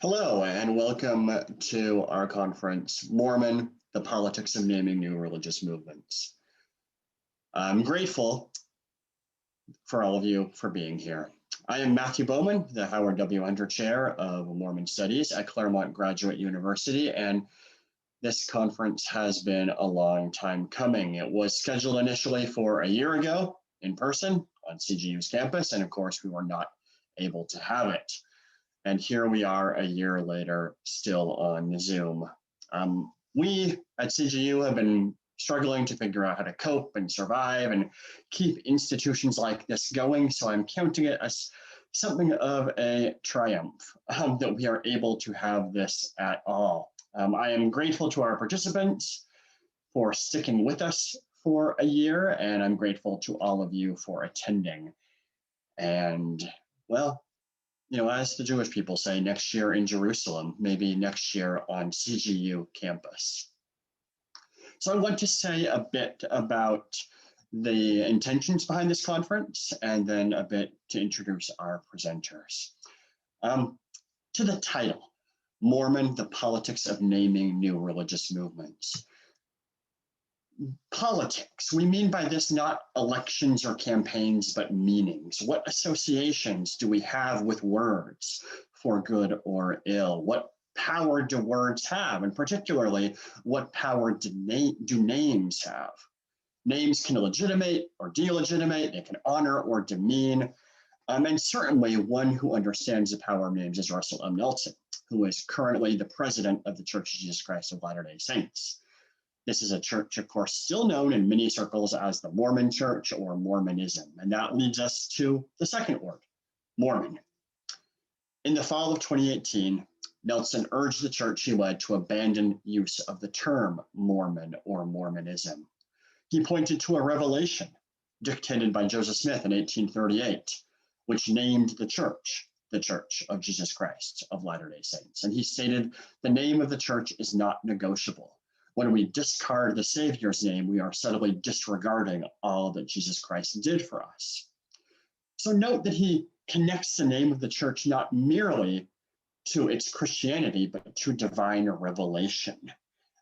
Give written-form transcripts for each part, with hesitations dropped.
Hello, and welcome to our conference, Mormon, the Politics of Naming New Religious Movements. I'm grateful for all of you for being here. I am Matthew Bowman, the Howard W. Hunter Chair of Mormon Studies at Claremont Graduate University, and this conference has been a long time coming. It was scheduled initially for a year ago in person on CGU's campus, and of course we were not able to have it. And here we are a year later, still on Zoom. We at CGU have been struggling to figure out how to cope and survive and keep institutions like this going. So I'm counting it as something of a triumph that we are able to have this at all. I am grateful to our participants for sticking with us for a year, and I'm grateful to all of you for attending. And well, as the Jewish people say, next year in Jerusalem, maybe next year on CGU campus. So I want to say a bit about the intentions behind this conference, and then a bit to introduce our presenters. To the title, Mormon, the Politics of Naming New Religious Movements. Politics, we mean by this not elections or campaigns, but meanings. What associations do we have with words, for good or ill? What power do words have? And particularly, what power do names have? Names can legitimate or delegitimate, they can honor or demean. And certainly one who understands the power of names is Russell M. Nelson, who is currently the president of the Church of Jesus Christ of Latter-day Saints. This is a church, of course, still known in many circles as the Mormon Church or Mormonism. And that leads us to the second word, Mormon. In the fall of 2018, Nelson urged the church he led to abandon use of the term Mormon or Mormonism. He pointed to a revelation dictated by Joseph Smith in 1838, which named the Church of Jesus Christ of Latter-day Saints. And he stated, the name of the church is not negotiable. When we discard the Savior's name, we are subtly disregarding all that Jesus Christ did for us. So note that he connects the name of the church not merely to its Christianity, but to divine revelation.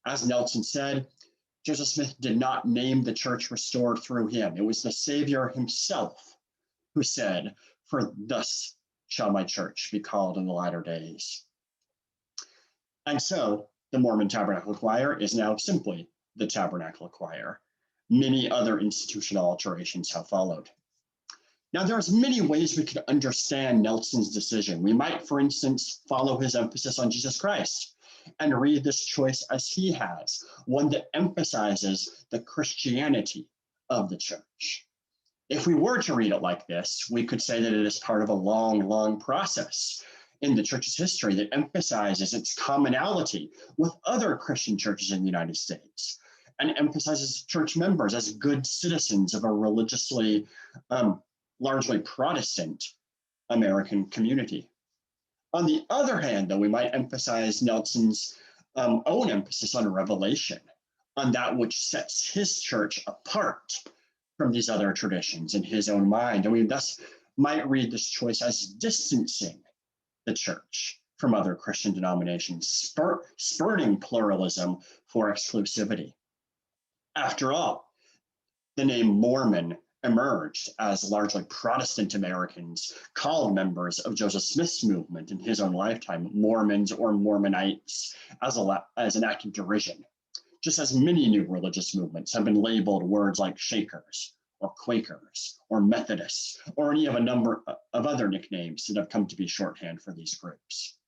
As Nelson said, Joseph Smith did not name the church restored through him. It was the Savior himself who said, "For thus shall my church be called in the latter days." And so, the Mormon Tabernacle Choir is now simply the Tabernacle Choir. Many other institutional alterations have followed. Now, there's many ways we could understand Nelson's decision. We might, for instance, follow his emphasis on Jesus Christ and read this choice as he has, one that emphasizes the Christianity of the church. If we were to read it like this, we could say that it is part of a long, long process in the church's history that emphasizes its commonality with other Christian churches in the United States and emphasizes church members as good citizens of a religiously, largely Protestant American community. On the other hand, though, we might emphasize Nelson's own emphasis on revelation, on that which sets his church apart from these other traditions in his own mind. And we thus might read this choice as distancing the church from other Christian denominations, spurning pluralism for exclusivity. After all, the name Mormon emerged as largely Protestant Americans called members of Joseph Smith's movement in his own lifetime Mormons or Mormonites as an act of derision, just as many new religious movements have been labeled words like Shakers or Quakers or Methodists or any of a number of other nicknames that have come to be shorthand for these groups.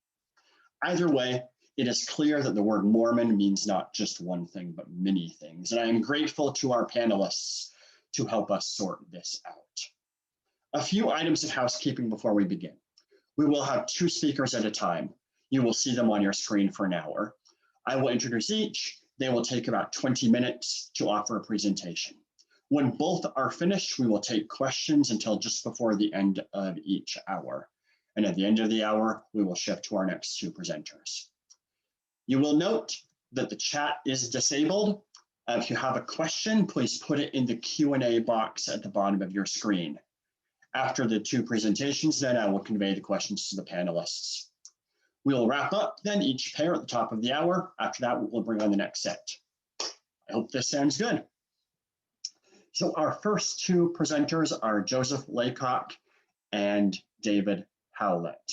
Either way, it is clear that the word Mormon means not just one thing, but many things. And I am grateful to our panelists to help us sort this out. A few items of housekeeping before we begin. We will have 2 speakers at a time. You will see them on your screen for an hour. I will introduce each. They will take about 20 minutes to offer a presentation. When both are finished, we will take questions until just before the end of each hour. And at the end of the hour, we will shift to our next 2 presenters. You will note that the chat is disabled. If you have a question, please put it in the Q&A box at the bottom of your screen. After the 2 presentations, then I will convey the questions to the panelists. We'll wrap up then each pair at the top of the hour. After that, we'll bring on the next set. I hope this sounds good. So our first two presenters are Joseph Laycock and David Howlett.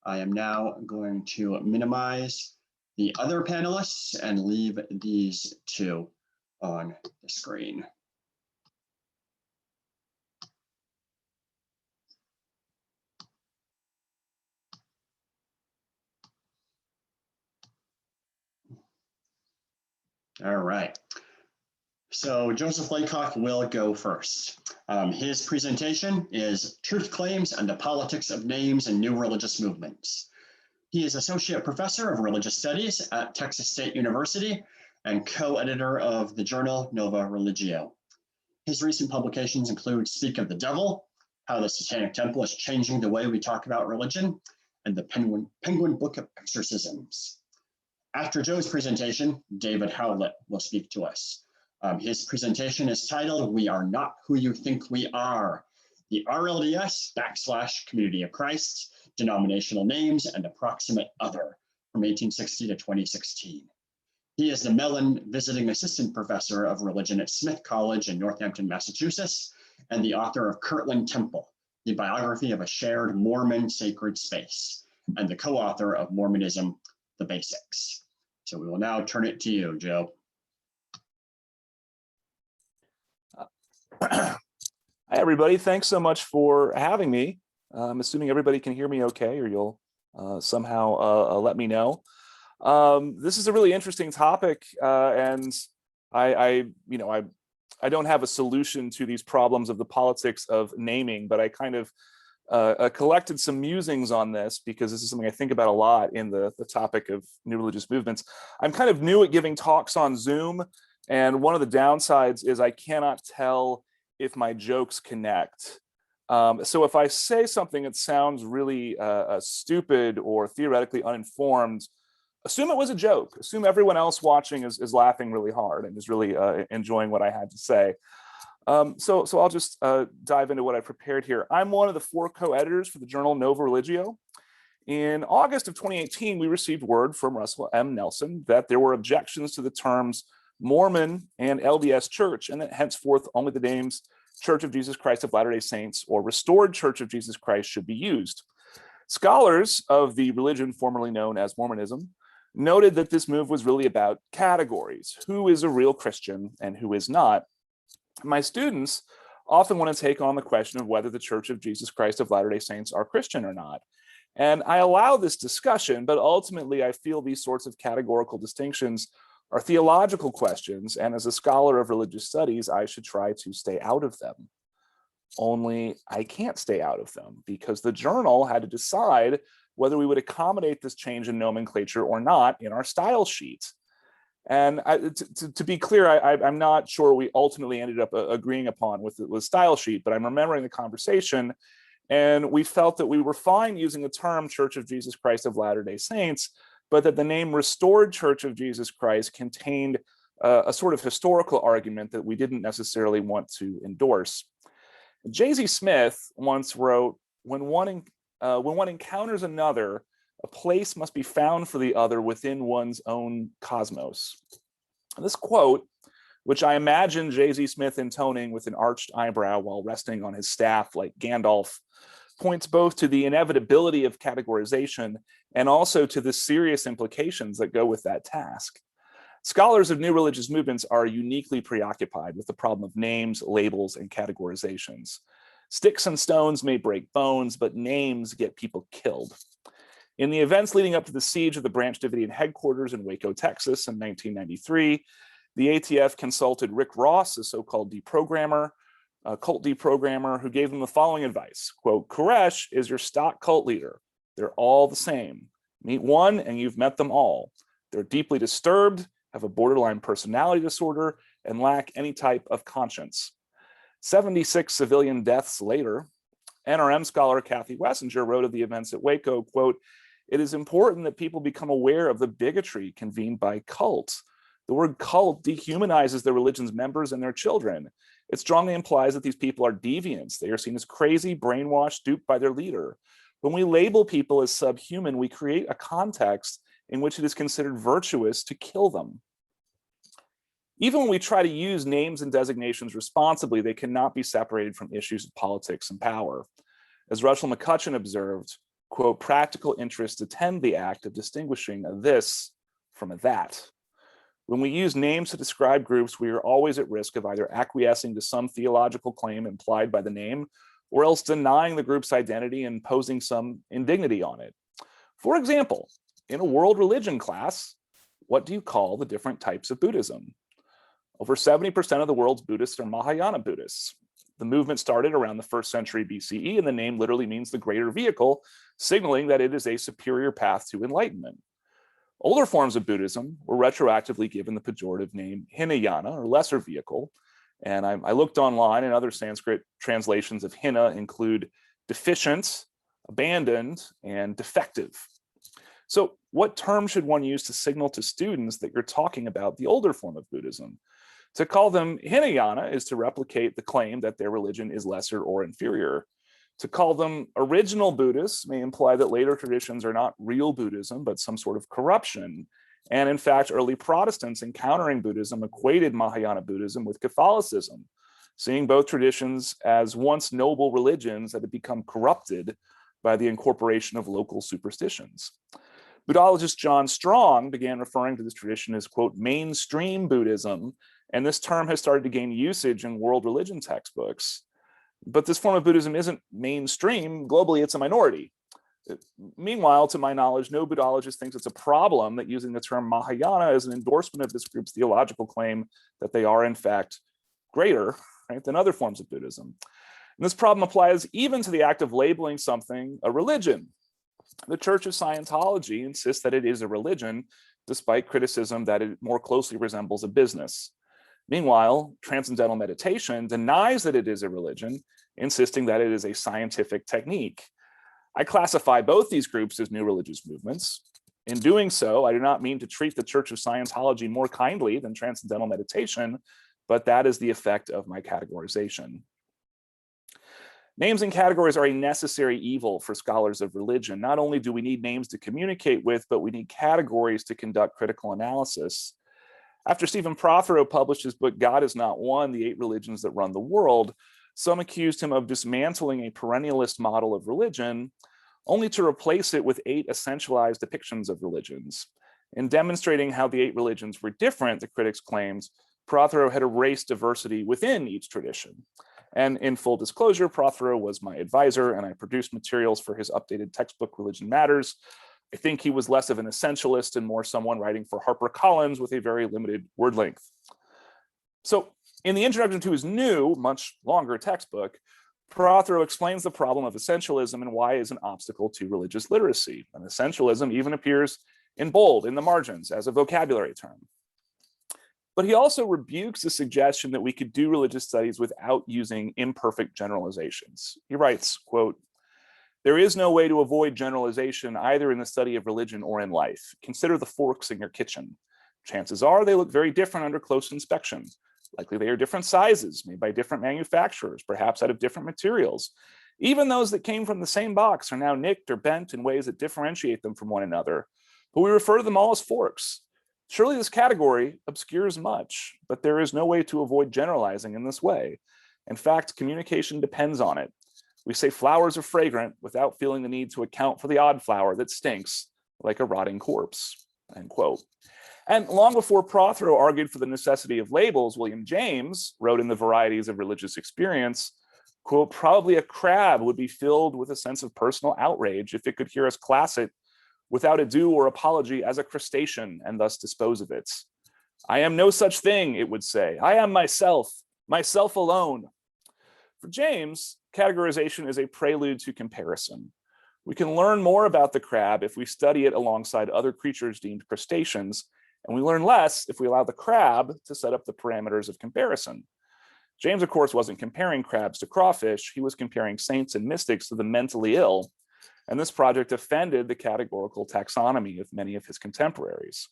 I am now going to minimize the other panelists and leave these two on the screen. All right. So Joseph Laycock will go first. His presentation is Truth Claims and the Politics of Names and New Religious Movements. He is Associate Professor of Religious Studies at Texas State University and co-editor of the journal Nova Religio. His recent publications include Speak of the Devil, How the Satanic Temple is Changing the Way We Talk About Religion, and the Penguin Book of Exorcisms. After Joe's presentation, David Howlett will speak to us. His presentation is titled, We Are Not Who You Think We Are, the RLDS / Community of Christ, Denominational Names and Approximate Other, from 1860 to 2016. He is the Mellon Visiting Assistant Professor of Religion at Smith College in Northampton, Massachusetts, and the author of Kirtland Temple, the biography of a shared Mormon sacred space, and the co-author of Mormonism, The Basics. So we will now turn it to you, Joe. Hi, everybody. Thanks so much for having me. I'm assuming everybody can hear me okay, or you'll somehow let me know. This is a really interesting topic, and I don't have a solution to these problems of the politics of naming, but I kind of collected some musings on this because this is something I think about a lot in the topic of new religious movements. I'm kind of new at giving talks on Zoom, and one of the downsides is I cannot tell if my jokes connect. So if I say something that sounds really stupid or theoretically uninformed, assume it was a joke. Assume everyone else watching is laughing really hard and is really enjoying what I had to say. So I'll just dive into what I prepared here. I'm one of the 4 co-editors for the journal Nova Religio. In August of 2018, we received word from Russell M. Nelson that there were objections to the terms Mormon and LDS Church, and that henceforth only the names Church of Jesus Christ of Latter-day Saints or Restored Church of Jesus Christ should be used. Scholars of the religion formerly known as Mormonism noted that this move was really about categories. Who is a real Christian and who is not? My students often want to take on the question of whether the Church of Jesus Christ of Latter-day Saints are Christian or not. And I allow this discussion, but ultimately I feel these sorts of categorical distinctions are theological questions, and as a scholar of religious studies, I should try to stay out of them. Only I can't stay out of them because the journal had to decide whether we would accommodate this change in nomenclature or not in our style sheet. And to be clear, I'm not sure we ultimately ended up agreeing upon with the style sheet, but I'm remembering the conversation, and we felt that we were fine using the term Church of Jesus Christ of Latter-day Saints, but that the name Restored Church of Jesus Christ contained a sort of historical argument that we didn't necessarily want to endorse. J.Z. Smith once wrote, when one encounters another, a place must be found for the other within one's own cosmos. This quote, which I imagine J.Z. Smith intoning with an arched eyebrow while resting on his staff like Gandalf, points both to the inevitability of categorization and also to the serious implications that go with that task. Scholars of new religious movements are uniquely preoccupied with the problem of names, labels, and categorizations. Sticks and stones may break bones, but names get people killed. In the events leading up to the siege of the Branch Davidian headquarters in Waco, Texas in 1993, the ATF consulted Rick Ross, a so-called deprogrammer, a cult deprogrammer, who gave them the following advice, quote, Koresh is your stock cult leader. They're all the same. Meet one and you've met them all. They're deeply disturbed, have a borderline personality disorder, and lack any type of conscience. 76 civilian deaths later, NRM scholar Kathy Wessinger wrote of the events at Waco, quote, it is important that people become aware of the bigotry convened by cults. The word cult dehumanizes the religion's members and their children. It strongly implies that these people are deviants. They are seen as crazy, brainwashed, duped by their leader. When we label people as subhuman, we create a context in which it is considered virtuous to kill them. Even when we try to use names and designations responsibly, they cannot be separated from issues of politics and power. As Russell McCutcheon observed, quote, practical interests attend the act of distinguishing a this from a that. When we use names to describe groups, we are always at risk of either acquiescing to some theological claim implied by the name, or else denying the group's identity and posing some indignity on it. For example, in a world religion class, what do you call the different types of Buddhism? Over 70% of the world's Buddhists are Mahayana Buddhists. The movement started around the 1st century BCE, and the name literally means the greater vehicle, signaling that it is a superior path to enlightenment. Older forms of Buddhism were retroactively given the pejorative name Hinayana, or lesser vehicle. And I looked online, and other Sanskrit translations of Hina include deficient, abandoned, and defective. So what term should one use to signal to students that you're talking about the older form of Buddhism? To call them Hinayana is to replicate the claim that their religion is lesser or inferior. To call them original Buddhists may imply that later traditions are not real Buddhism, but some sort of corruption. And in fact, early Protestants encountering Buddhism equated Mahayana Buddhism with Catholicism, seeing both traditions as once noble religions that had become corrupted by the incorporation of local superstitions. Buddhologist John Strong began referring to this tradition as, quote, mainstream Buddhism, and this term has started to gain usage in world religion textbooks. But this form of Buddhism isn't mainstream. Globally, it's a minority. Meanwhile, to my knowledge, no Buddhologist thinks it's a problem that using the term Mahayana is an endorsement of this group's theological claim that they are, in fact, greater, right, than other forms of Buddhism. And this problem applies even to the act of labeling something a religion. The Church of Scientology insists that it is a religion, despite criticism that it more closely resembles a business. Meanwhile, Transcendental Meditation denies that it is a religion, insisting that it is a scientific technique. I classify both these groups as new religious movements. In doing so, I do not mean to treat the Church of Scientology more kindly than Transcendental Meditation, but that is the effect of my categorization. Names and categories are a necessary evil for scholars of religion. Not only do we need names to communicate with, but we need categories to conduct critical analysis. After Stephen Prothero published his book, God Is Not One, The 8 Religions That Run the World, some accused him of dismantling a perennialist model of religion, only to replace it with 8 essentialized depictions of religions. In demonstrating how the 8 religions were different, the critics claimed, Prothero had erased diversity within each tradition. And in full disclosure, Prothero was my advisor, and I produced materials for his updated textbook, Religion Matters. I think he was less of an essentialist and more someone writing for HarperCollins with a very limited word length. So in the introduction to his new, much longer textbook, Prothero explains the problem of essentialism and why it is an obstacle to religious literacy. And essentialism even appears in bold in the margins as a vocabulary term. But he also rebukes the suggestion that we could do religious studies without using imperfect generalizations. He writes, quote, there is no way to avoid generalization either in the study of religion or in life. Consider the forks in your kitchen. Chances are they look very different under close inspection. Likely they are different sizes, made by different manufacturers, perhaps out of different materials. Even those that came from the same box are now nicked or bent in ways that differentiate them from one another. But we refer to them all as forks. Surely this category obscures much, but there is no way to avoid generalizing in this way. In fact, communication depends on it. We say flowers are fragrant without feeling the need to account for the odd flower that stinks like a rotting corpse, end quote. And long before Prothero argued for the necessity of labels, William James wrote in the Varieties of Religious Experience, quote, probably a crab would be filled with a sense of personal outrage if it could hear us class it without ado or apology as a crustacean and thus dispose of it. I am no such thing, it would say. I am myself alone. For James, categorization is a prelude to comparison. We can learn more about the crab if we study it alongside other creatures deemed crustaceans, and we learn less if we allow the crab to set up the parameters of comparison. James, of course, wasn't comparing crabs to crawfish. He was comparing saints and mystics to the mentally ill, and this project offended the categorical taxonomy of many of his contemporaries.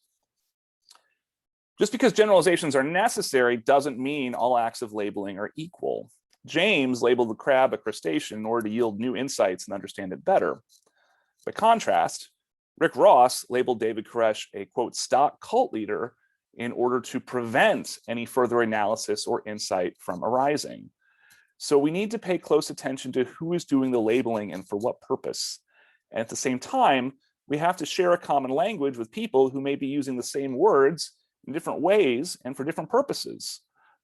Just because generalizations are necessary doesn't mean all acts of labeling are equal. James labeled the crab a crustacean in order to yield new insights and understand it better. By contrast, Rick Ross labeled David Koresh a, quote, stock cult leader in order to prevent any further analysis or insight from arising. So we need to pay close attention to who is doing the labeling and for what purpose. And at the same time, we have to share a common language with people who may be using the same words in different ways and for different purposes.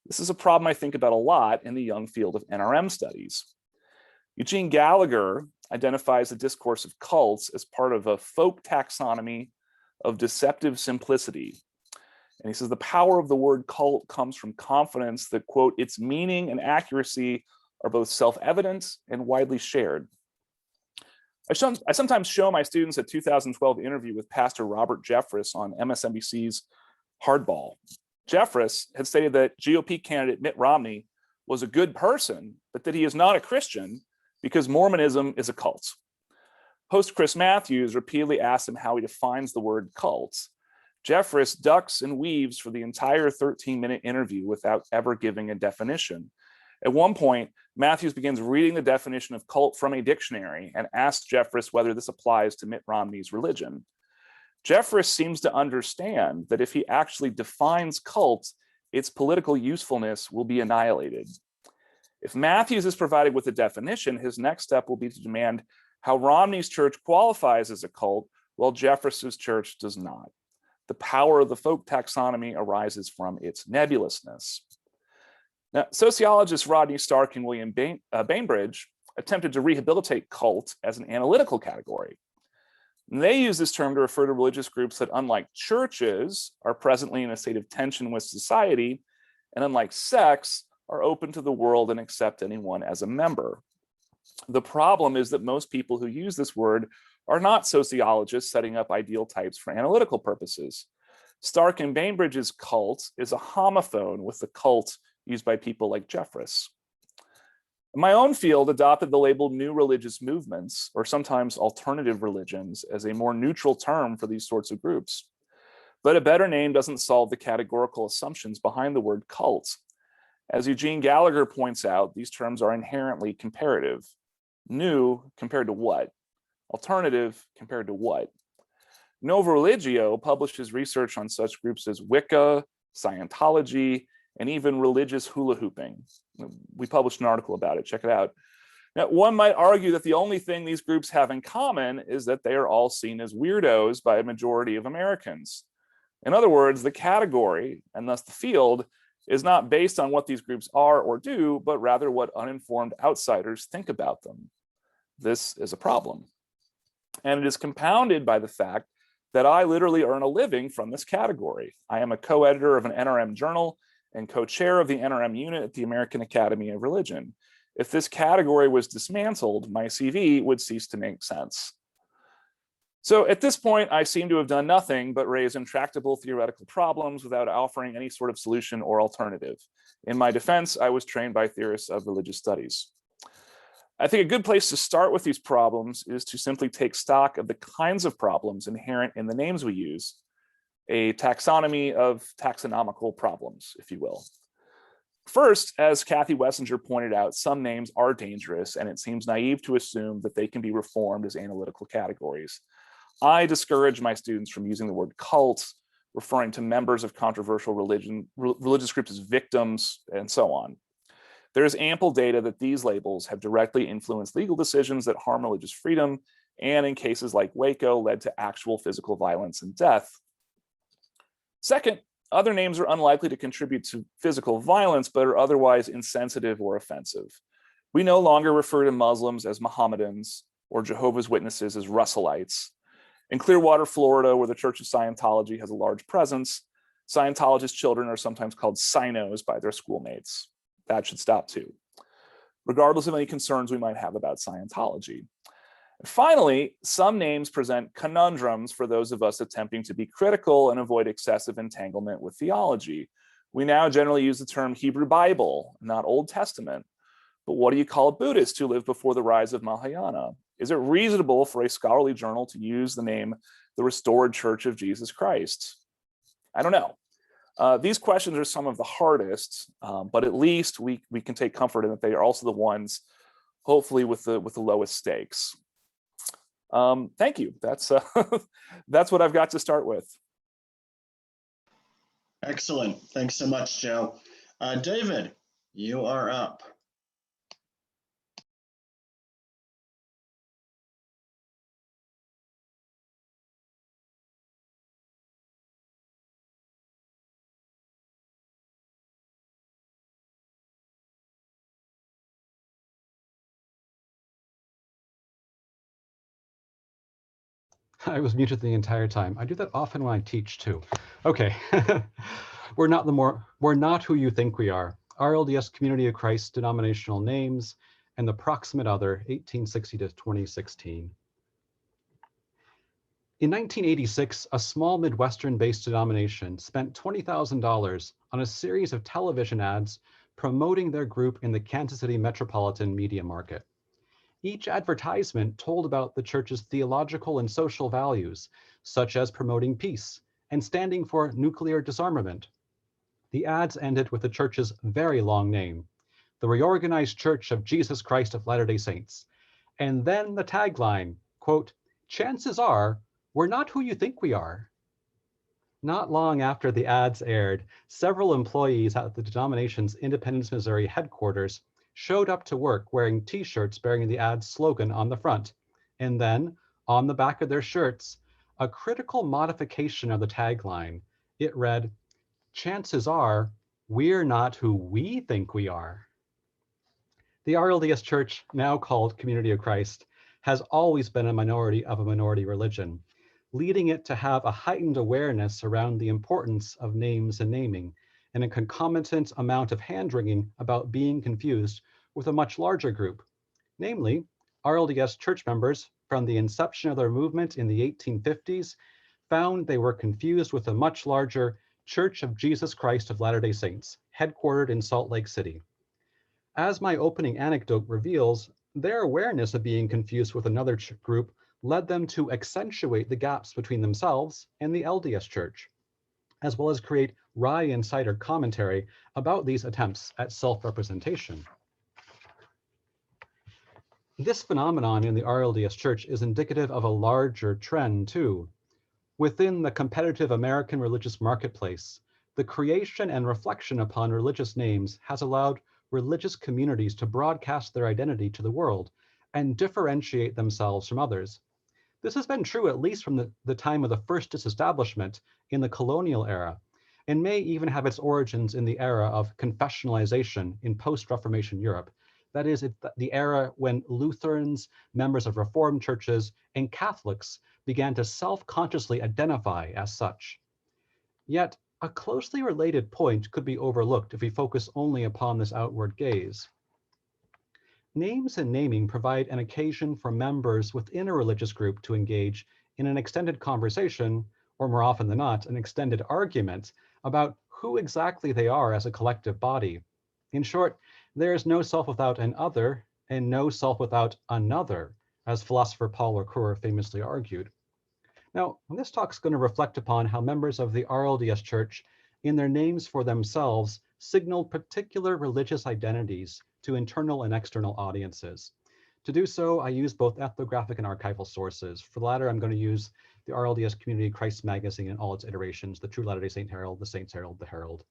This is a problem I think about a lot in the young field of NRM studies. Eugene Gallagher identifies the discourse of cults as part of a folk taxonomy of deceptive simplicity. And he says the power of the word cult comes from confidence that, quote, its meaning and accuracy are both self-evident and widely shared. I sometimes show my students a 2012 interview with Pastor Robert Jeffress on MSNBC's Hardball. Jeffress had stated that GOP candidate Mitt Romney was a good person, but that he is not a Christian because Mormonism is a cult. Host Chris Matthews repeatedly asked him how he defines the word cult. Jeffress ducks and weaves for the entire 13-minute interview without ever giving a definition. At one point, Matthews begins reading the definition of cult from a dictionary and asks Jeffress whether this applies to Mitt Romney's religion. Jeffress seems to understand that if he actually defines cult, its political usefulness will be annihilated. If Matthews is provided with a definition, his next step will be to demand how Romney's church qualifies as a cult, while Jeffress's church does not. The power of the folk taxonomy arises from its nebulousness. Now, sociologists Rodney Stark and William Bainbridge attempted to rehabilitate cult as an analytical category. And they use this term to refer to religious groups that, unlike churches, are presently in a state of tension with society, and unlike sects, are open to the world and accept anyone as a member. The problem is that most people who use this word are not sociologists setting up ideal types for analytical purposes. Stark and Bainbridge's cult is a homophone with the cult used by people like Jeffress. My own field adopted the label new religious movements, or sometimes alternative religions, as a more neutral term for these sorts of groups. But a better name doesn't solve the categorical assumptions behind the word cult. As Eugene Gallagher points out, these terms are inherently comparative. New compared to what? Alternative compared to what? Nova Religio publishes research on such groups as Wicca, Scientology, and even religious hula hooping. We published an article about it, check it out. Now, one might argue that the only thing these groups have in common is that they are all seen as weirdos by a majority of Americans. In other words, the category, and thus the field, is not based on what these groups are or do, but rather what uninformed outsiders think about them. This is a problem. And it is compounded by the fact that I literally earn a living from this category. I am a co-editor of an NRM journal and co-chair of the NRM unit at the American Academy of Religion. If this category was dismantled, my CV would cease to make sense. So at this point, I seem to have done nothing but raise intractable theoretical problems without offering any sort of solution or alternative. In my defense, I was trained by theorists of religious studies. I think a good place to start with these problems is to simply take stock of the kinds of problems inherent in the names we use, a taxonomy of taxonomical problems, if you will. First, as Kathy Wessinger pointed out, some names are dangerous, and it seems naive to assume that they can be reformed as analytical categories. I discourage my students from using the word cult, referring to members of controversial religious groups as victims, and so on. There is ample data that these labels have directly influenced legal decisions that harm religious freedom, and in cases like Waco, led to actual physical violence and death. Second, other names are unlikely to contribute to physical violence, but are otherwise insensitive or offensive. We no longer refer to Muslims as Mohammedans or Jehovah's Witnesses as Russellites. In Clearwater, Florida, where the Church of Scientology has a large presence, Scientologist children are sometimes called Sinos by their schoolmates. That should stop too, regardless of any concerns we might have about Scientology. And finally, some names present conundrums for those of us attempting to be critical and avoid excessive entanglement with theology. We now generally use the term Hebrew Bible, not Old Testament. But what do you call a Buddhist who lived before the rise of Mahayana? Is it reasonable for a scholarly journal to use the name the Restored Church of Jesus Christ? I don't know. These questions are some of the hardest, but at least we can take comfort in that they are also the ones, hopefully, with the lowest stakes. Thank you. That's that's what I've got to start with. Excellent. Thanks so much, Joe. David, you are up. I was muted the entire time. I do that often when I teach too. Okay. We're not who you think we are. RLDS Community of Christ denominational names and the proximate other, 1860 to 2016. In 1986, a small Midwestern-based denomination spent $20,000 on a series of television ads promoting their group in the Kansas City metropolitan media market. Each advertisement told about the church's theological and social values, such as promoting peace and standing for nuclear disarmament. The ads ended with the church's very long name, the Reorganized Church of Jesus Christ of Latter-day Saints. And then the tagline, quote, "Chances are, we're not who you think we are." Not long after the ads aired, several employees at the denomination's Independence, Missouri headquarters showed up to work wearing t-shirts bearing the ad's slogan on the front. And then, on the back of their shirts, a critical modification of the tagline. It read, "Chances are, we're not who we think we are." The RLDS Church, now called Community of Christ, has always been a minority of a minority religion, leading it to have a heightened awareness around the importance of names and naming, and a concomitant amount of hand-wringing about being confused with a much larger group, namely RLDS church members from the inception of their movement in the 1850s found they were confused with a much larger Church of Jesus Christ of Latter-day Saints, headquartered in Salt Lake City. As my opening anecdote reveals, their awareness of being confused with another group led them to accentuate the gaps between themselves and the LDS Church, as well as create wry insider commentary about these attempts at self-representation. This phenomenon in the RLDS Church is indicative of a larger trend too. Within the competitive American religious marketplace, the creation and reflection upon religious names has allowed religious communities to broadcast their identity to the world and differentiate themselves from others. This has been true at least from the time of the first disestablishment in the colonial era, and may even have its origins in the era of confessionalization in post-Reformation Europe. That is, the era when Lutherans, members of Reformed churches, and Catholics began to self-consciously identify as such. Yet, a closely related point could be overlooked if we focus only upon this outward gaze. Names and naming provide an occasion for members within a religious group to engage in an extended conversation, or more often than not, an extended argument about who exactly they are as a collective body. In short, there is no self without an other and no self without another, as philosopher Paul Ricoeur famously argued. Now, this talk is going to reflect upon how members of the RLDS Church, in their names for themselves, signaled particular religious identities to internal and external audiences. To do so, I use both ethnographic and archival sources. For the latter, I'm going to use the RLDS Community Christ magazine in all its iterations, the True Latter-day Saint Herald, the Saints Herald, the Herald.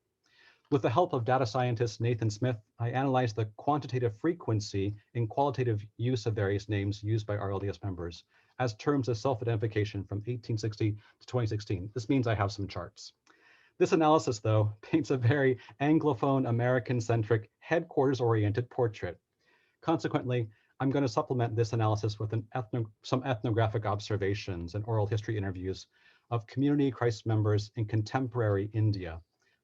With the help of data scientist Nathan Smith, I analyzed the quantitative frequency and qualitative use of various names used by RLDS members as terms of self-identification from 1860 to 2016. This means I have some charts. This analysis, though, paints a very Anglophone, American-centric, headquarters-oriented portrait. Consequently, I'm going to supplement this analysis with some ethnographic observations and oral history interviews of Community Christ members in contemporary India,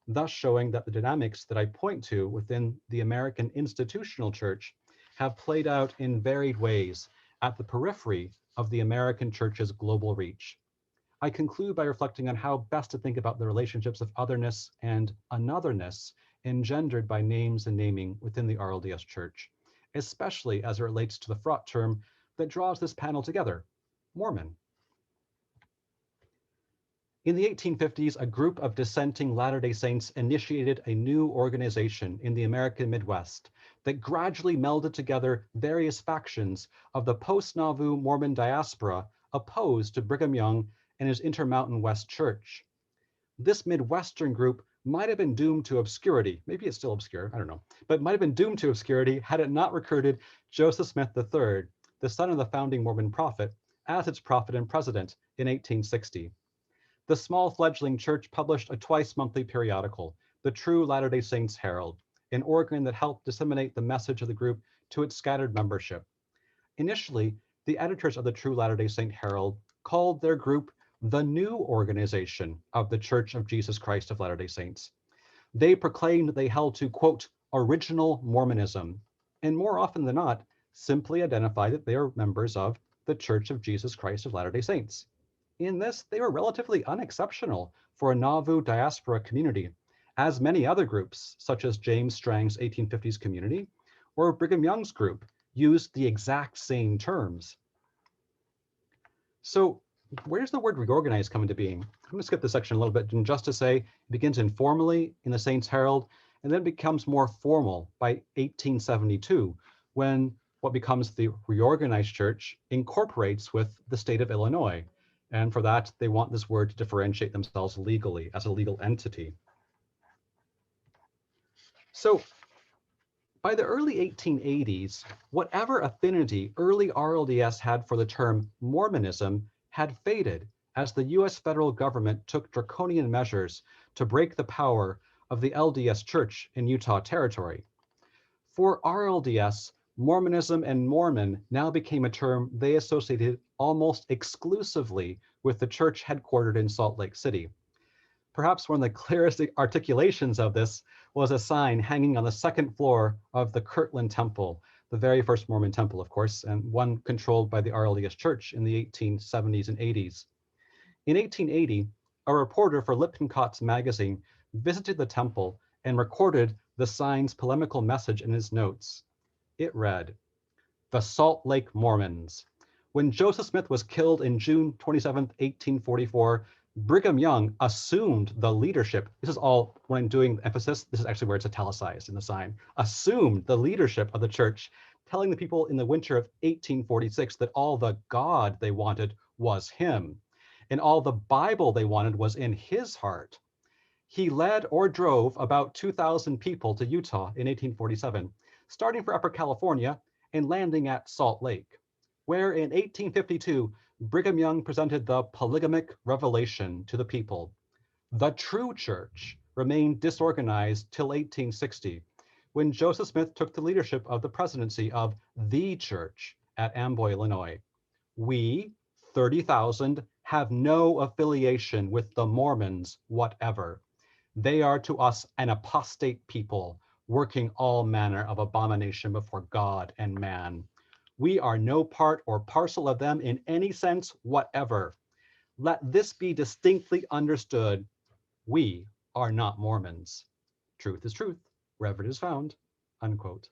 thus showing that the dynamics that I point to within the American institutional church have played out in varied ways at the periphery of the American church's global reach. I conclude by reflecting on how best to think about the relationships of otherness and anotherness engendered by names and naming within the RLDS Church, especially as it relates to the fraught term that draws this panel together, Mormon. In the 1850s, a group of dissenting Latter-day Saints initiated a new organization in the American Midwest that gradually melded together various factions of the post-Nauvoo Mormon diaspora opposed to Brigham Young and his Intermountain West Church. This Midwestern group might have been doomed to obscurity. Maybe it's still obscure, I don't know, but might have been doomed to obscurity had it not recruited Joseph Smith III, the son of the founding Mormon prophet, as its prophet and president in 1860. The small fledgling church published a twice-monthly periodical, the True Latter-day Saints Herald, an organ that helped disseminate the message of the group to its scattered membership. Initially, the editors of the True Latter-day Saint Herald called their group the New Organization of the Church of Jesus Christ of Latter-day Saints. They proclaimed they held to, quote, original Mormonism, and more often than not, simply identified that they are members of the Church of Jesus Christ of Latter-day Saints. In this, they were relatively unexceptional for a Nauvoo diaspora community, as many other groups, such as James Strang's 1850s community or Brigham Young's group, used the exact same terms. So where does the word reorganize come into being? I'm going to skip this section a little bit, and just to say, it begins informally in the Saints Herald, and then becomes more formal by 1872, when what becomes the reorganized church incorporates with the state of Illinois. And for that, they want this word to differentiate themselves legally as a legal entity. So by the early 1880s, whatever affinity early RLDS had for the term Mormonism had faded as the US federal government took draconian measures to break the power of the LDS Church in Utah Territory. For RLDS, Mormonism and Mormon now became a term they associated almost exclusively with the church headquartered in Salt Lake City. Perhaps one of the clearest articulations of this was a sign hanging on the second floor of the Kirtland Temple, the very first Mormon temple, of course, and one controlled by the RLDS Church in the 1870s and 80s. In 1880, a reporter for Lippincott's magazine visited the temple and recorded the sign's polemical message in his notes. It read, "The Salt Lake Mormons. When Joseph Smith was killed in June 27, 1844, Brigham Young assumed the leadership." This is all, when I'm doing emphasis, this is actually where it's italicized in the sign. "Assumed the leadership of the church, telling the people in the winter of 1846 that all the God they wanted was him, and all the Bible they wanted was in his heart. He led or drove about 2,000 people to Utah in 1847, starting for Upper California and landing at Salt Lake, where in 1852, Brigham Young presented the polygamic revelation to the people. The true church remained disorganized till 1860, when Joseph Smith took the leadership of the presidency of the church at Amboy, Illinois. We, 30,000, have no affiliation with the Mormons whatever. They are to us an apostate people, working all manner of abomination before God and man. We are no part or parcel of them in any sense whatever. Let this be distinctly understood. We are not Mormons. Truth is truth, wherever it is found," unquote.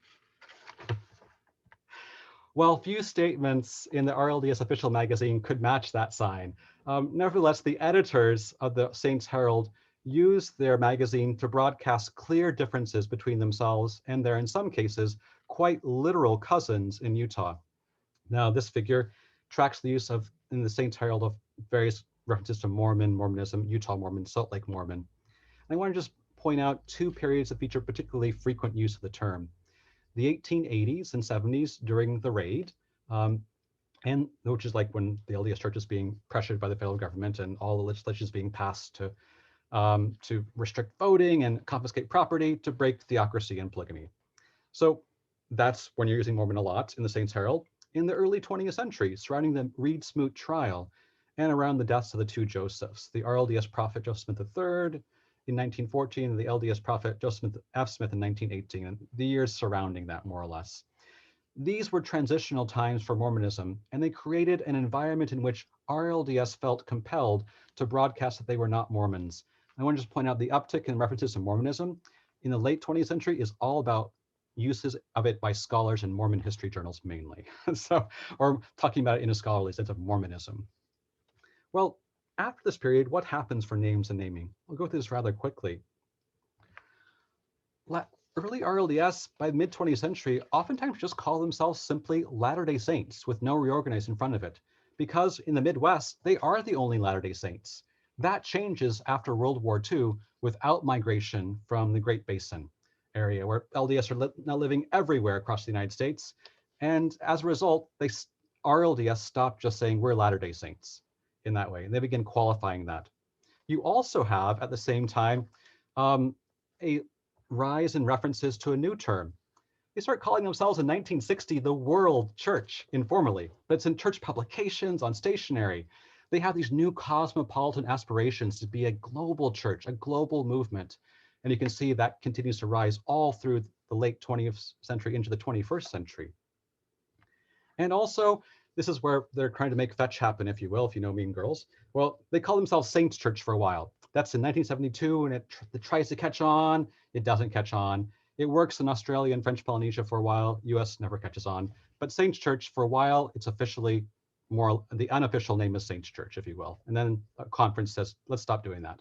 While few statements in the RLDS official magazine could match that sign, nevertheless, the editors of the Saints Herald used their magazine to broadcast clear differences between themselves and their, in some cases, quite literal cousins in Utah. Now, this figure tracks the use of, in the Saints Herald, of various references to Mormon, Mormonism, Utah Mormon, Salt Lake Mormon. I want to just point out two periods that feature particularly frequent use of the term. The 1880s and 70s during the raid, and which is like when the LDS Church is being pressured by the federal government and all the legislation is being passed to restrict voting and confiscate property to break theocracy and polygamy. So that's when you're using Mormon a lot in the Saints Herald. In the early 20th century, surrounding the Reed Smoot trial and around the deaths of the two Josephs, the RLDS prophet Joseph Smith III in 1914 and the LDS prophet Joseph F. Smith in 1918, and the years surrounding that, more or less. These were transitional times for Mormonism, and they created an environment in which RLDS felt compelled to broadcast that they were not Mormons. I want to just point out the uptick in references to Mormonism in the late 20th century is all about uses of it by scholars in Mormon history journals mainly. So, or talking about it in a scholarly sense of Mormonism. Well, After this period, what happens for names and naming? I'll go through this rather quickly. Early RLDS, by the mid-20th century, oftentimes just call themselves simply Latter-day Saints with no reorganize in front of it, because in the Midwest, they are the only Latter-day Saints. That changes after World War II with outmigration from the Great Basin area, where LDS are now living everywhere across the United States. And as a result, RLDS stopped just saying we're Latter-day Saints in that way, and they begin qualifying that. You also have, at the same time, a rise in references to a new term. They start calling themselves in 1960 the World Church informally, but it's in church publications, on stationery. They have these new cosmopolitan aspirations to be a global church, a global movement. And you can see that continues to rise all through the late 20th century into the 21st century. And also, this is where they're trying to make fetch happen, if you will, if you know Mean Girls. Well, they call themselves Saints Church for a while. That's in 1972, and it tries to catch on. It doesn't catch on. It works in Australia and French Polynesia for a while. US never catches on. But Saints Church, for a while, it's officially more, the unofficial name is Saints Church, if you will. And then a conference says, let's stop doing that.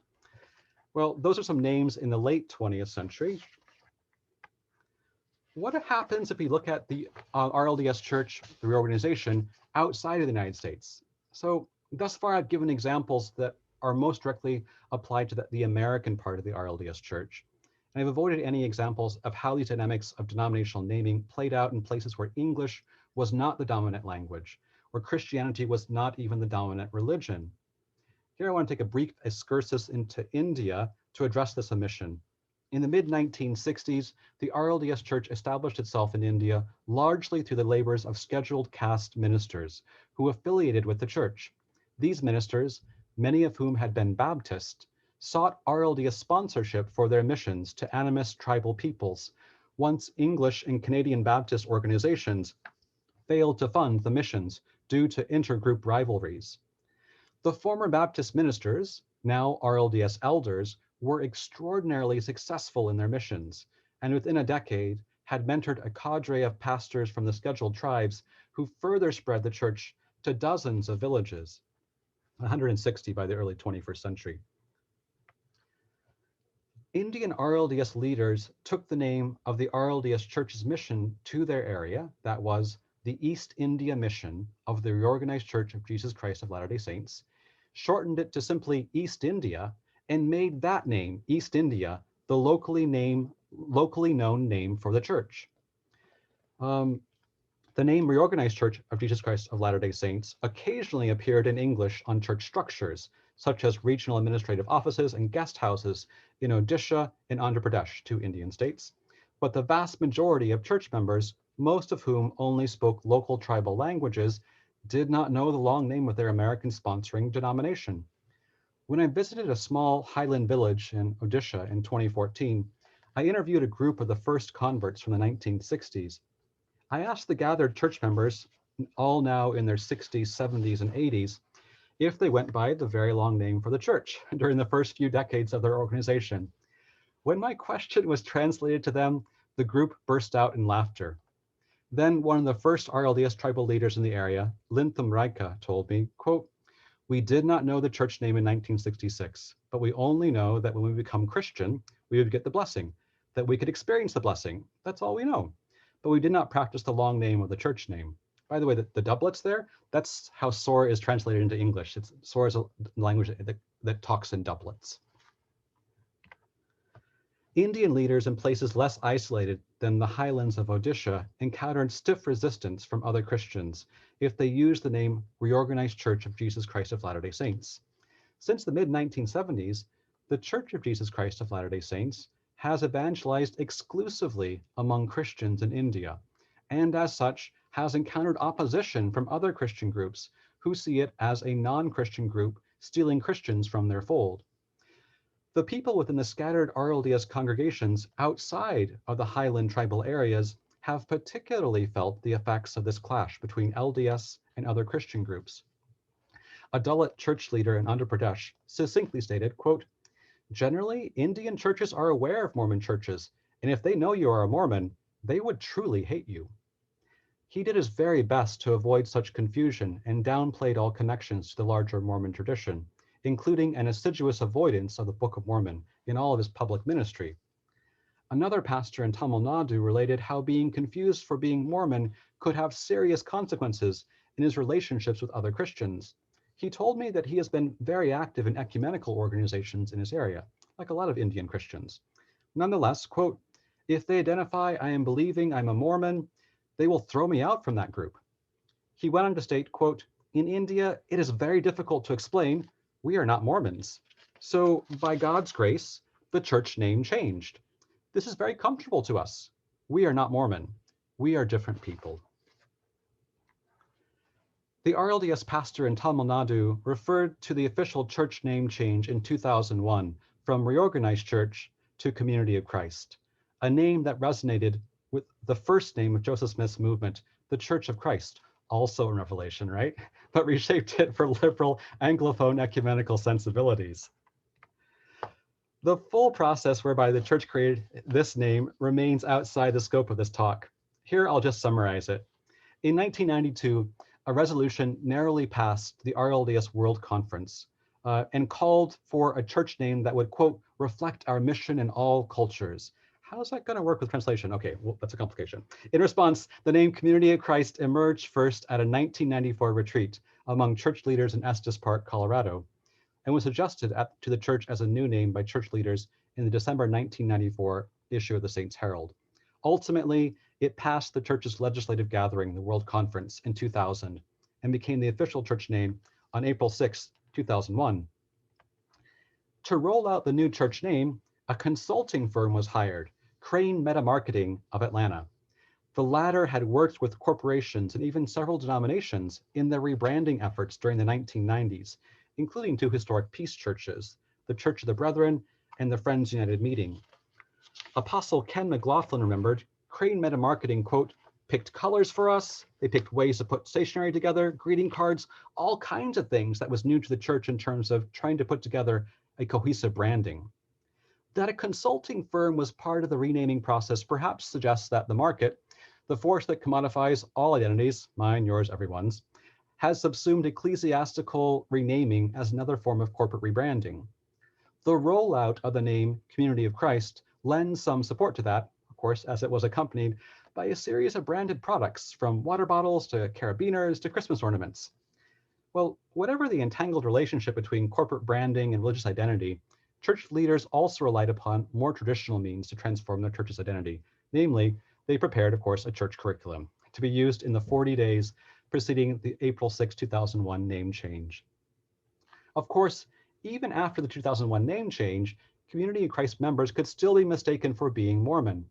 Well, those are some names in the late 20th century. What happens if we look at the RLDS Church, the reorganization, outside of the United States? So thus far, I've given examples that are most directly applied to the American part of the RLDS Church. And I've avoided any examples of how these dynamics of denominational naming played out in places where English was not the dominant language, where Christianity was not even the dominant religion. Here I want to take a brief excursus into India to address this omission. In the mid-1960s, the RLDS Church established itself in India largely through the labors of scheduled caste ministers who affiliated with the church. These ministers, many of whom had been Baptist, sought RLDS sponsorship for their missions to animist tribal peoples, once English and Canadian Baptist organizations failed to fund the missions due to intergroup rivalries. The former Baptist ministers, now RLDS elders, were extraordinarily successful in their missions, and within a decade had mentored a cadre of pastors from the scheduled tribes who further spread the church to dozens of villages, 160 by the early 21st century. Indian RLDS leaders took the name of the RLDS Church's mission to their area, that was the East India Mission of the Reorganized Church of Jesus Christ of Latter-day Saints, shortened it to simply East India, and made that name, East India, the locally known name for the church. The name Reorganized Church of Jesus Christ of Latter-day Saints occasionally appeared in English on church structures, such as regional administrative offices and guest houses in Odisha and Andhra Pradesh, two Indian states. But the vast majority of church members, most of whom only spoke local tribal languages, did not know the long name of their American sponsoring denomination. When I visited a small highland village in Odisha in 2014, I interviewed a group of the first converts from the 1960s. I asked the gathered church members, all now in their 60s, 70s, and 80s, if they went by the very long name for the church during the first few decades of their organization. When my question was translated to them, the group burst out in laughter. Then one of the first RLDS tribal leaders in the area, Lintham Raika, told me, quote, "We did not know the church name in 1966, but we only know that when we become Christian, we would get the blessing, that we could experience the blessing. That's all we know. But we did not practice the long name of the church name." By the way, the doublets there, that's how SOAR is translated into English. SOAR is a language that talks in doublets. Indian leaders in places less isolated than the highlands of Odisha encountered stiff resistance from other Christians if they used the name Reorganized Church of Jesus Christ of Latter-day Saints. Since the mid-1970s, the Church of Jesus Christ of Latter-day Saints has evangelized exclusively among Christians in India, and as such has encountered opposition from other Christian groups who see it as a non-Christian group stealing Christians from their fold. The people within the scattered RLDS congregations outside of the highland tribal areas have particularly felt the effects of this clash between LDS and other Christian groups. A Dalit church leader in Andhra Pradesh succinctly stated, quote, "Generally, Indian churches are aware of Mormon churches, and if they know you are a Mormon, they would truly hate you." He did his very best to avoid such confusion and downplayed all connections to the larger Mormon tradition, including an assiduous avoidance of the Book of Mormon in all of his public ministry. Another pastor in Tamil Nadu related how being confused for being Mormon could have serious consequences in his relationships with other Christians. He told me that he has been very active in ecumenical organizations in his area, like a lot of Indian Christians. Nonetheless, quote, if they identify I am believing I'm a Mormon, they will throw me out from that group. He went on to state, quote, in India, it is very difficult to explain, we are not Mormons. So by God's grace, the church name changed. This is very comfortable to us. We are not Mormon. We are different people. The RLDS pastor in Tamil Nadu referred to the official church name change in 2001 from Reorganized Church to Community of Christ, a name that resonated with the first name of Joseph Smith's movement, the Church of Christ, also in Revelation, right? But reshaped it for liberal Anglophone ecumenical sensibilities. The full process whereby the church created this name remains outside the scope of this talk. Here, I'll just summarize it. In 1992, a resolution narrowly passed the RLDS World Conference and called for a church name that would, quote, reflect our mission in all cultures. How's that going to work with translation? Okay, well, that's a complication. In response, the name Community of Christ emerged first at a 1994 retreat among church leaders in Estes Park, Colorado, and was adjusted to the church as a new name by church leaders in the December 1994 issue of the Saints Herald. Ultimately, it passed the church's legislative gathering, the World Conference, in 2000, and became the official church name on April 6, 2001. To roll out the new church name, a consulting firm was hired, Crane Meta Marketing of Atlanta. The latter had worked with corporations and even several denominations in their rebranding efforts during the 1990s, including two historic peace churches, the Church of the Brethren and the Friends United Meeting. Apostle Ken McLaughlin remembered, Crane Meta Marketing, quote, picked colors for us, they picked ways to put stationery together, greeting cards, all kinds of things that was new to the church in terms of trying to put together a cohesive branding. That a consulting firm was part of the renaming process perhaps suggests that the market, the force that commodifies all identities, mine, yours, everyone's, has subsumed ecclesiastical renaming as another form of corporate rebranding. The rollout of the name Community of Christ lends some support to that, of course, as it was accompanied by a series of branded products, from water bottles to carabiners to Christmas ornaments. Well, whatever the entangled relationship between corporate branding and religious identity, church leaders also relied upon more traditional means to transform their church's identity. Namely, they prepared, of course, a church curriculum to be used in the 40 days preceding the April 6, 2001 name change. Of course, even after the 2001 name change, Community of Christ members could still be mistaken for being Mormon.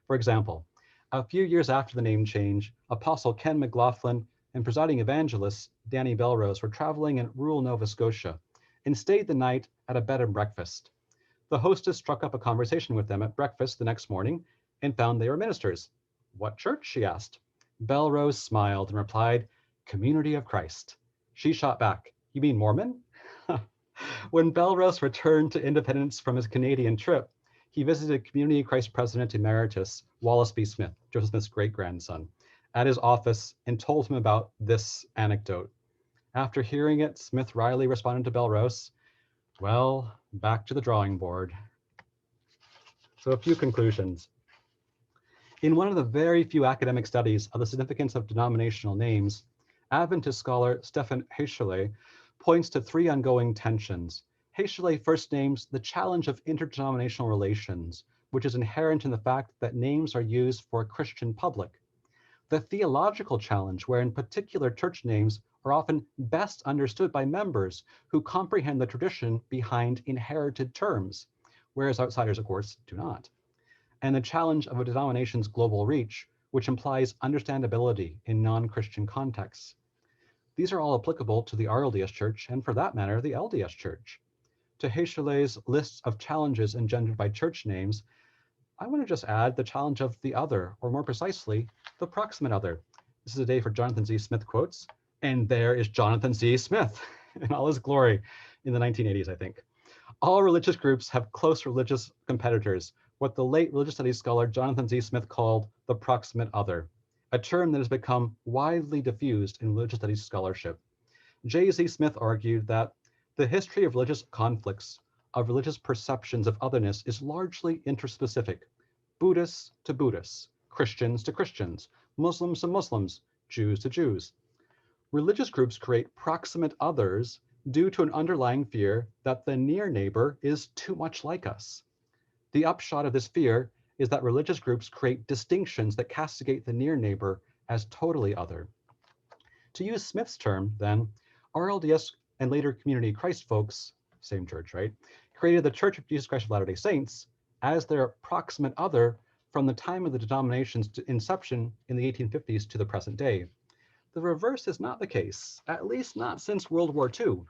For example, a few years after the name change, Apostle Ken McLaughlin and presiding evangelist Danny Belrose were traveling in rural Nova Scotia and stayed the night at a bed and breakfast. The hostess struck up a conversation with them at breakfast the next morning and found they were ministers. What church? She asked. Belrose smiled and replied, Community of Christ. She shot back, you mean Mormon? When Belrose returned to independence from his Canadian trip, he visited Community of Christ President Emeritus Wallace B. Smith, Joseph Smith's great-grandson, at his office and told him about this anecdote. After hearing it, Smith wryly responded to Belrose, well, back to the drawing board. So a few conclusions. In one of the very few academic studies of the significance of denominational names, Adventist scholar Stephen Haglund points to three ongoing tensions. Haglund first names the challenge of interdenominational relations, which is inherent in the fact that names are used for a Christian public. The theological challenge, wherein particular church names are often best understood by members who comprehend the tradition behind inherited terms, whereas outsiders, of course, do not. And the challenge of a denomination's global reach, which implies understandability in non-Christian contexts. These are all applicable to the RLDS Church, and for that matter, the LDS Church. To Haglund's list of challenges engendered by church names, I want to just add the challenge of the other, or more precisely, the proximate other. This is a day for Jonathan Z. Smith quotes, and there is Jonathan Z. Smith in all his glory in the 1980s, I think. All religious groups have close religious competitors, what the late religious studies scholar Jonathan Z. Smith called the proximate other, a term that has become widely diffused in religious studies scholarship. J.Z. Smith argued that The history of religious conflicts, of religious perceptions of otherness is largely interspecific. Buddhists to Buddhists, Christians to Christians, Muslims to Muslims, Jews to Jews. Religious groups create proximate others due to an underlying fear that the near neighbor is too much like us. The upshot of this fear is that religious groups create distinctions that castigate the near neighbor as totally other. To use Smith's term, then, RLDS and later Community of Christ folks, same church, right, created the Church of Jesus Christ of Latter-day Saints as their proximate other from the time of the denomination's inception in the 1850s to the present day. The reverse is not the case, at least not since World War II.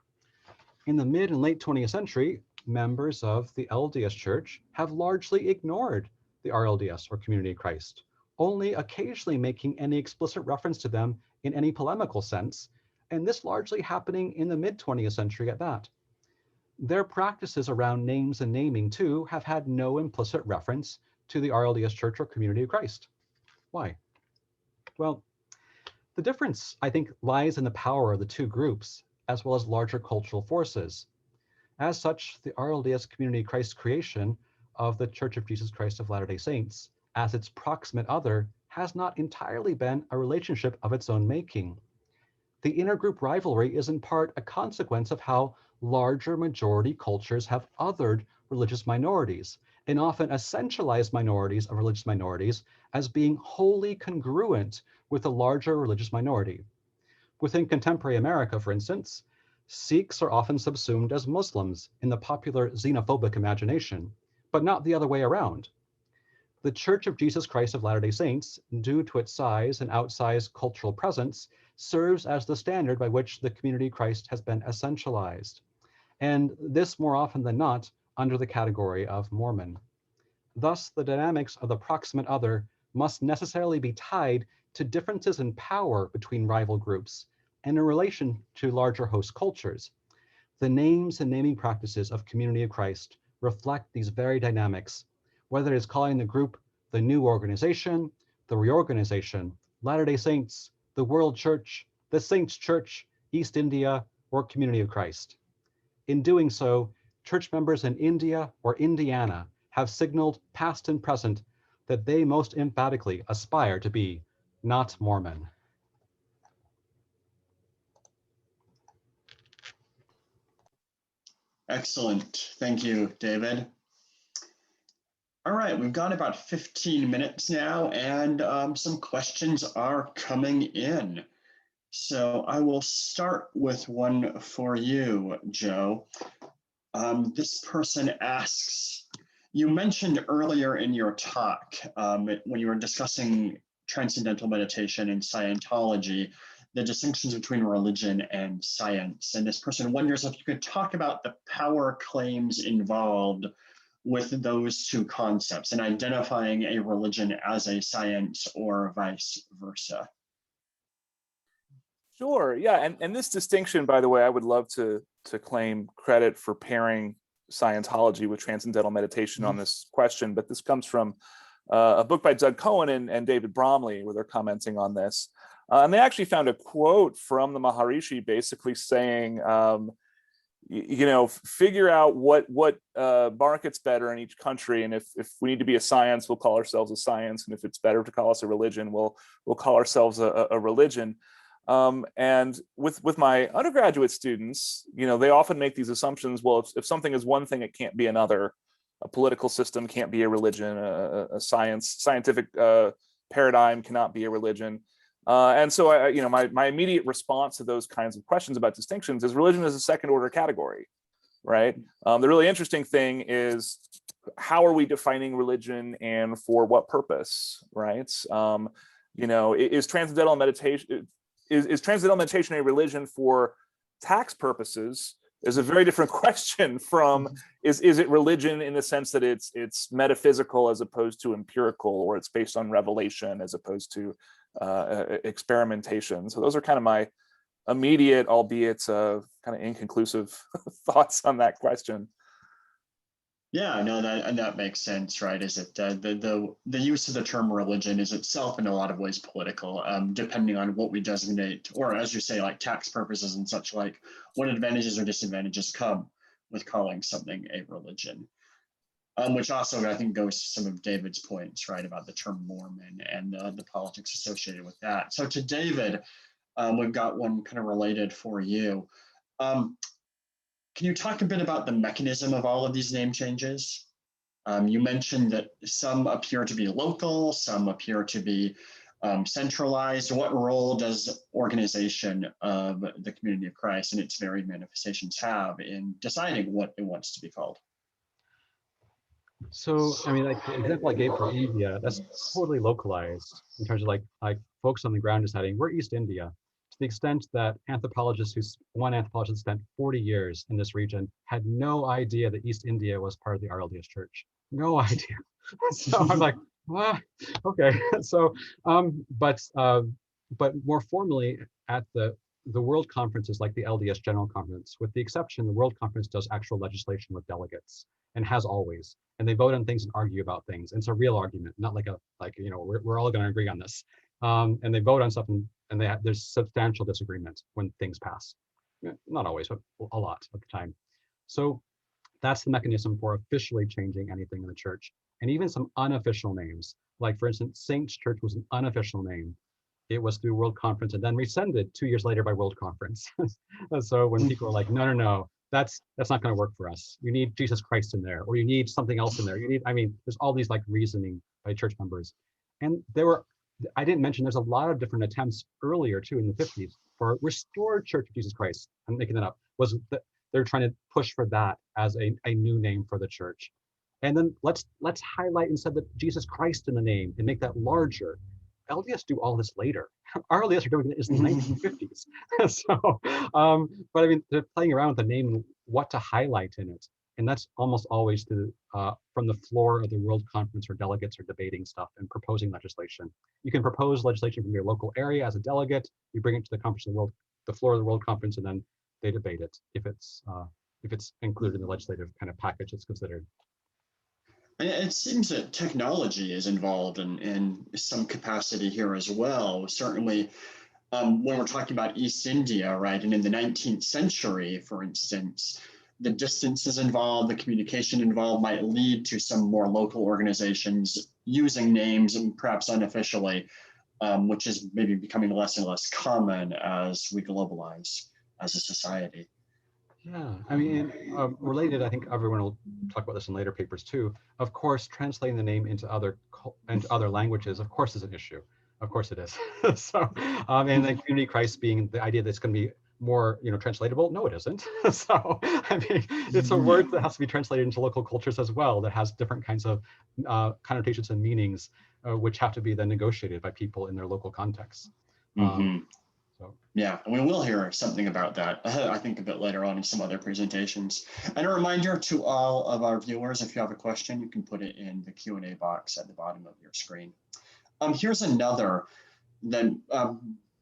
In the mid and late 20th century, members of the LDS Church have largely ignored the RLDS or Community of Christ, only occasionally making any explicit reference to them in any polemical sense, and this largely happening in the mid 20th century at that. Their practices around names and naming too have had no implicit reference to the RLDS Church or Community of Christ. Why? Well, the difference, I think, lies in the power of the two groups, as well as larger cultural forces. As such, the RLDS Community of Christ creation of the Church of Jesus Christ of Latter-day Saints as its proximate other has not entirely been a relationship of its own making. The intergroup rivalry is in part a consequence of how larger majority cultures have othered religious minorities, and often essentialized minorities of religious minorities as being wholly congruent with the larger religious minority. Within contemporary America, for instance, Sikhs are often subsumed as Muslims in the popular xenophobic imagination, but not the other way around. The Church of Jesus Christ of Latter-day Saints, due to its size and outsized cultural presence, serves as the standard by which the Community of Christ has been essentialized, and this more often than not under the category of Mormon. Thus, the dynamics of the proximate other must necessarily be tied to differences in power between rival groups and in relation to larger host cultures. The names and naming practices of Community of Christ reflect these very dynamics, whether it is calling the group the New Organization, the Reorganization, Latter-day Saints, the World Church, the Saints Church, East India, or Community of Christ. In doing so, church members in India or Indiana have signaled, past and present, that they most emphatically aspire to be not Mormon. Excellent. Thank you, David. All right, we've got about 15 minutes now, and some questions are coming in. So I will start with one for you, Joe. This person asks, you mentioned earlier in your talk, when you were discussing transcendental meditation and Scientology, the distinctions between religion and science. And this person wonders if you could talk about the power claims involved with those two concepts and identifying a religion as a science or vice versa. Sure, yeah, and this distinction, by the way, I would love to claim credit for pairing Scientology with transcendental meditation on this question, but this comes from a book by Doug Cohen and David Bromley, where they're commenting on this. And they actually found a quote from the Maharishi basically saying, figure out what markets better in each country, and if we need to be a science, we'll call ourselves a science, and if it's better to call us a religion, we'll call ourselves a religion. And with my undergraduate students, they often make these assumptions. Well, if something is one thing, it can't be another. A political system can't be a religion. A scientific paradigm cannot be a religion. And so, my immediate response to those kinds of questions about distinctions is religion is a second order category, right? The really interesting thing is, how are we defining religion and for what purpose, right? Is transcendental meditation a religion for tax purposes? Is a very different question from is it religion in the sense that it's metaphysical as opposed to empirical, or it's based on revelation as opposed to experimentation. So those are kind of my immediate, albeit kind of inconclusive thoughts on that question. Yeah, no, that makes sense, right? Is it the use of the term religion is itself in a lot of ways political, depending on what we designate, or as you say, like tax purposes and such like, what advantages or disadvantages come with calling something a religion. Which also I think goes to some of David's points, right, about the term Mormon and the politics associated with that. So to David, we've got one kind of related for you. Um, can you talk a bit about the mechanism of all of these name changes? You mentioned that some appear to be local, some appear to be centralized. What role does organization of the community of Christ and its varied manifestations have in deciding what it wants to be called? So, I mean, like the example I gave for India, that's totally localized in terms of like folks on the ground deciding we're East India. To the extent that one anthropologist spent 40 years in this region had no idea that East India was part of the RLDS Church. No idea. So I'm like, ah, okay. So, but more formally at the World Conferences like the LDS General Conference, with the exception, the World Conference does actual legislation with delegates and has always, and they vote on things and argue about things. And it's a real argument, not like we're all going to agree on this. And they vote on stuff and there's substantial disagreement when things pass. Not always, but a lot at the time. So that's the mechanism for officially changing anything in the church. And even some unofficial names, like for instance, Saints Church was an unofficial name. It was through World Conference and then rescinded 2 years later by World Conference. So when people are like, no, that's not going to work for us. You need Jesus Christ in there, or you need something else in there. There's all these like reasoning by church members. And I didn't mention there's a lot of different attempts earlier too in the 50s for Restored Church of Jesus Christ. I'm making that up. Was that they're trying to push for that as a new name for the church. And then let's highlight instead the Jesus Christ in the name and make that larger. LDS do all this later. RLDS are doing it in the 1950s. So, but I mean, they're playing around with the name and what to highlight in it. And that's almost always from the floor of the World Conference where delegates are debating stuff and proposing legislation. You can propose legislation from your local area as a delegate. You bring it to the floor of the World Conference, and then they debate it if it's included in the legislative kind of package that's considered. It seems that technology is involved in some capacity here as well. Certainly, when we're talking about East India, right, and in the 19th century, for instance, the distances involved, the communication involved might lead to some more local organizations using names and perhaps unofficially, which is maybe becoming less and less common as we globalize as a society. Yeah, I mean, related, I think everyone will talk about this in later papers too. Of course, translating the name into other languages, of course, is an issue. Of course it is. So, and then community Christ being the idea that it's going to be more, translatable. No, it isn't. So, I mean, it's a word that has to be translated into local cultures as well, that has different kinds of connotations and meanings, which have to be then negotiated by people in their local contexts. So. Yeah, and we will hear something about that, I think, a bit later on in some other presentations. And a reminder to all of our viewers, if you have a question, you can put it in the Q&A box at the bottom of your screen. Here's another that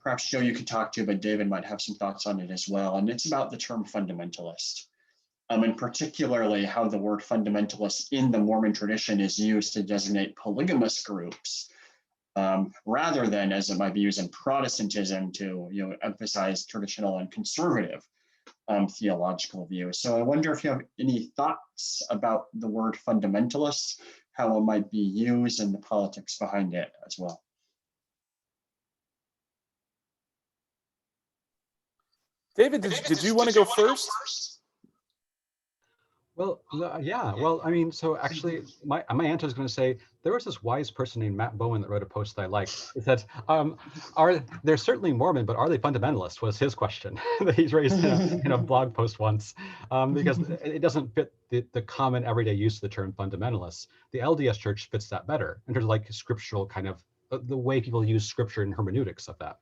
perhaps, Joe, you could talk to, but David might have some thoughts on it as well. And it's about the term fundamentalist, and particularly how the word fundamentalist in the Mormon tradition is used to designate polygamous groups, rather than as it might be used in Protestantism to emphasize traditional and conservative theological views. So I wonder if you have any thoughts about the word fundamentalist, how it might be used, and the politics behind it as well. David, did you want to go first? Well, yeah. Well, I mean, so actually, my aunt was going to say there was this wise person named Matt Bowen that wrote a post that I liked. It said, they're certainly Mormon, but are they fundamentalist? Was his question that he's raised in a blog post once, because it doesn't fit the common everyday use of the term fundamentalist. The LDS Church fits that better in terms of like scriptural kind of the way people use scripture and hermeneutics of that.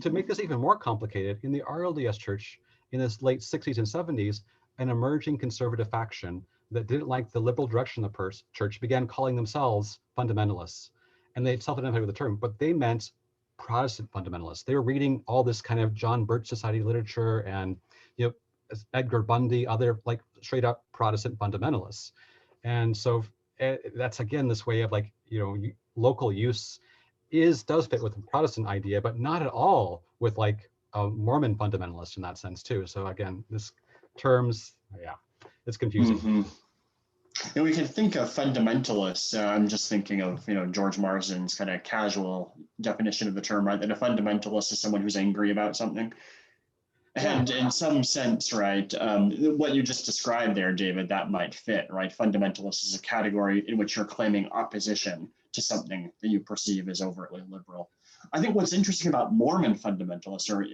To make this even more complicated, in the RLDS Church in the late 60s and 70s, an emerging conservative faction that didn't like the liberal direction of the church began calling themselves fundamentalists. And they self-identified with the term, but they meant Protestant fundamentalists. They were reading all this kind of John Birch Society literature and Edgar Bundy, other like straight up Protestant fundamentalists. And so that's again this way of like, local use does fit with the Protestant idea, but not at all with like a Mormon fundamentalist in that sense too. So again, this terms, yeah, it's confusing. Mm-hmm. And we can think of fundamentalists. I'm just thinking of, George Marsden's kind of casual definition of the term, right? That a fundamentalist is someone who's angry about something. And in some sense, right, what you just described there, David, that might fit, right? Fundamentalist is a category in which you're claiming opposition to something that you perceive as overtly liberal. I think what's interesting about Mormon fundamentalists, or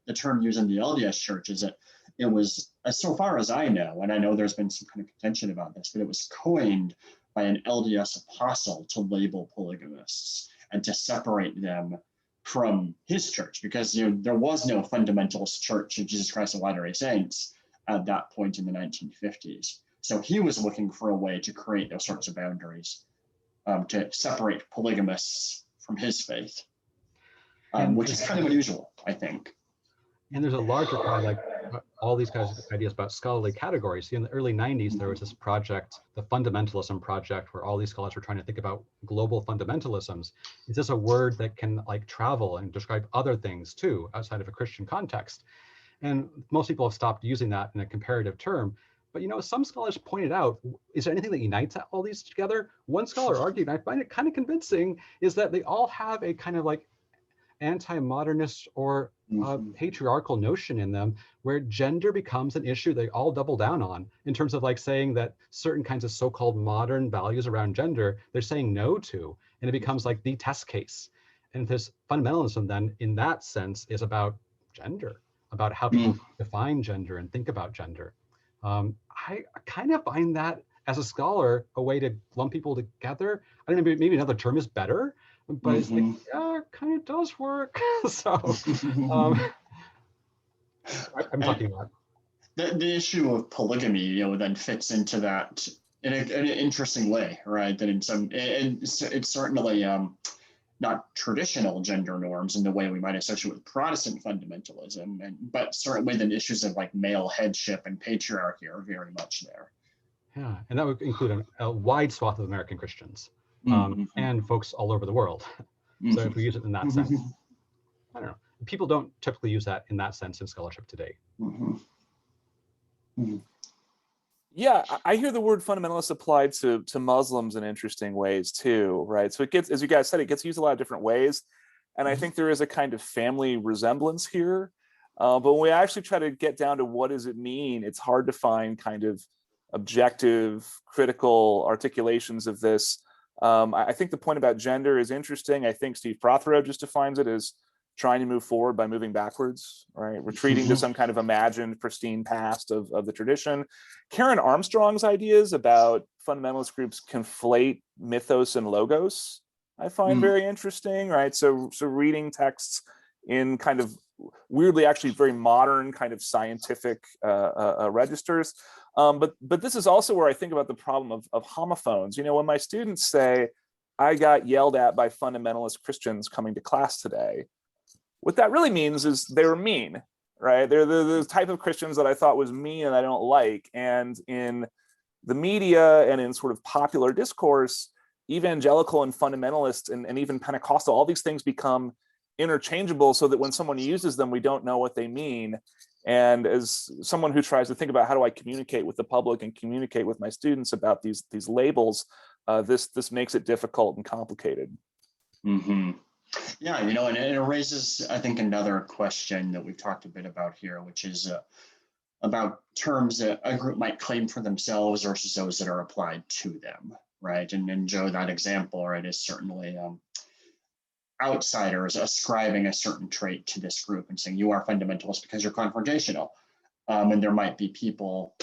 the term used in the LDS Church, is that it was, so far as I know, and I know there's been some kind of contention about this, but it was coined by an LDS apostle to label polygamists and to separate them from his church, because there was no fundamentalist church of Jesus Christ of Latter-day Saints at that point in the 1950s. So he was looking for a way to create those sorts of boundaries, to separate polygamists from his faith, which is kind of unusual, I think. And there's a larger kind of like all these kinds of ideas about scholarly categories. In the early 90s, there was this project, the Fundamentalism Project, where all these scholars were trying to think about global fundamentalisms. Is this a word that can like travel and describe other things too, outside of a Christian context? And most people have stopped using that in a comparative term. But some scholars pointed out, is there anything that unites all these together? One scholar argued, and I find it kind of convincing, is that they all have a kind of like anti-modernist or patriarchal notion in them, where gender becomes an issue they all double down on, in terms of like saying that certain kinds of so-called modern values around gender, they're saying no to, and it becomes like the test case. And this fundamentalism then, in that sense, is about gender, about how people define gender and think about gender. I kind of find that, as a scholar, a way to lump people together. I don't know, maybe another term is better, but it's like, yeah, it kind of does work. So I'm talking about the issue of polygamy, then fits into that in an interesting way, right? That it's certainly not traditional gender norms in the way we might associate with Protestant fundamentalism, but certainly the issues of like male headship and patriarchy are very much there. Yeah, and that would include a wide swath of American Christians and folks all over the world. So if we use it in that sense, I don't know. People don't typically use that in that sense in scholarship today. Yeah, I hear the word fundamentalist applied to Muslims in interesting ways too, right? So it gets, as you guys said, it gets used a lot of different ways. And I think there is a kind of family resemblance here. But when we actually try to get down to what does it mean, it's hard to find kind of objective, critical articulations of this. I think the point about gender is interesting. I think Steve Prothero just defines it as trying to move forward by moving backwards, right? Retreating to some kind of imagined pristine past of the tradition. Karen Armstrong's ideas about fundamentalist groups conflate mythos and logos, I find very interesting, right? So reading texts in kind of weirdly actually very modern kind of scientific registers. But this is also where I think about the problem of homophones. When my students say, I got yelled at by fundamentalist Christians coming to class today, what that really means is they were mean, right? They're the type of Christians that I thought was mean and I don't like. And in the media and in sort of popular discourse, evangelical and fundamentalist and even Pentecostal, all these things become interchangeable so that when someone uses them, we don't know what they mean. And as someone who tries to think about how do I communicate with the public and communicate with my students about these labels, this makes it difficult and complicated. Yeah, and it raises, I think, another question that we've talked a bit about here, which is about terms that a group might claim for themselves versus those that are applied to them, right? And Joe, that example, right, is certainly outsiders ascribing a certain trait to this group and saying you are fundamentalist because you're confrontational. And there might be people,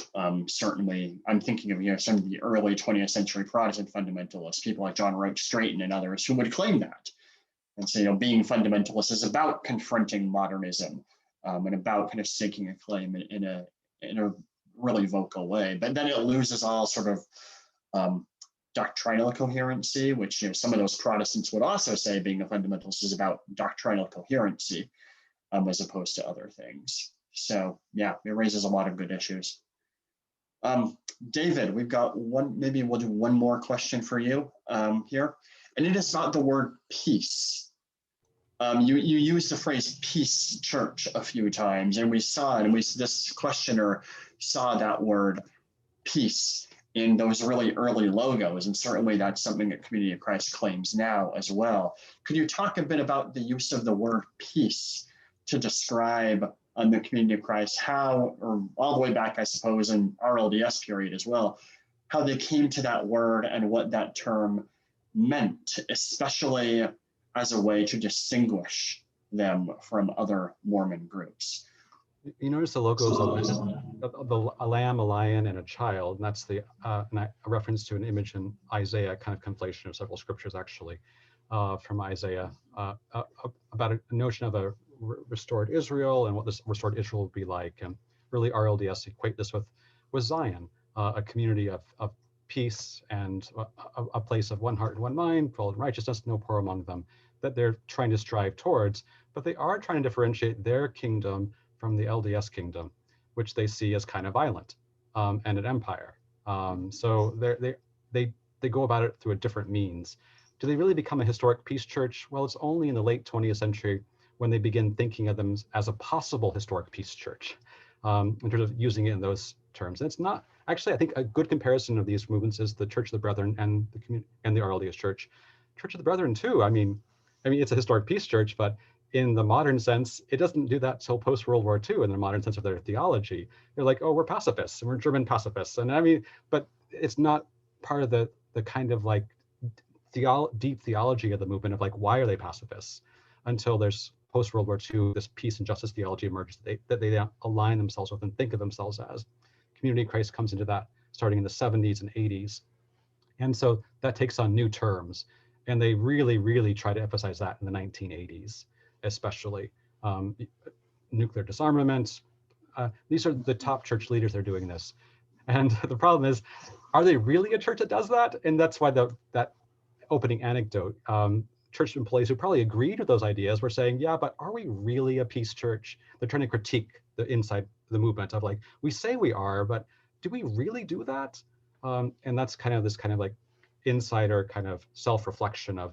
certainly, I'm thinking of some of the early 20th century Protestant fundamentalists, people like John Roach Straighton and others who would claim that. And so, being fundamentalist is about confronting modernism and about kind of staking a claim in a really vocal way. But then it loses all sort of doctrinal coherency, which some of those Protestants would also say being a fundamentalist is about doctrinal coherency as opposed to other things. So yeah, it raises a lot of good issues. David, we've got one, maybe we'll do one more question for you here. And it is about the word peace. You used the phrase peace church a few times, and we saw, and this questioner saw that word peace in those really early logos, and certainly that's something that Community of Christ claims now as well. Could you talk a bit about the use of the word peace to describe the Community of Christ, how, or all the way back, I suppose, in RLDS period as well, how they came to that word and what that term meant, especially as a way to distinguish them from other Mormon groups? You notice the logos a lamb, a lion, and a child, and that's a reference to an image in Isaiah, kind of conflation of several scriptures actually, from Isaiah, about a notion of a restored Israel and what this restored Israel would be like. And really RLDS equate this with Zion, a community of peace and a place of one heart and one mind, full of righteousness, no poor among them, that they're trying to strive towards, but they are trying to differentiate their kingdom from the LDS kingdom, which they see as kind of violent and an empire. So they go about it through a different means. Do they really become a historic peace church? Well, it's only in the late 20th century when they begin thinking of them as a possible historic peace church, in terms of using it in those terms. And it's not, actually, I think a good comparison of these movements is the Church of the Brethren and the RLDS Church. Church of the Brethren too, I mean, it's a historic peace church, but in the modern sense, it doesn't do that till post-World War II in the modern sense of their theology. They're like, oh, we're pacifists and we're German pacifists. And but it's not part of the kind of like deep theology of the movement of like, why are they pacifists? Until there's post-World War II, this peace and justice theology emerges that they align themselves with and think of themselves as. Community of Christ comes into that starting in the 70s and 80s. And so that takes on new terms. And they really, really try to emphasize that in the 1980s, especially. Nuclear disarmament. These are the top church leaders that are doing this. And the problem is, are they really a church that does that? And that's why that opening anecdote, church employees who probably agreed with those ideas were saying, yeah, but are we really a peace church? They're trying to critique the inside the movement of like, we say we are, but do we really do that? And that's kind of this kind of like insider kind of self-reflection of,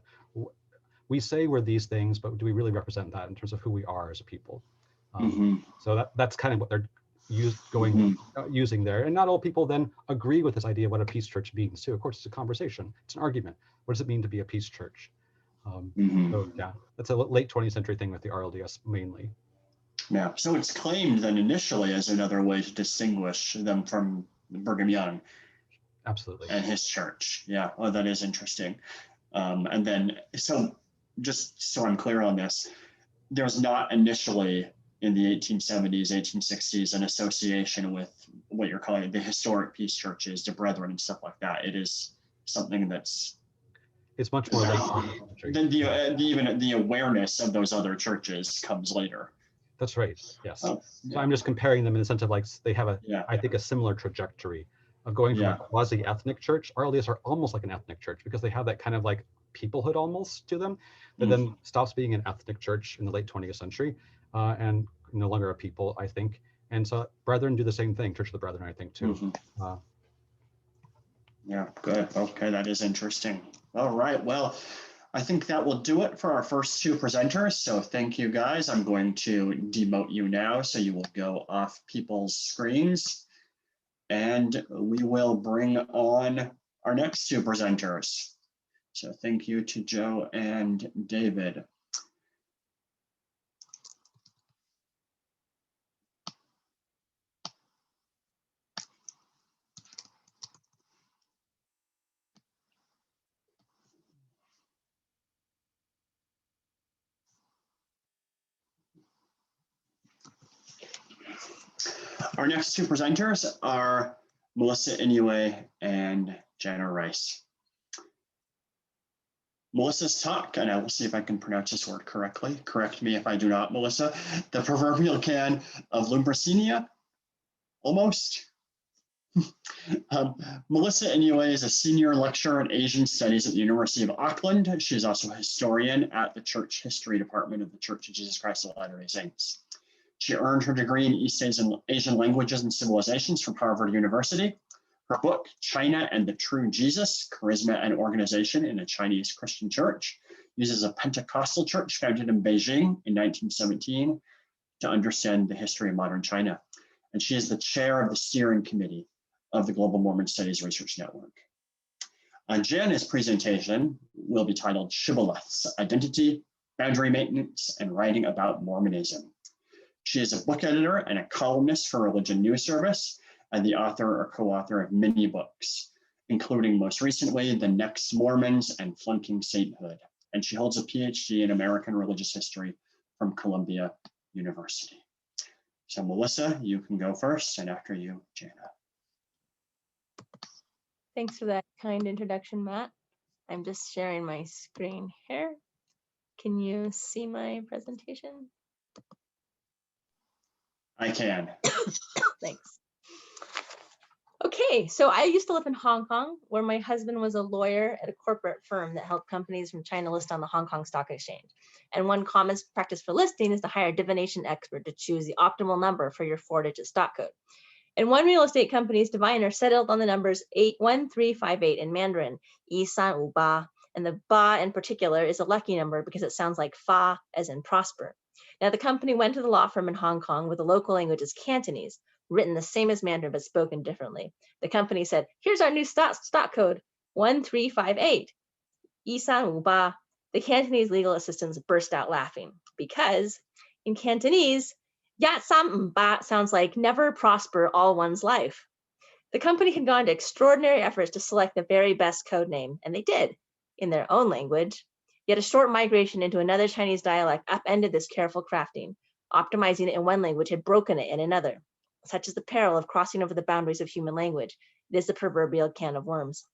we say we're these things, but do we really represent that in terms of who we are as a people? So that's kind of what they're using there. And not all people then agree with this idea of what a peace church means too. Of course, it's a conversation, it's an argument. What does it mean to be a peace church? So yeah, that's a late 20th century thing with the RLDS mainly. Yeah, so it's claimed then initially as another way to distinguish them from Brigham Young. Absolutely. And his church. Yeah, oh, that is interesting. And then, so just so I'm clear on this, there's not initially in the 1870s, 1860s, an association with what you're calling the historic peace churches, the Brethren and stuff like that. It is something that's... It's much more late. Then even the awareness of those other churches comes later. That's right, yes. Oh, yeah. So I'm just comparing them in the sense of like, they have I think a similar trajectory of going from a quasi-ethnic church. RLDS are almost like an ethnic church because they have that kind of like peoplehood almost to them, that then stops being an ethnic church in the late 20th century and no longer a people, I think. And so Brethren do the same thing, Church of the Brethren, I think, too. Yeah, good. Okay, that is interesting. All right, well, I think that will do it for our first two presenters. So thank you, guys. I'm going to demote you now, so you will go off people's screens. And we will bring on our next two presenters. So thank you to Joe and David. Our next two presenters are Melissa Inouye and Jana Riess. Melissa's talk, and I will see if I can pronounce this word correctly. Correct me if I do not, Melissa. The proverbial can of Lumbricinia, almost. Melissa Inouye is a senior lecturer in Asian Studies at the University of Auckland. She is also a historian at the Church History Department of the Church of Jesus Christ of Latter-day Saints. She earned her degree in East Asian Languages and Civilizations from Harvard University. Her book, China and the True Jesus, Charisma and Organization in a Chinese Christian Church, uses a Pentecostal church founded in Beijing in 1917 to understand the history of modern China. And she is the chair of the steering committee of the Global Mormon Studies Research Network. Jana's presentation will be titled Shibboleths, Identity, Boundary Maintenance, and Writing About Mormonism. She is a book editor and a columnist for Religion News Service, and the author or co-author of many books, including most recently, The Next Mormons and Flunking Sainthood. And she holds a PhD in American Religious History from Columbia University. So Melissa, you can go first, and after you, Jana. Thanks for that kind introduction, Matt. I'm just sharing my screen here. Can you see my presentation? I can. Thanks. Okay, so I used to live in Hong Kong, where my husband was a lawyer at a corporate firm that helped companies from China list on the Hong Kong Stock Exchange. And one common practice for listing is to hire a divination expert to choose the optimal number for your 4-digit stock code. And one real estate company's diviner settled on the numbers 81358 in Mandarin, 1358, and the ba in particular is a lucky number because it sounds like fa as in prosper. Now the company went to the law firm in Hong Kong where the local language is Cantonese, written the same as Mandarin but spoken differently. The company said, here's our new stock code, 1358, 1358. The Cantonese legal assistants burst out laughing because in Cantonese, Yat Sam Ba sounds like never prosper all one's life. The company had gone to extraordinary efforts to select the very best code name, and they did, in their own language. Yet a short migration into another Chinese dialect upended this careful crafting. Optimizing it in one language had broken it in another. Such is the peril of crossing over the boundaries of human language. It is the proverbial can of worms.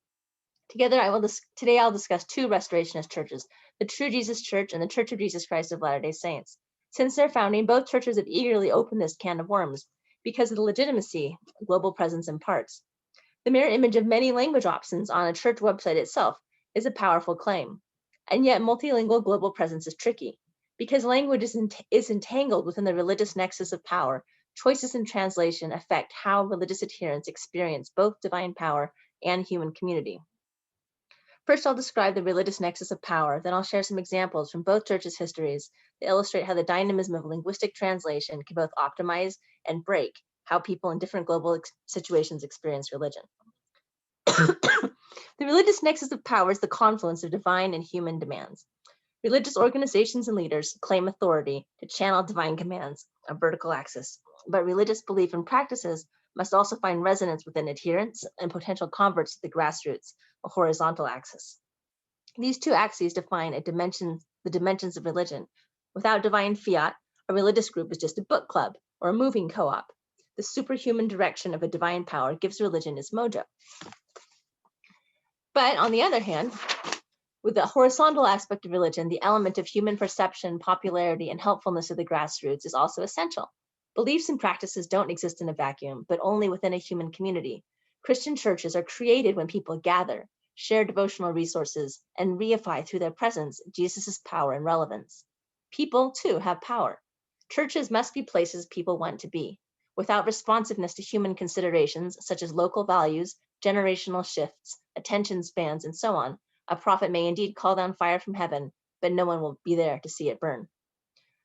Today I'll discuss two restorationist churches, the True Jesus Church and the Church of Jesus Christ of Latter-day Saints. Since their founding, both churches have eagerly opened this can of worms because of the legitimacy global presence imparts. The mere image of many language options on a church website itself is a powerful claim. And yet multilingual global presence is tricky because language is entangled within the religious nexus of power. Choices in translation affect how religious adherents experience both divine power and human community. First, I'll describe the religious nexus of power, then I'll share some examples from both churches' histories to illustrate how the dynamism of linguistic translation can both optimize and break how people in different global situations experience religion. The religious nexus of power is the confluence of divine and human demands. Religious organizations and leaders claim authority to channel divine commands, a vertical axis, but religious belief and practices must also find resonance within adherents and potential converts to the grassroots, a horizontal axis. These two axes define the dimensions of religion. Without divine fiat, a religious group is just a book club or a moving co-op. The superhuman direction of a divine power gives religion its mojo. But on the other hand, with the horizontal aspect of religion, the element of human perception, popularity, and helpfulness of the grassroots is also essential. Beliefs and practices don't exist in a vacuum, but only within a human community. Christian churches are created when people gather, share devotional resources, and reify through their presence Jesus' power and relevance. People, too, have power. Churches must be places people want to be. Without responsiveness to human considerations, such as local values, generational shifts, attention spans, and so on, a prophet may indeed call down fire from heaven, but no one will be there to see it burn.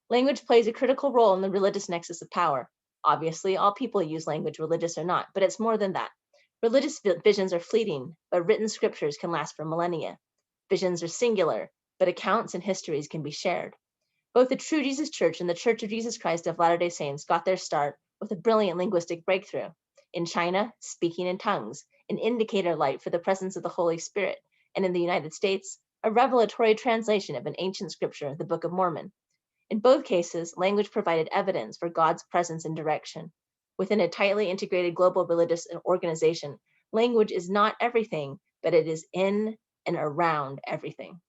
Language plays a critical role in the religious nexus of power. Obviously, all people use language, religious or not, but it's more than that. Religious visions are fleeting, but written scriptures can last for millennia. Visions are singular, but accounts and histories can be shared. Both the True Jesus Church and the Church of Jesus Christ of Latter-day Saints got their start with a brilliant linguistic breakthrough. In China, speaking in tongues, an indicator light for the presence of the Holy Spirit, and in the United States, a revelatory translation of an ancient scripture, the Book of Mormon. In both cases, language provided evidence for God's presence and direction. Within a tightly integrated global religious organization, language is not everything, but it is in and around everything.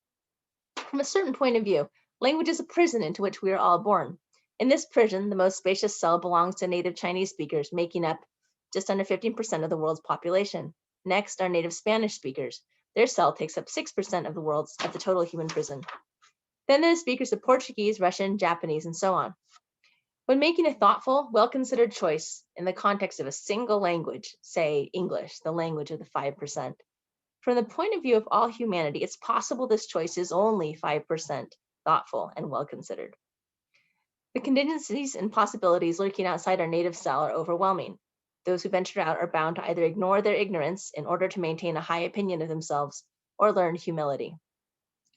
From a certain point of view, language is a prison into which we are all born. In this prison, the most spacious cell belongs to native Chinese speakers, making up just under 15% of the world's population. Next are native Spanish speakers. Their cell takes up 6% of the total human prison. Then there are speakers of Portuguese, Russian, Japanese, and so on. When making a thoughtful, well-considered choice in the context of a single language, say English, the language of the 5%, from the point of view of all humanity, it's possible this choice is only 5% thoughtful and well-considered. The contingencies and possibilities lurking outside our native cell are overwhelming. Those who venture out are bound to either ignore their ignorance in order to maintain a high opinion of themselves or learn humility.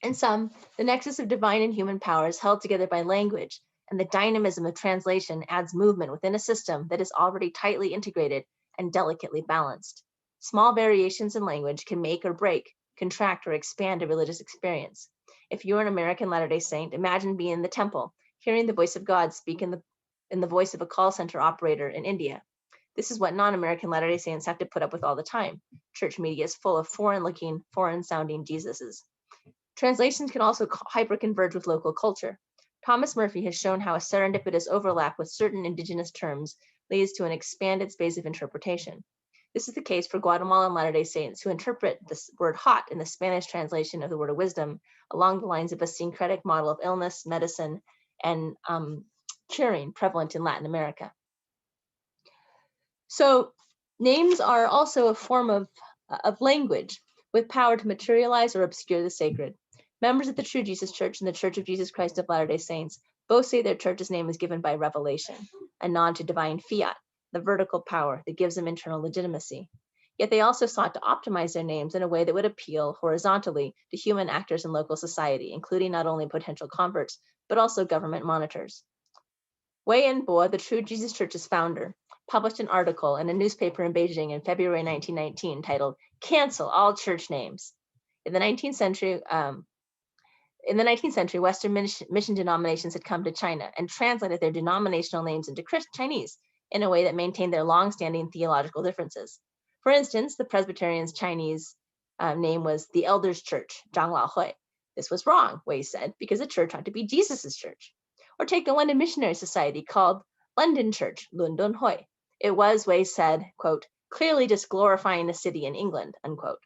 In sum, the nexus of divine and human power is held together by language, and the dynamism of translation adds movement within a system that is already tightly integrated and delicately balanced. Small variations in language can make or break, contract or expand a religious experience. If you're an American Latter-day Saint, imagine being in the temple, hearing the voice of God speak in the voice of a call center operator in India. This is what non-American Latter-day Saints have to put up with all the time. Church media is full of foreign-looking, foreign-sounding Jesuses. Translations can also hyperconverge with local culture. Thomas Murphy has shown how a serendipitous overlap with certain indigenous terms leads to an expanded space of interpretation. This is the case for Guatemalan Latter-day Saints who interpret the word hot in the Spanish translation of the word of wisdom along the lines of a syncretic model of illness, medicine, and curing prevalent in Latin America. So names are also a form of language with power to materialize or obscure the sacred. Members of the True Jesus Church and the Church of Jesus Christ of Latter-day Saints both say their church's name is given by revelation, a nod to divine fiat, the vertical power that gives them internal legitimacy. Yet they also sought to optimize their names in a way that would appeal horizontally to human actors in local society, including not only potential converts, but also government monitors. Wei Enbo, the True Jesus Church's founder, published an article in a newspaper in Beijing in February 1919 titled, "Cancel All Church Names." In the 19th century, Western mission denominations had come to China and translated their denominational names into Chinese in a way that maintained their long-standing theological differences. For instance, the Presbyterians' Chinese name was the Elders' Church, Zhanglao. This was wrong, Wei said, because the church ought to be Jesus' church. Or take the London Missionary Society called London Church, Lundun Hui. It was, Wei said, quote, clearly just glorifying the city in England, unquote.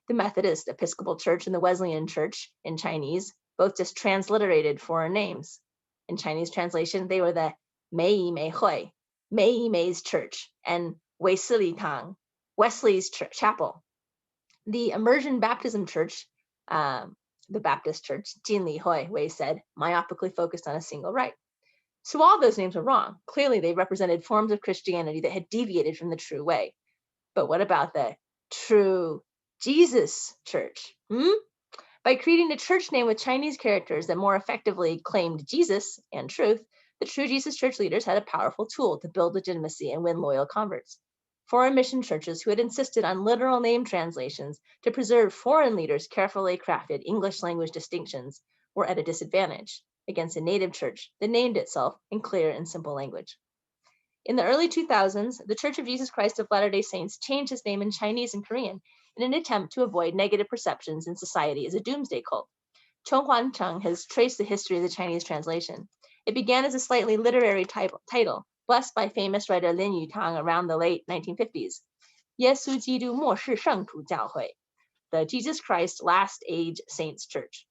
The Methodist, Episcopal Church, and the Wesleyan Church in Chinese both just transliterated foreign names. In Chinese translation, they were the Mei Mei Hui, Mei Mei's Church, and Wei Sili Tang, Wesley's Chapel. The Immersion Baptism Church, the Baptist Church, Jin Li Hui, Wei said, myopically focused on a single rite. So all those names were wrong. Clearly, they represented forms of Christianity that had deviated from the true way. But what about the True Jesus Church? By creating a church name with Chinese characters that more effectively claimed Jesus and truth, the True Jesus Church leaders had a powerful tool to build legitimacy and win loyal converts. Foreign mission churches who had insisted on literal name translations to preserve foreign leaders' carefully crafted English language distinctions were at a disadvantage against a native church that named itself in clear and simple language. In the early 2000s, the Church of Jesus Christ of Latter-day Saints changed its name in Chinese and Korean in an attempt to avoid negative perceptions in society as a doomsday cult. Chong Huan-chung has traced the history of the Chinese translation. It began as a slightly literary title, blessed by famous writer Lin Yutang around the late 1950s. 耶稣基督末世圣徒教会, the Jesus Christ Last Age Saints Church.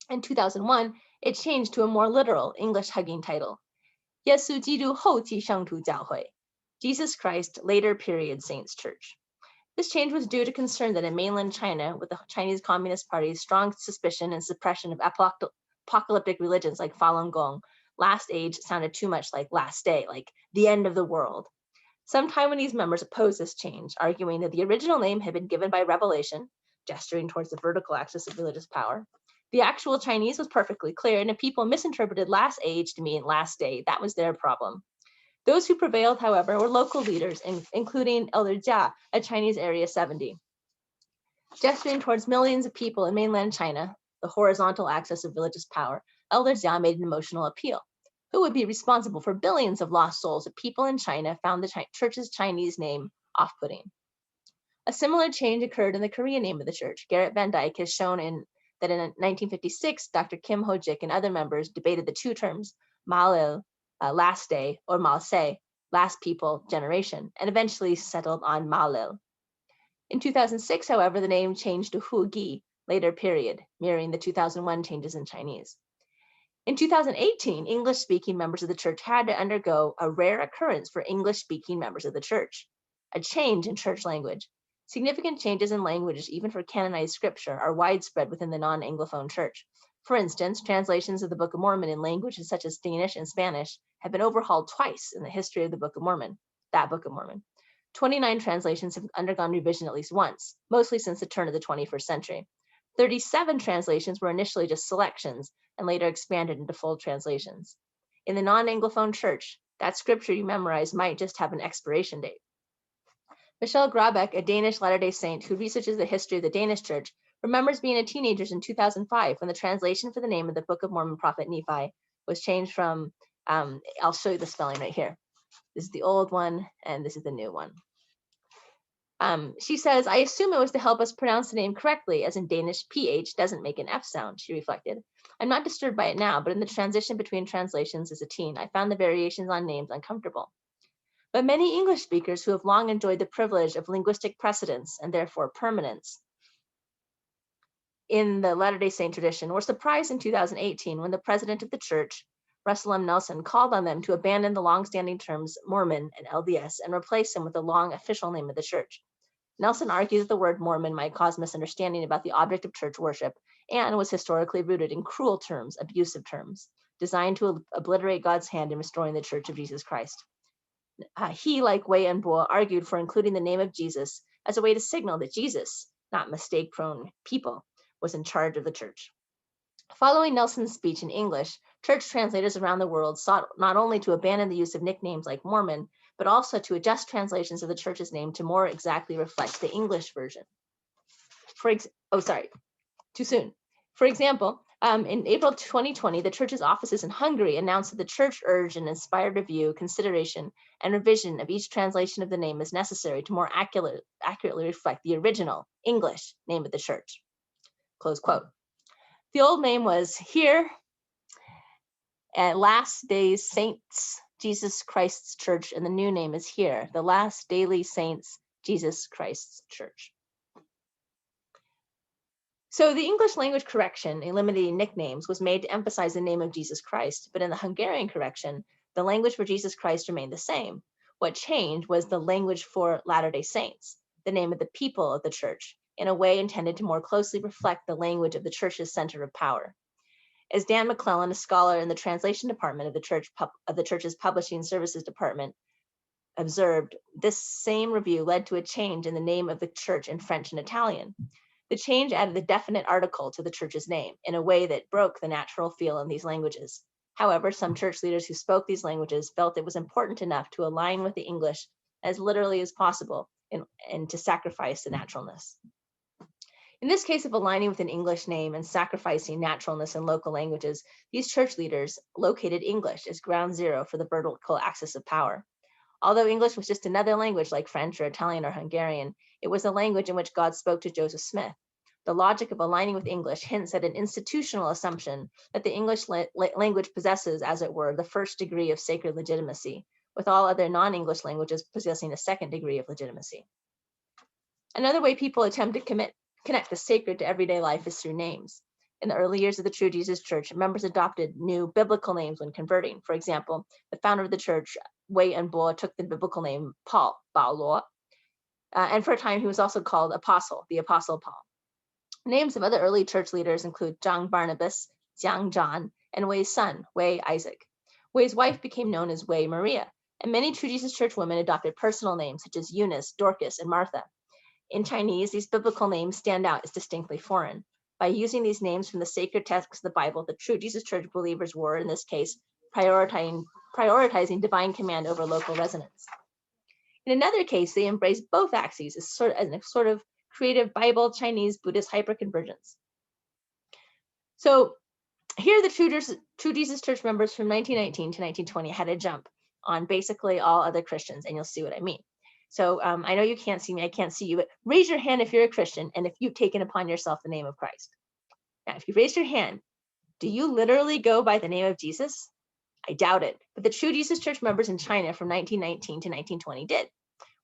In 2001, it changed to a more literal English-hugging title, 耶稣基督后期圣徒教会, Jesus Christ Later Period Saints Church. This change was due to concern that in mainland China, with the Chinese Communist Party's strong suspicion and suppression of apocalyptic religions like Falun Gong, last age sounded too much like last day, like the end of the world. Some Taiwanese members opposed this change, arguing that the original name had been given by revelation, gesturing towards the vertical axis of religious power. The actual Chinese was perfectly clear, and if people misinterpreted last age to mean last day, that was their problem. Those who prevailed, however, were local leaders, including Elder Jia at Chinese Area 70. Gesturing towards millions of people in mainland China, the horizontal axis of religious power, Elder Jia made an emotional appeal. Who would be responsible for billions of lost souls if people in China found the church's Chinese name off-putting? A similar change occurred in the Korean name of the church. Garrett Van Dyke has shown that in 1956, Dr. Kim Ho-jik and other members debated the two terms, Ma'il, last day, or Ma'se, last people, generation, and eventually settled on Ma'il. In 2006, however, the name changed to Hu Gi, later period, mirroring the 2001 changes in Chinese. In 2018, English-speaking members of the church had to undergo a rare occurrence for English-speaking members of the church, a change in church language. Significant changes in language, even for canonized scripture, are widespread within the non-Anglophone church. For instance, translations of the Book of Mormon in languages such as Danish and Spanish have been overhauled twice in the history of the Book of Mormon, that Book of Mormon. 29 translations have undergone revision at least once, mostly since the turn of the 21st century. 37 translations were initially just selections and later expanded into full translations. In the non-Anglophone church, that scripture you memorize might just have an expiration date. Michelle Grabeck, a Danish Latter-day Saint who researches the history of the Danish church, remembers being a teenager in 2005 when the translation for the name of the Book of Mormon prophet Nephi was changed from, I'll show you the spelling right here. This is the old one and this is the new one. She says, I assume it was to help us pronounce the name correctly, as in Danish, PH doesn't make an F sound, she reflected. I'm not disturbed by it now, but in the transition between translations as a teen, I found the variations on names uncomfortable. But many English speakers who have long enjoyed the privilege of linguistic precedence and therefore permanence in the Latter-day Saint tradition were surprised in 2018 when the president of the church, Russell M. Nelson, called on them to abandon the long-standing terms Mormon and LDS and replace them with the long official name of the church. Nelson argued that the word Mormon might cause misunderstanding about the object of church worship and was historically rooted in cruel terms, abusive terms, designed to obliterate God's hand in restoring the Church of Jesus Christ. He, like Wei and Bo, argued for including the name of Jesus as a way to signal that Jesus, not mistake-prone people, was in charge of the church. Following Nelson's speech in English, church translators around the world sought not only to abandon the use of nicknames like Mormon, but also to adjust translations of the church's name to more exactly reflect the English version. Too soon. For example, in April 2020, the church's offices in Hungary announced that the church urged an inspired review, consideration, and revision of each translation of the name as necessary to more accurately reflect the original English name of the church. Close quote. The old name was Here at Last Days Saints Jesus Christ's Church, and the new name is Here, the Last Daily Saints Jesus Christ's Church. So the English language correction, eliminating nicknames, was made to emphasize the name of Jesus Christ, but in the Hungarian correction, the language for Jesus Christ remained the same. What changed was the language for Latter-day Saints, the name of the people of the church, in a way intended to more closely reflect the language of the church's center of power. As Dan McClellan, a scholar in the translation department of the church's publishing services department, observed, this same review led to a change in the name of the church in French and Italian. The change added the definite article to the church's name in a way that broke the natural feel in these languages. However, some church leaders who spoke these languages felt it was important enough to align with the English as literally as possible and to sacrifice the naturalness. In this case of aligning with an English name and sacrificing naturalness in local languages, these church leaders located English as ground zero for the vertical axis of power. Although English was just another language like French or Italian or Hungarian, it was a language in which God spoke to Joseph Smith. The logic of aligning with English hints at an institutional assumption that the English language possesses, as it were, the first degree of sacred legitimacy, with all other non-English languages possessing a second degree of legitimacy. Another way people attempt to connect the sacred to everyday life is through names. In the early years of the True Jesus Church, members adopted new biblical names when converting. For example, the founder of the church, Wei and Bo, took the biblical name Paul, Bao and for a time he was also called Apostle, the Apostle Paul. Names of other early church leaders include Zhang Barnabas, Jiang John, and Wei's son, Wei Isaac. Wei's wife became known as Wei Maria, and many True Jesus Church women adopted personal names such as Eunice, Dorcas, and Martha. In Chinese, these biblical names stand out as distinctly foreign. By using these names from the sacred texts of the Bible, the True Jesus Church believers were, in this case, prioritizing divine command over local resonance. In another case, they embraced both axes as a sort of creative Bible, Chinese, Buddhist hyperconvergence. So here the True Jesus Church members from 1919 to 1920 had a jump on basically all other Christians, and you'll see what I mean. So I know you can't see me, I can't see you, but raise your hand if you're a Christian and if you've taken upon yourself the name of Christ. Now, if you raise your hand, do you literally go by the name of Jesus? I doubt it, but the True Jesus Church members in China from 1919 to 1920 did.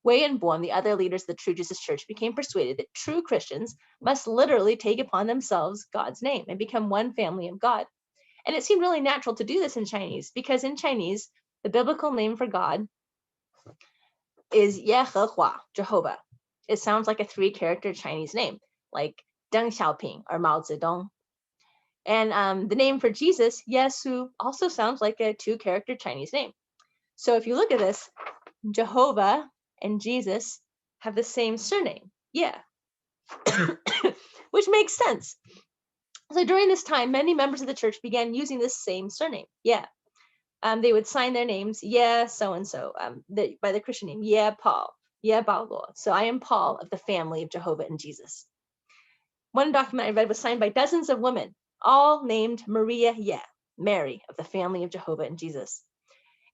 Wei and Bo and the other leaders of the True Jesus Church became persuaded that true Christians must literally take upon themselves God's name and become one family of God. And it seemed really natural to do this in Chinese, because in Chinese, the biblical name for God is Yehehua, Jehovah. It sounds like a 3-character Chinese name, like Deng Xiaoping or Mao Zedong. And the name for Jesus, Yesu, also sounds like a 2-character Chinese name. So if you look at this, Jehovah and Jesus have the same surname, yeah, which makes sense. So during this time, many members of the church began using this same surname, yeah. They would sign their names, yeah, so-and-so, by the Christian name, yeah, Paul, yeah, Paulo. So I am Paul of the family of Jehovah and Jesus. One document I read was signed by dozens of women, all named Maria, yeah, Mary of the family of Jehovah and Jesus.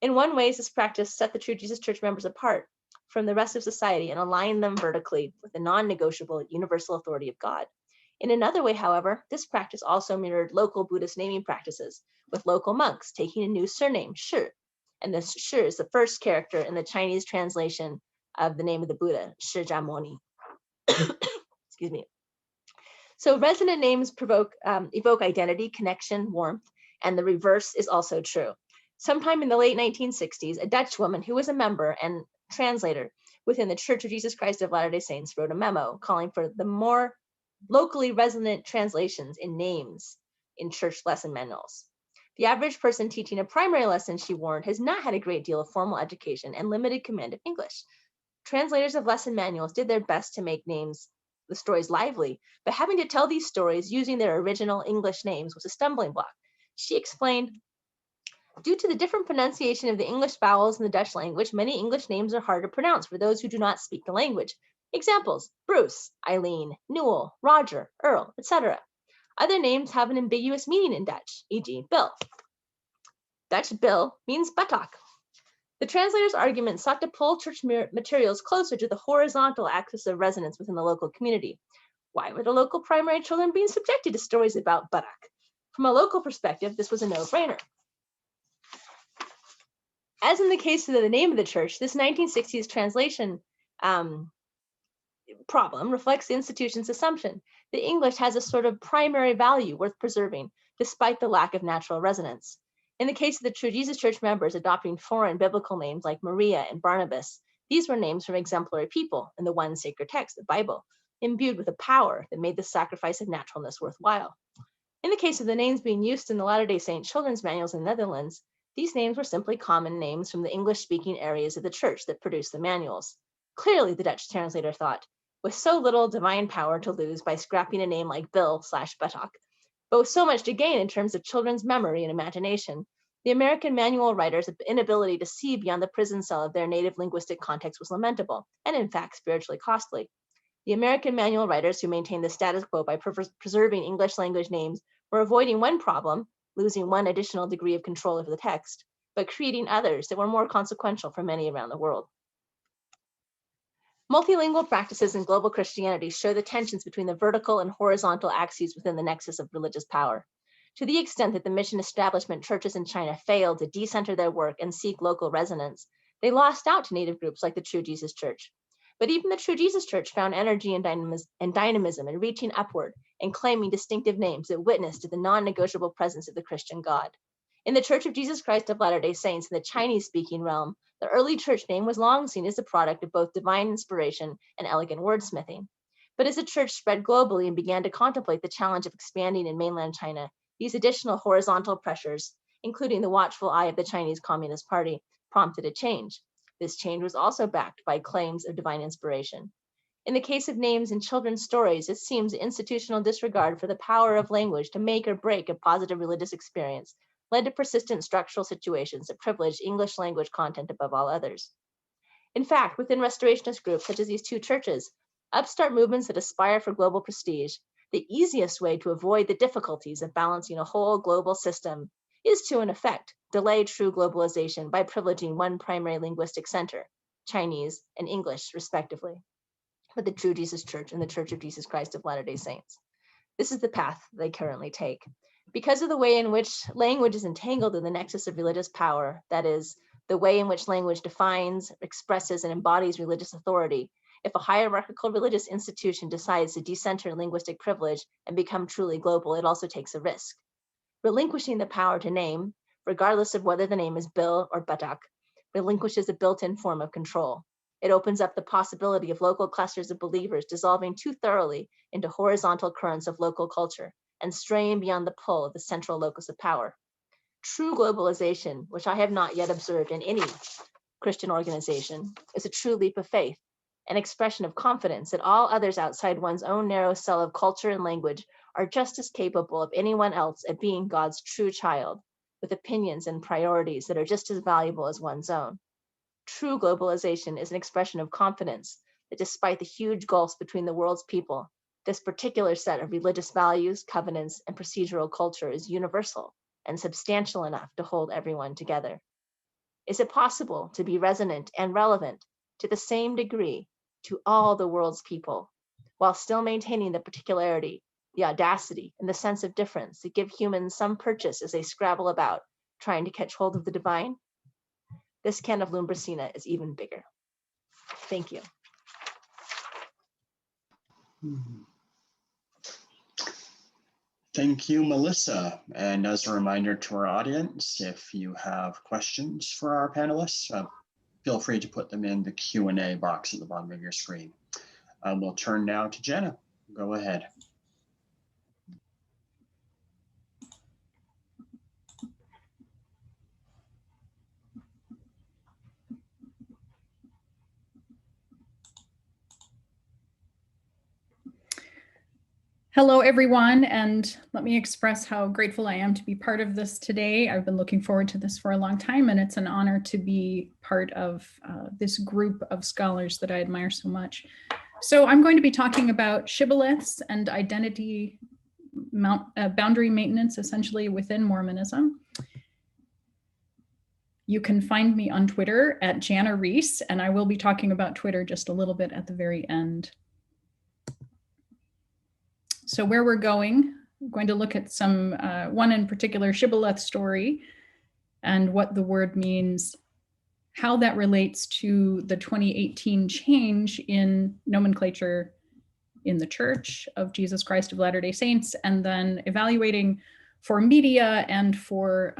In one way, this practice set the True Jesus Church members apart from the rest of society and aligned them vertically with the non-negotiable universal authority of God. In another way, however, this practice also mirrored local Buddhist naming practices, with local monks taking a new surname, Shi. And this Shi is the first character in the Chinese translation of the name of the Buddha,释迦牟尼. Excuse me. So resonant names evoke identity, connection, warmth, and the reverse is also true. Sometime in the late 1960s, a Dutch woman who was a member and translator within the Church of Jesus Christ of Latter-day Saints wrote a memo calling for the more locally resonant translations in names in church lesson manuals. The average person teaching a primary lesson, she warned, has not had a great deal of formal education and limited command of English. Translators of lesson manuals did their best to make the stories lively, but having to tell these stories using their original English names was a stumbling block. She explained, due to the different pronunciation of the English vowels in the Dutch language, many English names are hard to pronounce for those who do not speak the language. Examples: Bruce, Eileen, Newell, Roger, Earl, etc. Other names have an ambiguous meaning in Dutch, e.g. Bill. Dutch Bill means buttock. The translator's argument sought to pull church materials closer to the horizontal axis of resonance within the local community. Why were the local primary children being subjected to stories about buttock? From a local perspective, this was a no-brainer. As in the case of the name of the church, this 1960s translation problem reflects the institution's assumption that English has a sort of primary value worth preserving, despite the lack of natural resonance. In the case of the True Jesus Church members adopting foreign biblical names like Maria and Barnabas, these were names from exemplary people in the one sacred text, the Bible, imbued with a power that made the sacrifice of naturalness worthwhile. In the case of the names being used in the Latter-day Saint children's manuals in the Netherlands, these names were simply common names from the English-speaking areas of the church that produced the manuals. Clearly, the Dutch translator thought, with so little divine power to lose by scrapping a name like Bill/Buttock, but with so much to gain in terms of children's memory and imagination, the American manual writers' inability to see beyond the prison cell of their native linguistic context was lamentable, and in fact spiritually costly. The American manual writers who maintained the status quo by preserving English language names were avoiding one problem, losing one additional degree of control over the text, but creating others that were more consequential for many around the world. Multilingual practices in global Christianity show the tensions between the vertical and horizontal axes within the nexus of religious power. To the extent that the mission establishment churches in China failed to decenter their work and seek local resonance, they lost out to native groups like the True Jesus Church. But even the True Jesus Church found energy and dynamism in reaching upward and claiming distinctive names that witnessed to the non-negotiable presence of the Christian God. In the Church of Jesus Christ of Latter-day Saints in the Chinese-speaking realm, the early church name was long seen as a product of both divine inspiration and elegant wordsmithing. But as the church spread globally and began to contemplate the challenge of expanding in mainland China, these additional horizontal pressures, including the watchful eye of the Chinese Communist Party, prompted a change. This change was also backed by claims of divine inspiration. In the case of names in children's stories, it seems institutional disregard for the power of language to make or break a positive religious experience led to persistent structural situations that privileged English language content above all others. In fact, within restorationist groups such as these two churches, upstart movements that aspire for global prestige, the easiest way to avoid the difficulties of balancing a whole global system is to, in effect, delay true globalization by privileging one primary linguistic center, Chinese and English, respectively, for the True Jesus Church and the Church of Jesus Christ of Latter-day Saints. This is the path they currently take. Because of the way in which language is entangled in the nexus of religious power, that is, the way in which language defines, expresses, and embodies religious authority, if a hierarchical religious institution decides to decenter linguistic privilege and become truly global, it also takes a risk. Relinquishing the power to name, regardless of whether the name is Bill or Buttock, relinquishes a built-in form of control. It opens up the possibility of local clusters of believers dissolving too thoroughly into horizontal currents of local culture and straying beyond the pull of the central locus of power. True globalization, which I have not yet observed in any Christian organization, is a true leap of faith, an expression of confidence that all others outside one's own narrow cell of culture and language are just as capable of anyone else at being God's true child, with opinions and priorities that are just as valuable as one's own. True globalization is an expression of confidence that despite the huge gulfs between the world's people, this particular set of religious values, covenants, and procedural culture is universal and substantial enough to hold everyone together. Is it possible to be resonant and relevant to the same degree to all the world's people, while still maintaining the particularity, the audacity, and the sense of difference that give humans some purchase as they scrabble about, trying to catch hold of the divine? This can of Lumbricina is even bigger. Thank you. Thank you, Melissa. And as a reminder to our audience, if you have questions for our panelists, feel free to put them in the Q&A box at the bottom of your screen. We'll turn now to Jana. Go ahead. Hello, everyone, and let me express how grateful I am to be part of this today. I've been looking forward to this for a long time, and it's an honor to be part of this group of scholars that I admire so much. So I'm going to be talking about shibboleths and identity boundary maintenance, essentially, within Mormonism. You can find me on Twitter at Jana Riess, and I will be talking about Twitter just a little bit at the very end. So where we're going to look at some, one in particular, shibboleth story, and what the word means, how that relates to the 2018 change in nomenclature in the Church of Jesus Christ of Latter-day Saints, and then evaluating for media and for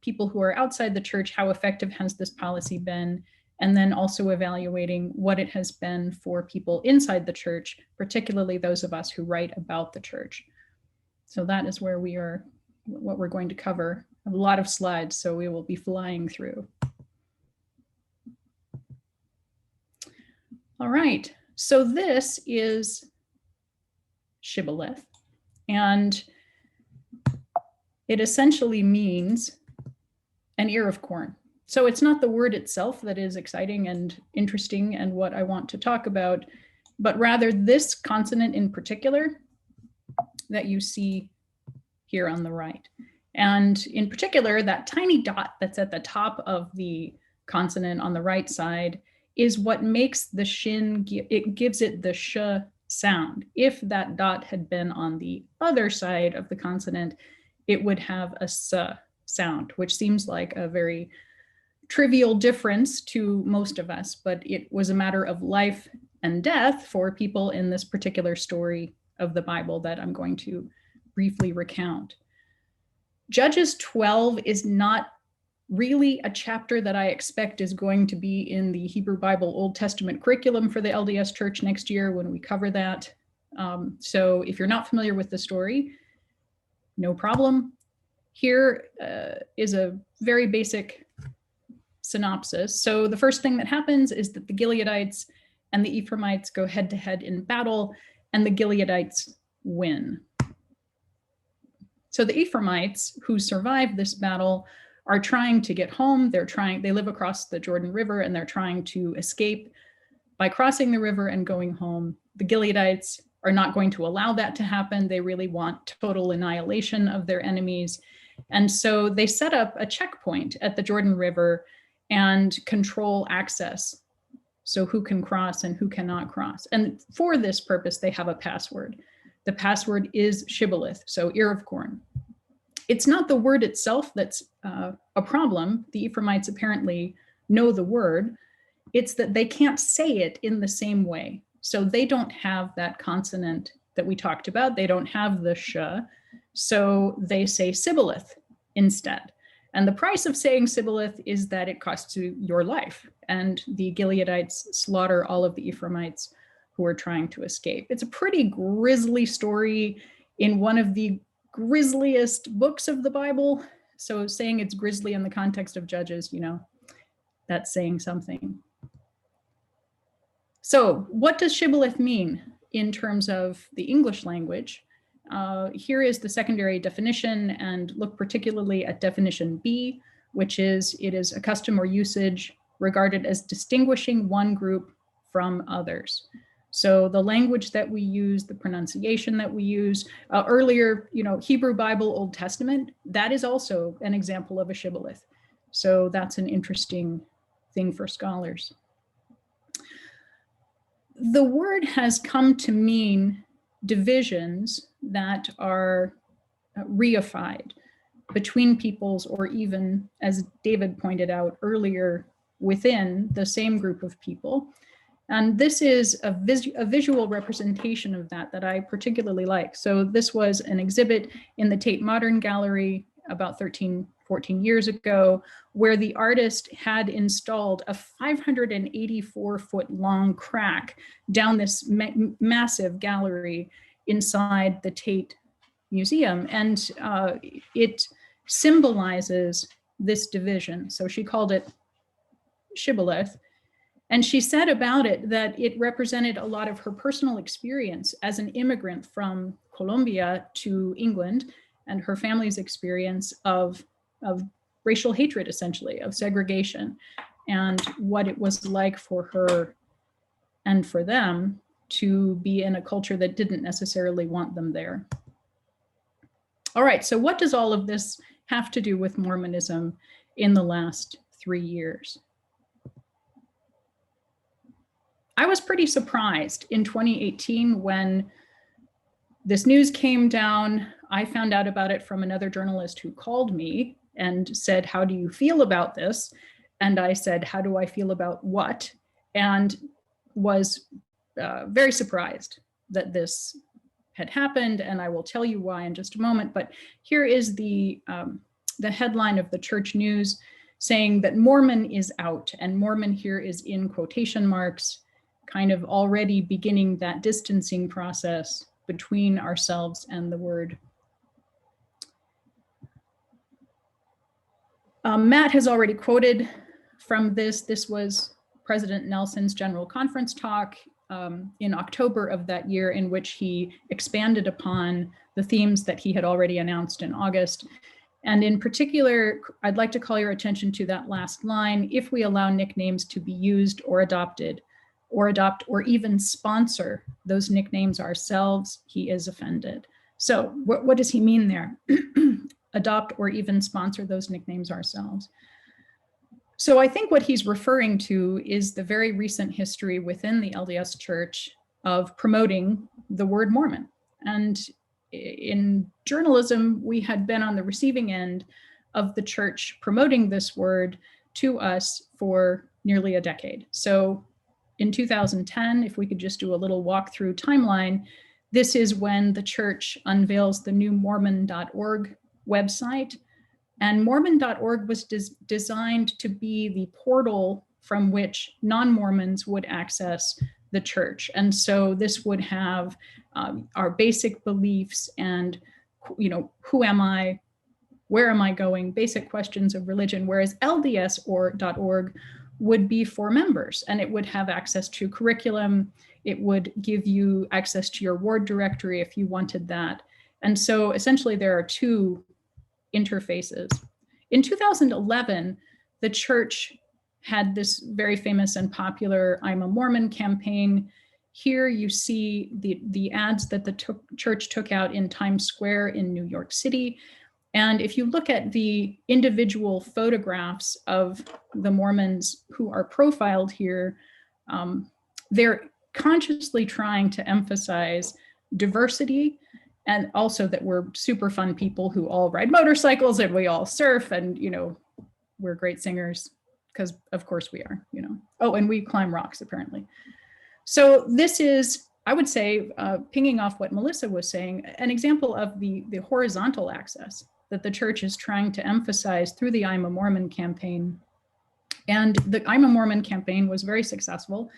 people who are outside the church, how effective has this policy been, and then also evaluating what it has been for people inside the church, particularly those of us who write about the church. So that is where we are, what we're going to cover. A lot of slides, so we will be flying through. All right, so this is shibboleth, and it essentially means an ear of corn. So it's not the word itself that is exciting and interesting and what I want to talk about, but rather this consonant in particular that you see here on the right. And in particular, that tiny dot that's at the top of the consonant on the right side is what makes the shin, it gives it the sh sound. If that dot had been on the other side of the consonant, it would have a s sound, which seems like a very trivial difference to most of us, but it was a matter of life and death for people in this particular story of the Bible that I'm going to briefly recount. Judges 12 is not really a chapter that I expect is going to be in the Hebrew Bible Old Testament curriculum for the LDS Church next year when we cover that. So if you're not familiar with the story, no problem. Here is a very basic synopsis. So the first thing that happens is that the Gileadites and the Ephraimites go head to head in battle, and the Gileadites win. So the Ephraimites who survive this battle are trying to get home. They live across the Jordan River, and they're trying to escape by crossing the river and going home. The Gileadites are not going to allow that to happen. They really want total annihilation of their enemies. And so they set up a checkpoint at the Jordan River and control access. So who can cross and who cannot cross. And for this purpose, they have a password. The password is shibboleth, so ear of corn. It's not the word itself that's a problem. The Ephraimites apparently know the word. It's that they can't say it in the same way. So they don't have that consonant that we talked about. They don't have the sh. So they say Sibboleth instead. And the price of saying Sibboleth is that it costs you your life. And the Gileadites slaughter all of the Ephraimites who are trying to escape. It's a pretty grisly story in one of the grisliest books of the Bible. So saying it's grisly in the context of Judges, you know, that's saying something. So what does Shibboleth mean in terms of the English language? Here is the secondary definition, and look particularly at definition B, which is, it is a custom or usage regarded as distinguishing one group from others. So the language that we use, the pronunciation that we use, earlier, you know, Hebrew Bible, Old Testament, that is also an example of a shibboleth. So that's an interesting thing for scholars. The word has come to mean divisions that are reified between peoples, or even, as David pointed out earlier, within the same group of people. And this is a visual representation of that I particularly like. So this was an exhibit in the Tate Modern Gallery about 13, 14 years ago, where the artist had installed a 584-foot long crack down this massive gallery inside the Tate Museum. And it symbolizes this division. So she called it shibboleth. And she said about it that it represented a lot of her personal experience as an immigrant from Colombia to England, and her family's experience of racial hatred, essentially, of segregation, and what it was like for her and for them to be in a culture that didn't necessarily want them there. All right, so what does all of this have to do with Mormonism in the last 3 years? I was pretty surprised in 2018 when this news came down. I found out about it from another journalist who called me and said, "How do you feel about this?" And I said, "How do I feel about what?" And was very surprised that this had happened. And I will tell you why in just a moment. But here is the headline of the Church News saying that Mormon is out, and Mormon here is in quotation marks, kind of already beginning that distancing process between ourselves and the word. Matt has already quoted from this. This was President Nelson's General Conference talk in October of that year, in which he expanded upon the themes that he had already announced in August. And in particular, I'd like to call your attention to that last line: if we allow nicknames to be used or adopted, or adopt or even sponsor those nicknames ourselves, he is offended. So what does he mean there? Adopt or even sponsor those nicknames ourselves. So I think what he's referring to is the very recent history within the LDS Church of promoting the word Mormon. And in journalism, we had been on the receiving end of the church promoting this word to us for nearly a decade. So in 2010, if we could just do a little walkthrough timeline, this is when the church unveils the new Mormon.org website. And Mormon.org was designed to be the portal from which non-Mormons would access the church. And so this would have our basic beliefs and, you know, who am I? Where am I going? Basic questions of religion, whereas LDS or .org would be for members, and it would have access to curriculum. It would give you access to your ward directory if you wanted that. And so essentially there are two interfaces. In 2011, the church had this very famous and popular I'm a Mormon campaign. Here you see the ads that the church took out in Times Square in New York City. And if you look at the individual photographs of the Mormons who are profiled here, they're consciously trying to emphasize diversity, and also that we're super fun people who all ride motorcycles and we all surf, and, you know, we're great singers, because of course we are, you know. Oh, and we climb rocks apparently. So this is I would say, pinging off what Melissa was saying, an example of the horizontal access that the church is trying to emphasize through the I'm a Mormon campaign. And the I'm a Mormon campaign was very successful.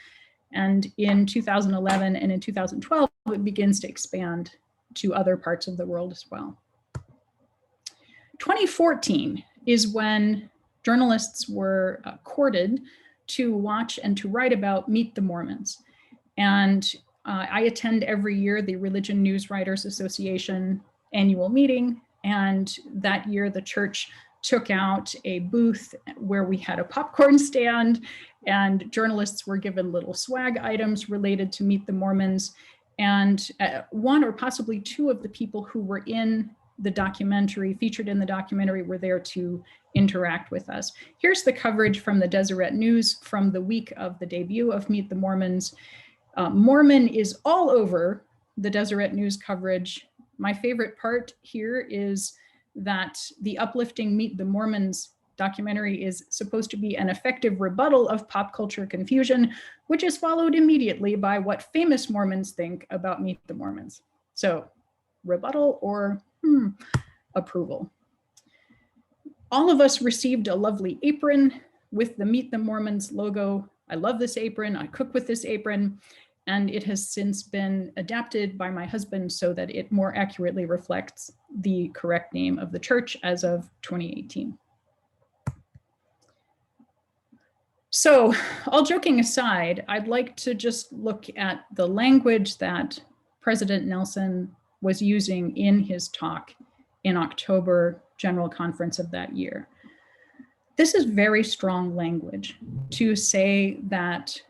And in 2011 and in 2012, it begins to expand to other parts of the world as well. 2014 is when journalists were courted to watch and to write about Meet the Mormons. And I attend every year the Religion News Writers Association annual meeting. And that year the church took out a booth where we had a popcorn stand, and journalists were given little swag items related to Meet the Mormons. And one or possibly two of the people who were in the documentary, featured in the documentary, were there to interact with us. Here's the coverage from the Deseret News from the week of the debut of Meet the Mormons. Mormon is all over the Deseret News coverage. My favorite part here is that the uplifting Meet the Mormons documentary is supposed to be an effective rebuttal of pop culture confusion, which is followed immediately by what famous Mormons think about Meet the Mormons. So, rebuttal or approval. All of us received a lovely apron with the Meet the Mormons logo. I love this apron. I cook with this apron. And it has since been adapted by my husband so that it more accurately reflects the correct name of the church as of 2018. So, all joking aside, I'd like to just look at the language that President Nelson was using in his talk in October General Conference of that year. This is very strong language to say that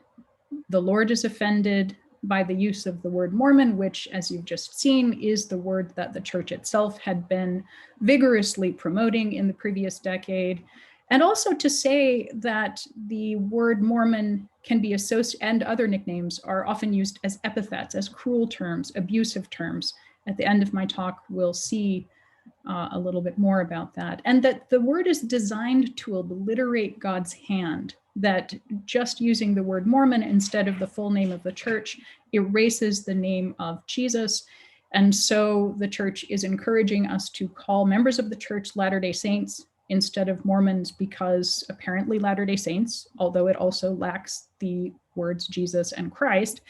the Lord is offended by the use of the word Mormon, which, as you've just seen, is the word that the church itself had been vigorously promoting in the previous decade. And also to say that the word Mormon can be associated, and other nicknames are often used as epithets, as cruel terms, abusive terms. At the end of my talk, we'll see a little bit more about that. And that the word is designed to obliterate God's hand, that just using the word Mormon instead of the full name of the church erases the name of Jesus. And so the church is encouraging us to call members of the church Latter-day Saints instead of Mormons, because apparently Latter-day Saints, although it also lacks the words Jesus and Christ,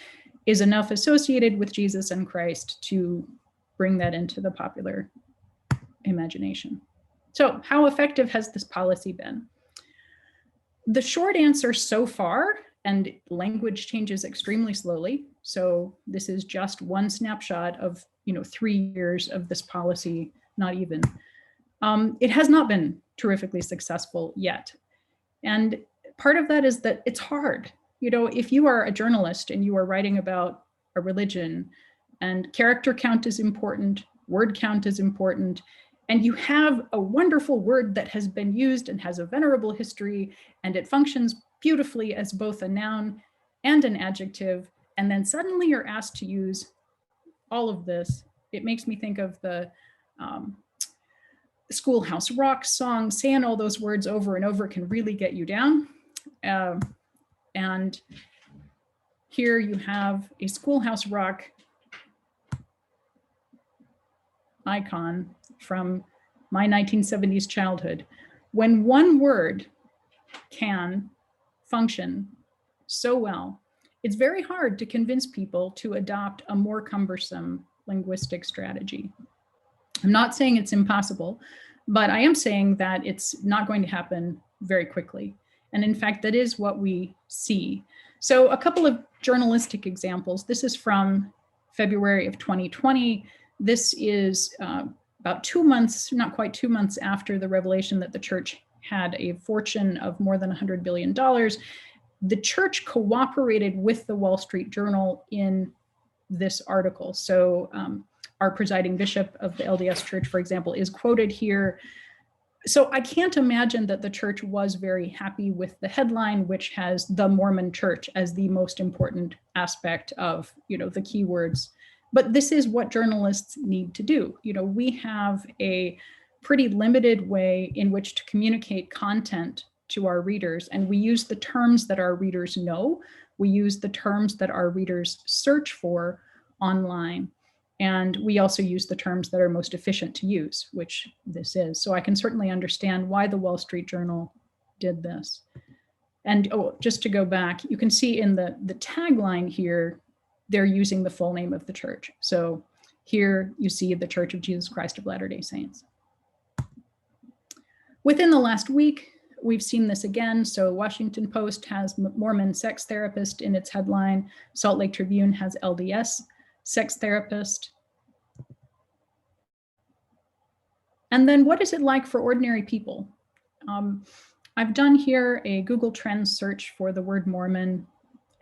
is enough associated with Jesus and Christ to bring that into the popular imagination. So how effective has this policy been? The short answer so far, and language changes extremely slowly, so this is just one snapshot of 3 years of this policy, not even. It has not been terrifically successful yet. And part of that is that it's hard. If you are a journalist and you are writing about a religion, and character count is important, word count is important, and you have a wonderful word that has been used and has a venerable history, and it functions beautifully as both a noun and an adjective, and then suddenly you're asked to use all of this. It makes me think of the Schoolhouse Rock song. Saying all those words over and over can really get you down. And here you have a Schoolhouse Rock icon from my 1970s childhood. When one word can function so well, it's very hard to convince people to adopt a more cumbersome linguistic strategy. I'm not saying it's impossible, but I am saying that it's not going to happen very quickly. And in fact, that is what we see. So a couple of journalistic examples. This is from February of 2020. This is about 2 months, not quite 2 months after the revelation that the church had a fortune of more than $100 billion. The church cooperated with the Wall Street Journal in this article. So our presiding bishop of the LDS Church, for example, is quoted here. So I can't imagine that the church was very happy with the headline, which has the Mormon Church as the most important aspect of, the keywords. But this is what journalists need to do. We have a pretty limited way in which to communicate content to our readers, and we use the terms that our readers know, We use the terms that our readers search for online. And we also use the terms that are most efficient to use, which this is. So I can certainly understand why the Wall Street Journal did this. And oh, just to go back, you can see in the tagline here, they're using the full name of the church. So here you see the Church of Jesus Christ of Latter-day Saints. Within the last week, we've seen this again. So Washington Post has Mormon sex therapist in its headline. Salt Lake Tribune has LDS sex therapist. And then what is it like for ordinary people? I've done here a Google Trends search for the word Mormon,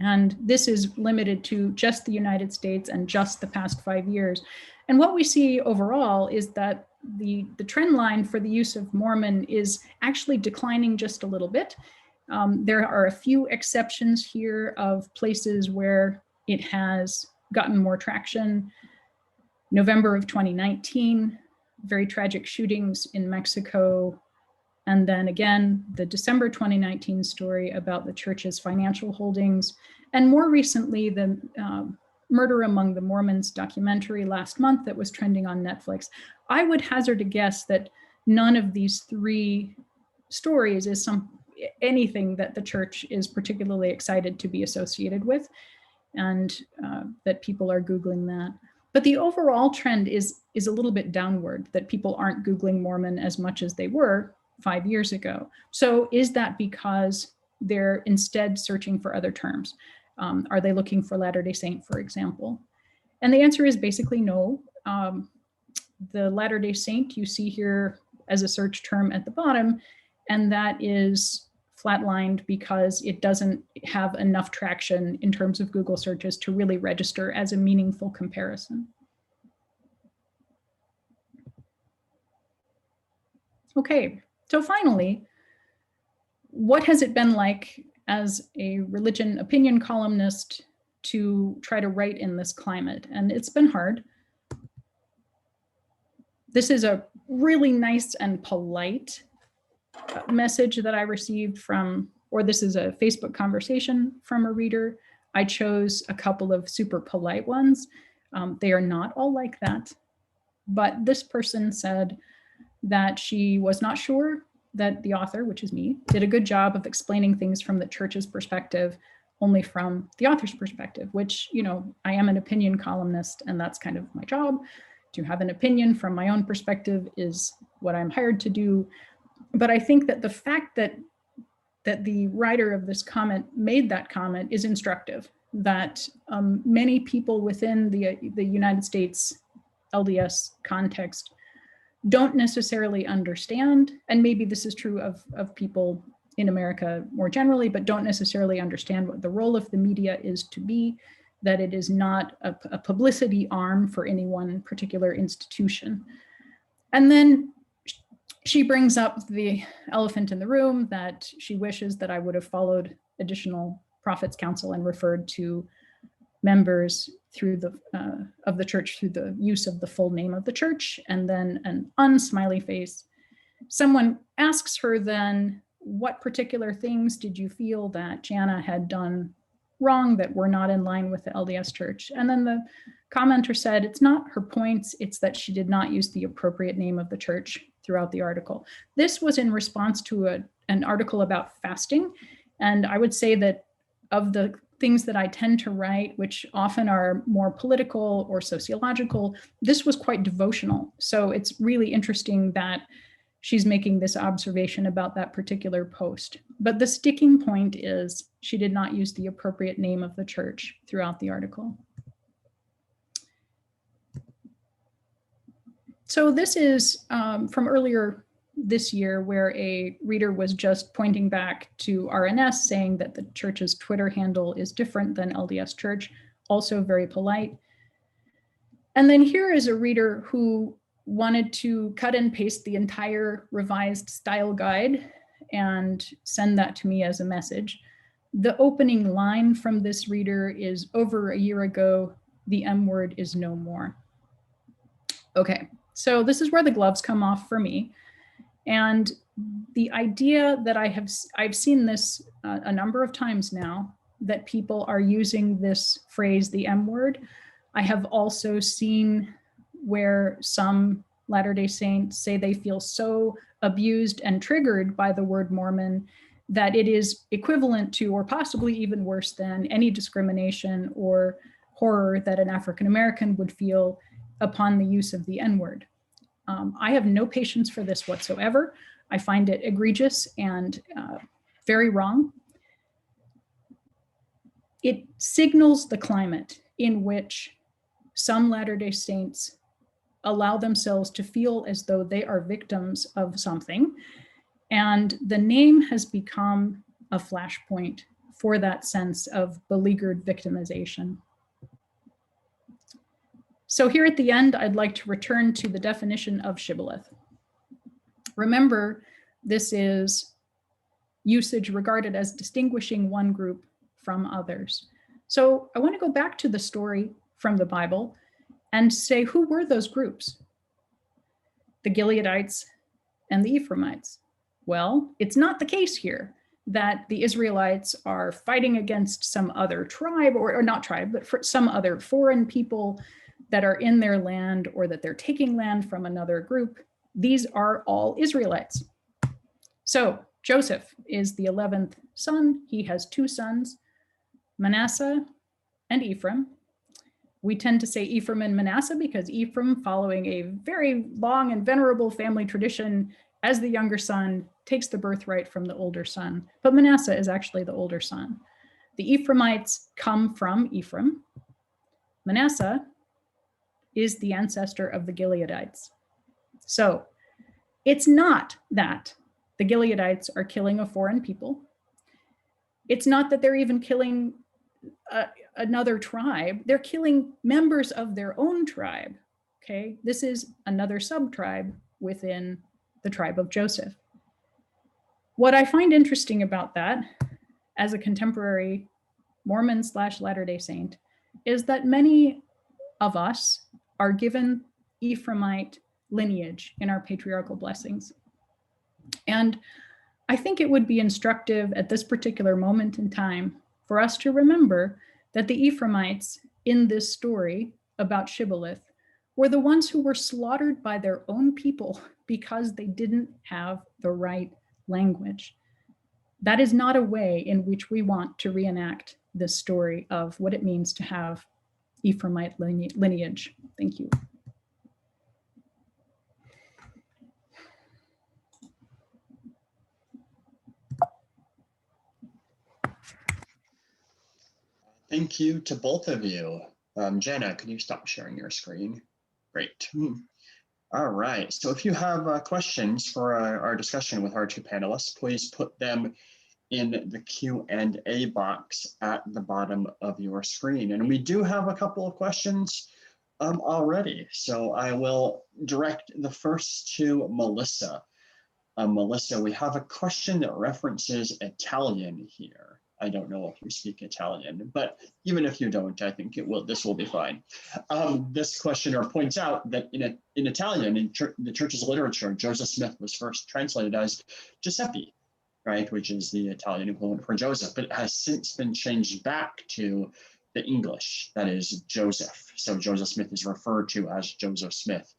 and this is limited to just the United States and just the past 5 years. And what we see overall is that the trend line for the use of Mormon is actually declining just a little bit. There are a few exceptions here of places where it has gotten more traction. November of 2019, very tragic shootings in Mexico. And then again, the December 2019 story about the church's financial holdings. And more recently, the Murder Among the Mormons documentary last month that was trending on Netflix. I would hazard a guess that none of these three stories is anything that the church is particularly excited to be associated with, and that people are Googling that. But the overall trend is a little bit downward, that people aren't Googling Mormon as much as they were 5 years ago. So is that because they're instead searching for other terms? Are they looking for Latter-day Saint, for example? And the answer is basically no. The Latter-day Saint you see here as a search term at the bottom, and that is flatlined because it doesn't have enough traction in terms of Google searches to really register as a meaningful comparison. Okay, so finally, what has it been like as a religion opinion columnist to try to write in this climate? And it's been hard. This is a really nice and polite message that I received from, or this is a Facebook conversation from a reader. I chose a couple of super polite ones. They are not all like that, but this person said that she was not sure that the author, which is me, did a good job of explaining things from the church's perspective, only from the author's perspective, which, you know, I am an opinion columnist and that's kind of my job. To have an opinion from my own perspective is what I'm hired to do. But I think that the fact that the writer of this comment made that comment is instructive, that many people within the United States LDS context don't necessarily understand, and maybe this is true of people in America more generally, but don't necessarily understand what the role of the media is to be, that it is not a publicity arm for any one particular institution. And then she brings up the elephant in the room, that she wishes that I would have followed additional prophets' counsel and referred to members through of the church through the use of the full name of the church, and then an unsmiley face. Someone asks her then, what particular things did you feel that Jana had done wrong that were not in line with the LDS church? And then the commenter said, it's not her points, it's that she did not use the appropriate name of the church throughout the article. This was in response to an article about fasting. And I would say that of the things that I tend to write, which often are more political or sociological, this was quite devotional. So it's really interesting that she's making this observation about that particular post. But the sticking point is she did not use the appropriate name of the church throughout the article. So this is from earlier this year, where a reader was just pointing back to RNS saying that the church's Twitter handle is different than LDS Church, also very polite. And then here is a reader who wanted to cut and paste the entire revised style guide and send that to me as a message. The opening line from this reader is, over a year ago, the M word is no more. Okay, so this is where the gloves come off for me. And the idea that I've seen this a number of times now, that people are using this phrase, the M word. I have also seen where some Latter-day Saints say they feel so abused and triggered by the word Mormon that it is equivalent to, or possibly even worse than, any discrimination or horror that an African American would feel upon the use of the N-word. I have no patience for this whatsoever. I find it egregious and very wrong. It signals the climate in which some Latter-day Saints allow themselves to feel as though they are victims of something. And the name has become a flashpoint for that sense of beleaguered victimization. So here at the end, I'd like to return to the definition of shibboleth. Remember, this is usage regarded as distinguishing one group from others. So I want to go back to the story from the Bible and say, who were those groups? The Gileadites and the Ephraimites. Well, it's not the case here that the Israelites are fighting against some other tribe, or not tribe, but for some other foreign people that are in their land, or that they're taking land from another group. These are all Israelites. So Joseph is the 11th son. He has two sons, Manasseh and Ephraim. We tend to say Ephraim and Manasseh because Ephraim, following a very long and venerable family tradition, as the younger son, takes the birthright from the older son. But Manasseh is actually the older son. The Ephraimites come from Ephraim. Manasseh is the ancestor of the Gileadites. So it's not that the Gileadites are killing a foreign people. It's not that they're even killing another tribe. They're killing members of their own tribe. Okay, this is another sub-tribe within the tribe of Joseph. What I find interesting about that, as a contemporary Mormon / Latter-day Saint, is that many of us are given Ephraimite lineage in our patriarchal blessings. And I think it would be instructive at this particular moment in time for us to remember that the Ephraimites in this story about Shibboleth were the ones who were slaughtered by their own people because they didn't have the right language. That is not a way in which we want to reenact this story of what it means to have Ephraimite lineage. Thank you. Thank you to both of you. Jana, can you stop sharing your screen? Great. All right, so if you have questions for our discussion with our two panelists, please put them in the Q&A box at the bottom of your screen. And we do have a couple of questions already, so I will direct the first to Melissa. Melissa, we have a question that references Italian here. I don't know if you speak Italian, but even if you don't, I think this will be fine. This questioner points out that in Italian, in the church's literature, Joseph Smith was first translated as Giuseppe, right, which is the Italian equivalent for Joseph, but it has since been changed back to the English, that is Joseph. So Joseph Smith is referred to as Joseph Smith,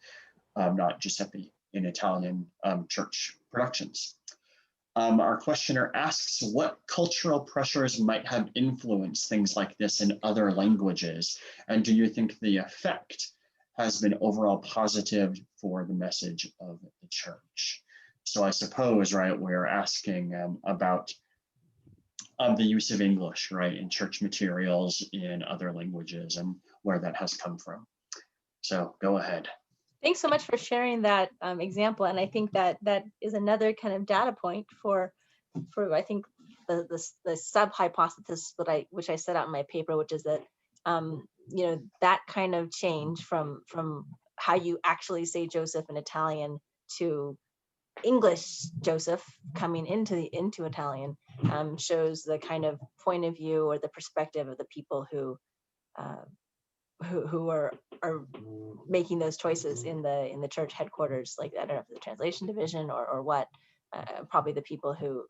not Giuseppe in Italian church productions. Our questioner asks what cultural pressures might have influenced things like this in other languages, and do you think the effect has been overall positive for the message of the church? So I suppose, right, we're asking about the use of English, right, in church materials in other languages and where that has come from. So go ahead. Thanks so much for sharing that example. And I think that is another kind of data point for I think the sub hypothesis which I set out in my paper, which is that you know, that kind of change from how you actually say Joseph in Italian to English Joseph coming into Italian shows the kind of point of view or the perspective of the people who are making those choices in the church headquarters, like I don't know if the translation division or what, probably the people who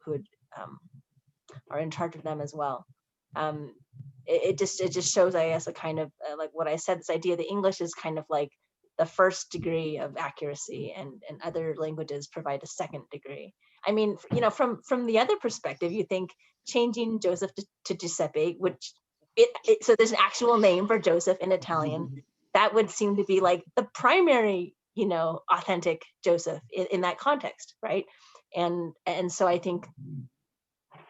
are in charge of them as well. it just shows, I guess, a kind of like what I said, this idea that English is kind of like the first degree of accuracy, and other languages provide a second degree. I mean, you know, from the other perspective, you think changing Joseph to Giuseppe, which so there's an actual name for Joseph in Italian, that would seem to be like the primary, you know, authentic Joseph in that context, right? And so I think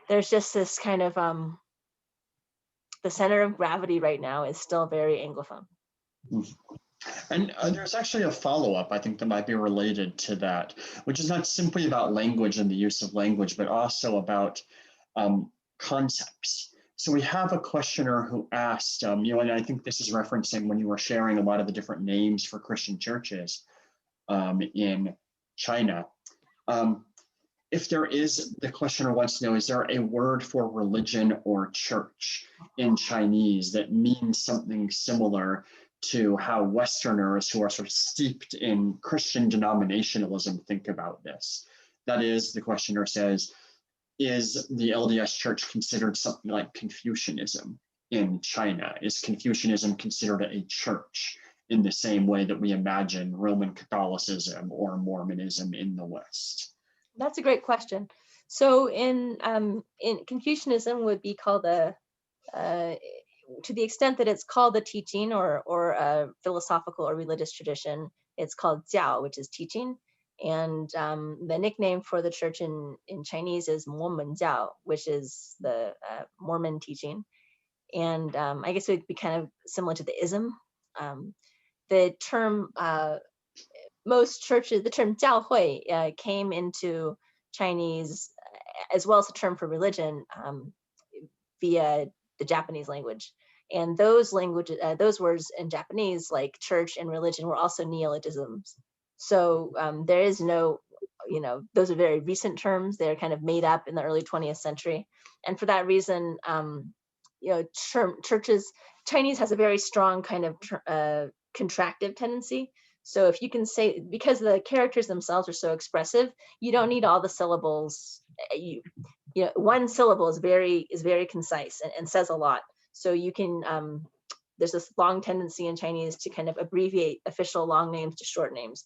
there's just this kind of the center of gravity right now is still very Anglophone. And there's actually a follow-up, I think, that might be related to that, which is not simply about language and the use of language, but also about concepts. So we have a questioner who asked, you know, and I think this is referencing when you were sharing a lot of the different names for Christian churches in China. If there is, the questioner wants to know, is there a word for religion or church in Chinese that means something similar to how Westerners who are sort of steeped in Christian denominationalism think about this? That is, the questioner says, is the LDS Church considered something like Confucianism in China? Is Confucianism considered a church in the same way that we imagine Roman Catholicism or Mormonism in the West? That's a great question. So in Confucianism would be called a to the extent that it's called a teaching or a philosophical or religious tradition, it's called jiao, which is teaching. And the nickname for the church in Chinese is Mormon jiao, which is the Mormon teaching. And I guess it would be kind of similar to the ism. The term, most churches, the term jiao hui came into Chinese as well as the term for religion via the Japanese language. And those languages, those words in Japanese, like church and religion, were also neologisms. So there is no, you know, those are very recent terms. They're kind of made up in the early 20th century. And for that reason, you know, churches, Chinese has a very strong kind of contractive tendency. So if you can say, because the characters themselves are so expressive, you don't need all the syllables. You know, one syllable is very concise and says a lot. So you can, there's this long tendency in Chinese to kind of abbreviate official long names to short names.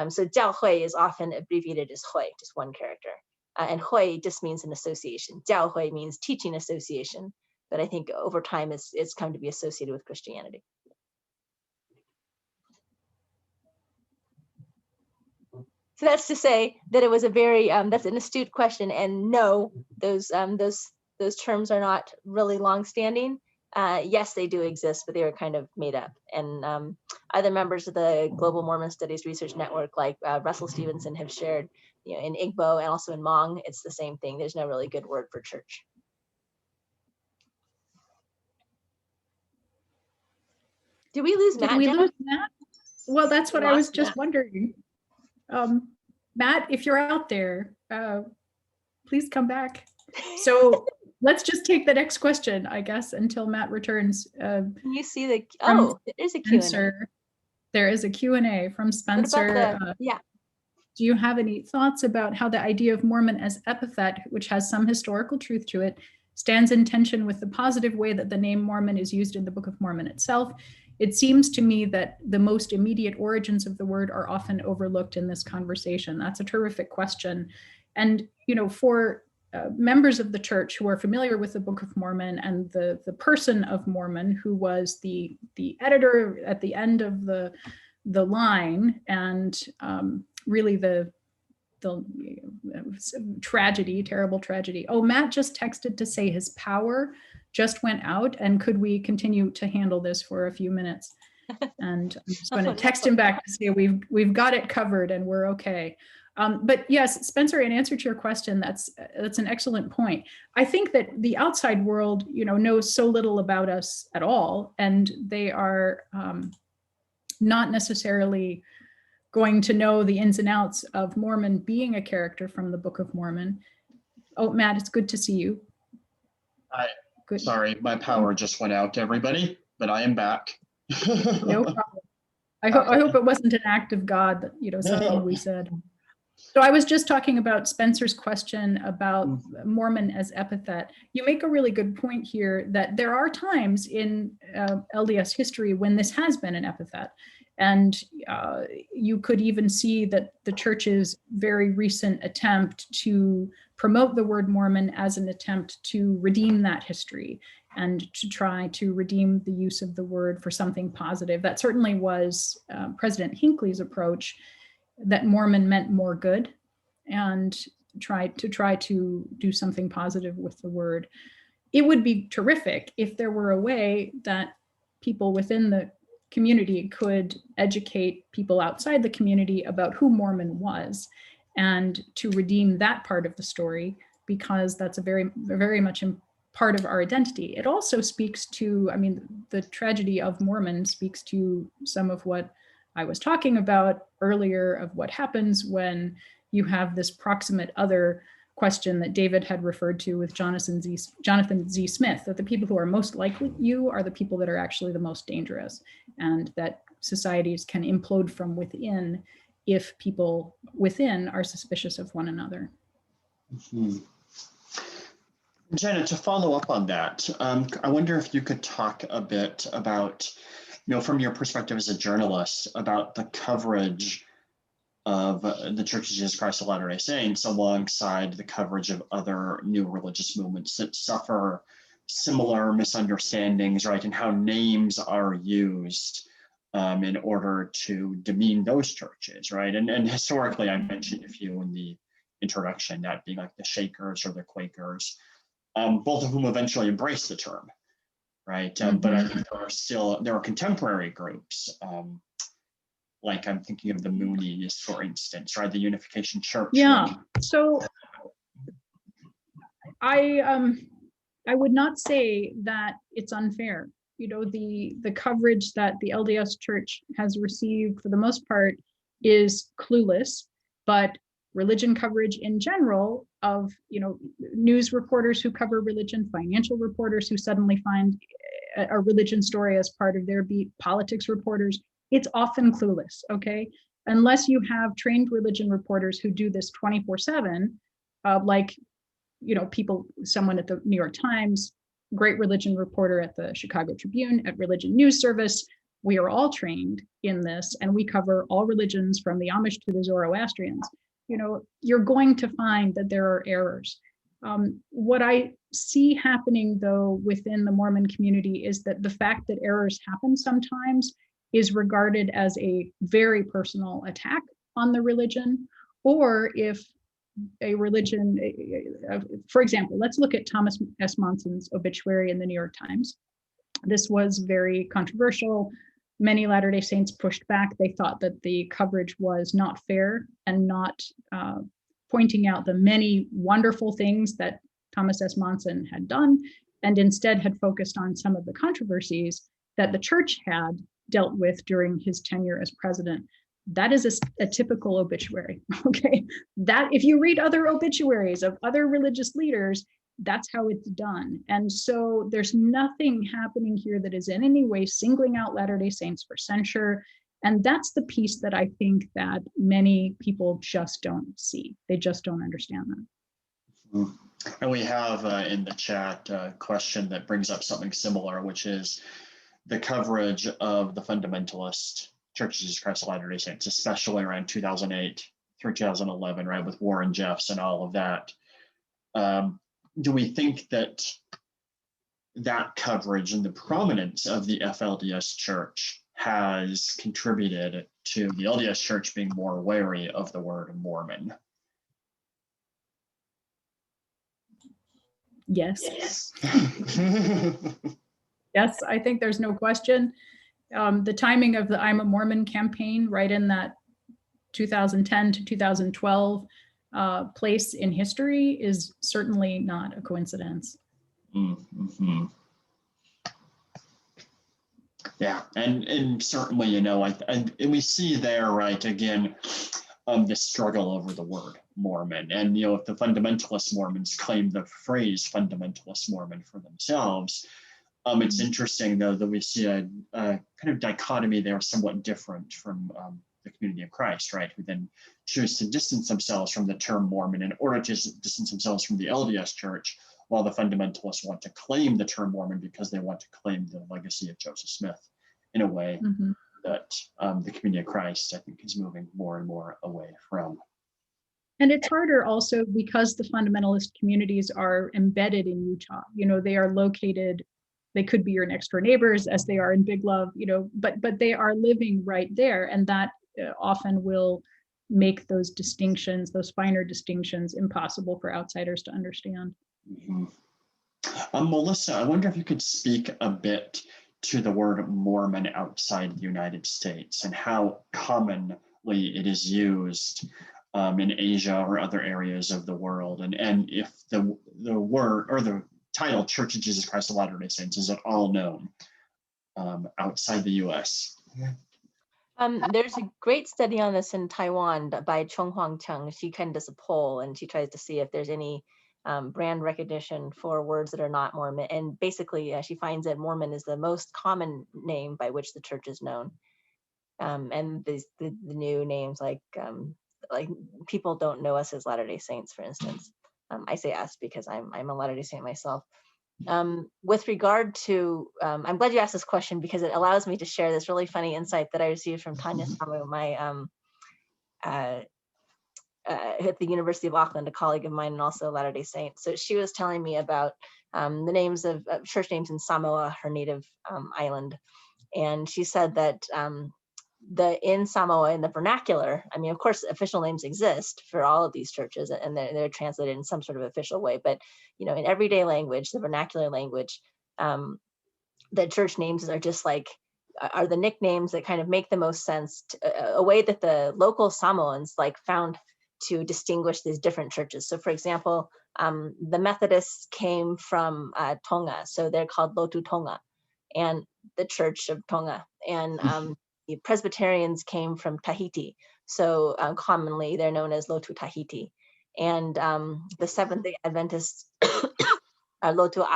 So jiao hui is often abbreviated as hui, just one character. And hui just means an association. Jiao hui means teaching association, but I think over time it's come to be associated with Christianity. So that's to say that it was a very, that's an astute question, and no, those terms are not really long-standing. Yes, they do exist, but they were kind of made up. And other members of the Global Mormon Studies Research Network, like Russell Stevenson, have shared, you know, in Igbo and also in Hmong, it's the same thing. There's no really good word for church. Did we lose Matt? Did we Jenna? lose Matt? Well, that's what I was just wondering. Matt, if you're out there, please come back. So let's just take the next question, I guess, until Matt returns. Can you see the, oh, there's a Q&A. There is a Q&A from Spencer. Yeah. Do you have any thoughts about how the idea of Mormon as epithet, which has some historical truth to it, stands in tension with the positive way that the name Mormon is used in the Book of Mormon itself? It seems to me that the most immediate origins of the word are often overlooked in this conversation. That's a terrific question. And, you know, for members of the church who are familiar with the Book of Mormon and the person of Mormon, who was the editor at the end of the line, and really the tragedy, terrible tragedy. Oh, Matt just texted to say his power just went out, and could we continue to handle this for a few minutes? And I'm just going to text him back to say we've got it covered and we're okay. But yes, Spencer, in answer to your question, that's an excellent point. I think that the outside world, you know, knows so little about us at all, and they are not necessarily going to know the ins and outs of Mormon being a character from the Book of Mormon. Oh, Matt, it's good to see you. Hi. Good. Sorry, my power just went out to everybody, but I am back. No problem. I hope it wasn't an act of God that, you know, something we said. So I was just talking about Spencer's question about Mormon as epithet. You make a really good point here that there are times in LDS history when this has been an epithet. And you could even see that the church's very recent attempt to promote the word Mormon as an attempt to redeem that history and to try to redeem the use of the word for something positive. That certainly was President Hinckley's approach, that Mormon meant more good, and try to do something positive with the word. It would be terrific if there were a way that people within the community could educate people outside the community about who Mormon was and to redeem that part of the story, because that's a very much part of our identity. It also speaks to, I mean, the tragedy of Mormon speaks to some of what I was talking about earlier, of what happens when you have this proximate other question that David had referred to with Jonathan Z. Smith, that the people who are most like you are the people that are actually the most dangerous, and that societies can implode from within if people within are suspicious of one another. Mm-hmm. Jana, to follow up on that, I wonder if you could talk a bit about, from your perspective as a journalist, about the coverage of the Church of Jesus Christ of Latter-day Saints alongside the coverage of other new religious movements that suffer similar misunderstandings, right, and how names are used in order to demean those churches, right? And historically, I mentioned a few in the introduction, that being like the Shakers or the Quakers, both of whom eventually embraced the term, right? But I think there are contemporary groups, like I'm thinking of the Moonies, for instance, right? The Unification Church. Yeah. So I would not say that it's unfair. The coverage that the LDS Church has received for the most part is clueless, but religion coverage in general of, news reporters who cover religion, financial reporters who suddenly find a religion story as part of their beat, politics reporters, it's often clueless, okay? Unless you have trained religion reporters who do this 24/7, like, someone at the New York Times, great religion reporter at the Chicago Tribune, at Religion News Service. We are all trained in this, and we cover all religions from the Amish to the Zoroastrians. You're going to find that there are errors. What I see happening, though, within the Mormon community is that the fact that errors happen sometimes is regarded as a very personal attack on the religion, or if a religion, for example, let's look at Thomas S. Monson's obituary in the New York Times. This was very controversial. Many Latter-day Saints pushed back. They thought that the coverage was not fair and not pointing out the many wonderful things that Thomas S. Monson had done, and instead had focused on some of the controversies that the church had dealt with during his tenure as president. That is a typical obituary, okay? That, if you read other obituaries of other religious leaders, that's how it's done. And so there's nothing happening here that is in any way singling out Latter-day Saints for censure. And that's the piece that I think that many people just don't see. They just don't understand that. And we have in the chat a question that brings up something similar, which is the coverage of the fundamentalist Church of Jesus Christ of Latter-day Saints, especially around 2008 through 2011, right, with Warren Jeffs and all of that. Do we think that that coverage and the prominence of the FLDS Church has contributed to the LDS Church being more wary of the word Mormon? Yes. Yes, I think there's no question. The timing of the I'm a Mormon campaign, right in that 2010 to 2012 place in history, is certainly not a coincidence. Mm-hmm. Yeah, and certainly, and we see there, right, again, the struggle over the word Mormon. And, if the fundamentalist Mormons claim the phrase fundamentalist Mormon for themselves, it's interesting, though, that we see a kind of dichotomy there somewhat different from the Community of Christ, right, who then choose to distance themselves from the term Mormon in order to distance themselves from the LDS Church, while the fundamentalists want to claim the term Mormon because they want to claim the legacy of Joseph Smith in a way that the Community of Christ, I think, is moving more and more away from. And it's harder also because the fundamentalist communities are embedded in Utah. You know, they are located, they could be your next door neighbors as they are in Big Love, you know, but they are living right there. And that often will make those distinctions, those finer distinctions, impossible for outsiders to understand. Melissa, I wonder if you could speak a bit to the word Mormon outside the United States and how commonly it is used in Asia or other areas of the world, and if the word or the title Church of Jesus Christ of Latter-day Saints is at all known outside the U.S. There's a great study on this in Taiwan by Chong Huang Chung. She kind of does a poll and she tries to see if there's any brand recognition for words that are not Mormon. And basically, she finds that Mormon is the most common name by which the church is known. And the new names like people don't know us as Latter-day Saints, for instance. I say us because I'm a Latter-day Saint myself. With regard to, I'm glad you asked this question because it allows me to share this really funny insight that I received from Tanya Samu, my at the University of Auckland, a colleague of mine and also a Latter-day Saint. So she was telling me about the names of church names in Samoa, her native island. And she said that in Samoa, in the vernacular, I mean, of course, official names exist for all of these churches and they're translated in some sort of official way. But, you know, in everyday language, the vernacular language, the church names are just like, are the nicknames that kind of make the most sense, a way that the local Samoans like found to distinguish these different churches. So for example, the Methodists came from Tonga, so they're called Lotu Tonga, and the Church of Tonga. And the Presbyterians came from Tahiti, so commonly they're known as Lotu Tahiti. And the Seventh-day Adventists are Lotu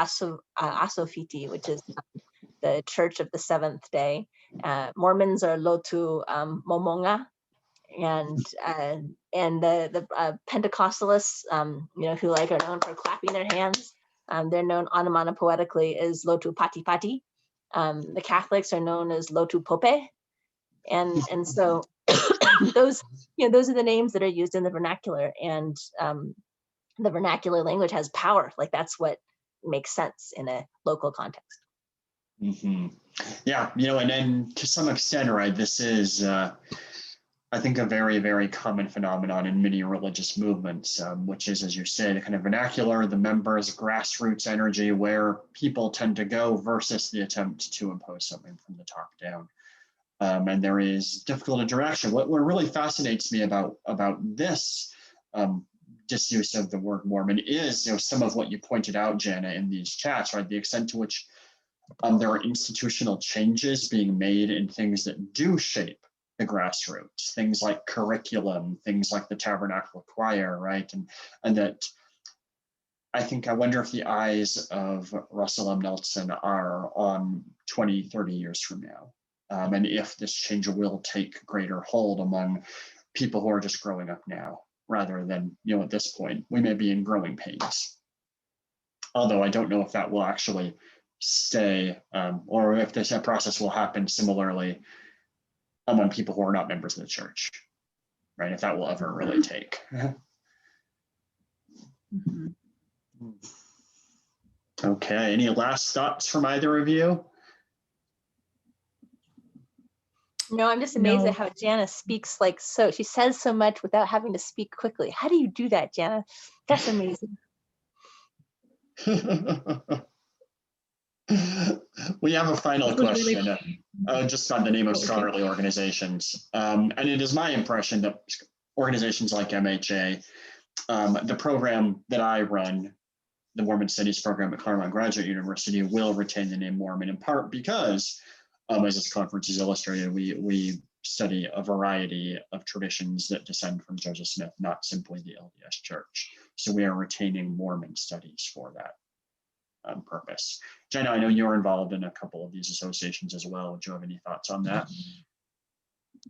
Asofiti, which is the Church of the Seventh Day. Mormons are Lotu Momonga, and the Pentecostalists, you know, who like are known for clapping their hands, they're known onomatopoetically as Lotu Pati Pati. The Catholics are known as Lotu Pope, and so those are the names that are used in the vernacular, and the vernacular language has power. Like that's what makes sense in a local context. Yeah, you know, and then to some extent, right, this is, I think, a very, very common phenomenon in many religious movements, which is, as you say, the kind of vernacular, the members, grassroots energy, where people tend to go versus the attempt to impose something from the top down. And there is difficult interaction. What really fascinates me about this disuse of the word Mormon is, you know, some of what you pointed out, Jana, in these chats, right? The extent to which there are institutional changes being made in things that do shape the grassroots, things like curriculum, things like the Tabernacle Choir, right? And that I wonder if the eyes of Russell M. Nelson are on 20, 30 years from now. And if this change will take greater hold among people who are just growing up now, rather than, you know, at this point, we may be in growing pains. Although I don't know if that will actually stay, or if this process will happen similarly among people who are not members of the church, right? If that will ever really take. Okay, any last thoughts from either of you? No, I'm just amazed at how Jana speaks like so. She says so much without having to speak quickly. How do you do that, Jana? That's amazing. We have a final question, just on the name of scholarly organizations. And it is my impression that organizations like MHA, the program that I run, the Mormon Studies program at Claremont Graduate University, will retain the name Mormon, in part because, as this conference is illustrated, we study a variety of traditions that descend from Joseph Smith, not simply the LDS Church. So we are retaining Mormon studies for that purpose. Jana, I know you're involved in a couple of these associations as well. Do you have any thoughts on that?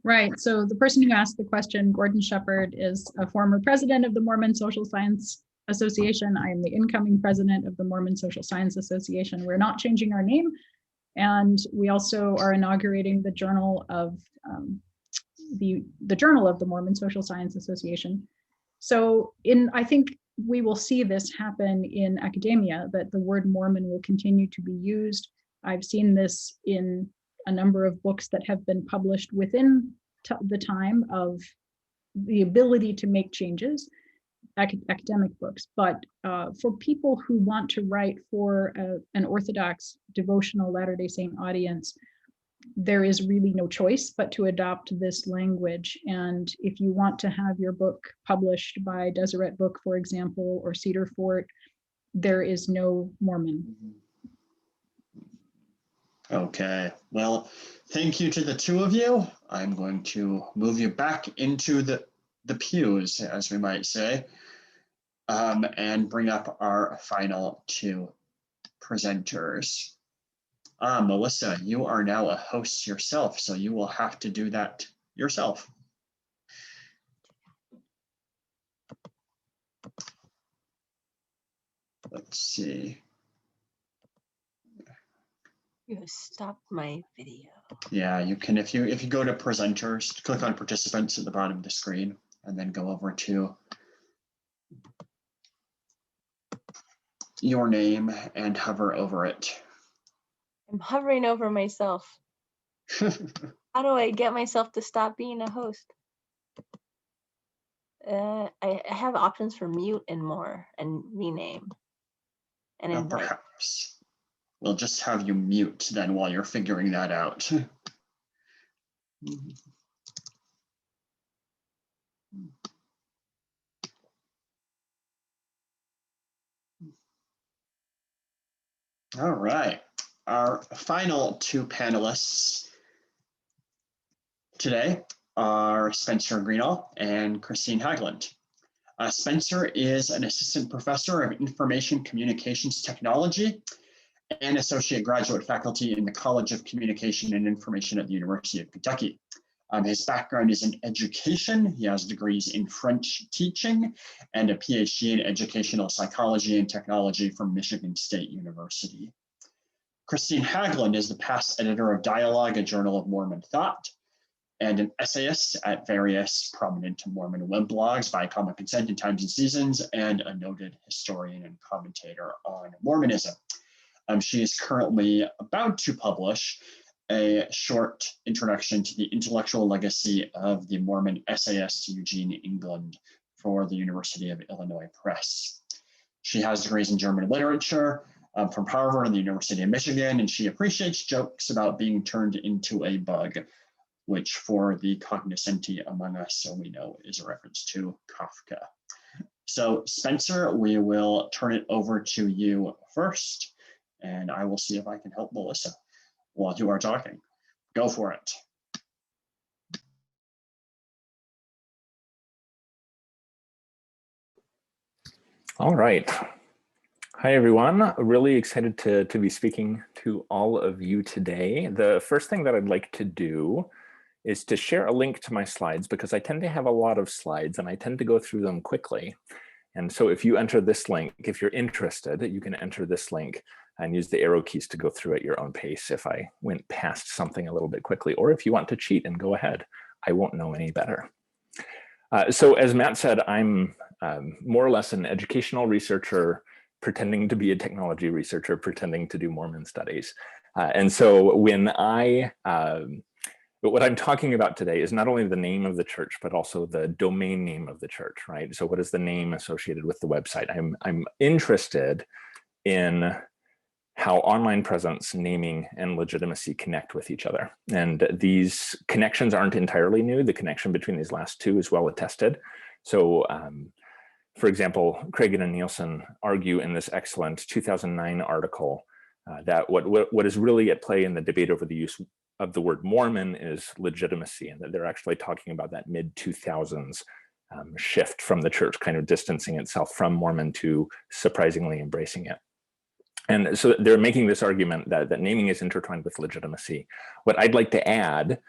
Right. So the person who asked the question, Gordon Shepard, is a former president of the Mormon Social Science Association. I am the incoming president of the Mormon Social Science Association. We're not changing our name. And we also are inaugurating the Journal of the Journal of the Mormon Social Science Association. So I think we will see this happen in academia, that the word Mormon will continue to be used. I've seen this in a number of books that have been published within the time of the ability to make changes, academic books. But for people who want to write for an Orthodox devotional Latter-day Saint audience, there is really no choice but to adopt this language. And if you want to have your book published by Deseret Book, for example, or Cedar Fort, there is no Mormon. Okay, well, thank you to the two of you. I'm going to move you back into the pews, as we might say, and bring up our final two presenters. Melissa, you are now a host yourself, so you will have to do that yourself. Let's see. You have stopped my video. Yeah, you can, if you go to presenters, click on participants at the bottom of the screen, and then go over to your name and hover over it. I'm hovering over myself. How do I get myself to stop being a host? I have options for mute and more, and rename, and invite. Perhaps we'll just have you mute then while you're figuring that out. All right, our final two panelists today are Spencer Greenhalgh and Kristine Haglund. Spencer is an assistant professor of information communications technology and associate graduate faculty in the College of Communication and Information at the University of Kentucky. His background is in education. He has degrees in French teaching and a PhD in educational psychology and technology from Michigan State University. Kristine Haglund is the past editor of Dialogue, a journal of Mormon thought, and an essayist at various prominent Mormon weblogs by Common Consent and Times and Seasons, and a noted historian and commentator on Mormonism. She is currently about to publish a short introduction to the intellectual legacy of the Mormon essayist Eugene England for the University of Illinois Press. She has degrees in German literature from Harvard and the University of Michigan, and she appreciates jokes about being turned into a bug, which for the cognoscenti among us, so we know, is a reference to Kafka. So Spencer, we will turn it over to you first, and I will see if I can help Melissa while you are talking. Go for it. All right. Hi, everyone. Really excited to be speaking to all of you today. The first thing that I'd like to do is to share a link to my slides, because I tend to have a lot of slides and I tend to go through them quickly. And so if you enter this link, if you're interested, you can enter this link and use the arrow keys to go through at your own pace if I went past something a little bit quickly, or if you want to cheat and go ahead, I won't know any better. So as Matt said, I'm more or less an educational researcher pretending to be a technology researcher, pretending to do Mormon studies. And so when what I'm talking about today is not only the name of the church, but also the domain name of the church, right? So what is the name associated with the website? I'm interested in how online presence, naming, and legitimacy connect with each other. And these connections aren't entirely new. The connection between these last two is well attested. So for example, Cragen and Nielsen argue in this excellent 2009 article that what is really at play in the debate over the use of the word Mormon is legitimacy, and that they're actually talking about that mid-2000s shift from the church kind of distancing itself from Mormon to surprisingly embracing it. And so they're making this argument that naming is intertwined with legitimacy. What I'd like to add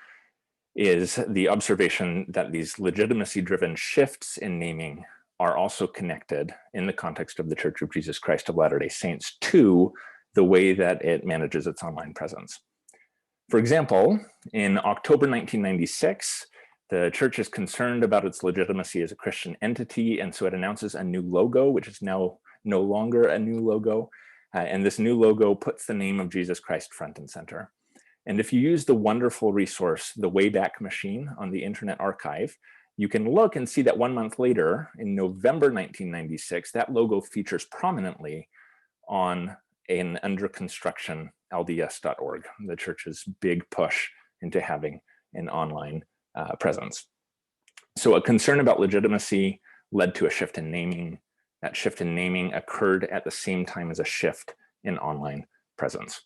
is the observation that these legitimacy-driven shifts in naming are also connected in the context of the Church of Jesus Christ of Latter-day Saints to the way that it manages its online presence. For example, in October 1996, the church is concerned about its legitimacy as a Christian entity, and so it announces a new logo, which is now no longer a new logo. And this new logo puts the name of Jesus Christ front and center. And if you use the wonderful resource, the Wayback Machine on the Internet Archive, you can look and see that 1 month later, in November 1996, that logo features prominently on an under construction LDS.org, the church's big push into having an online presence. So a concern about legitimacy led to a shift in naming. That shift in naming occurred at the same time as a shift in online presence.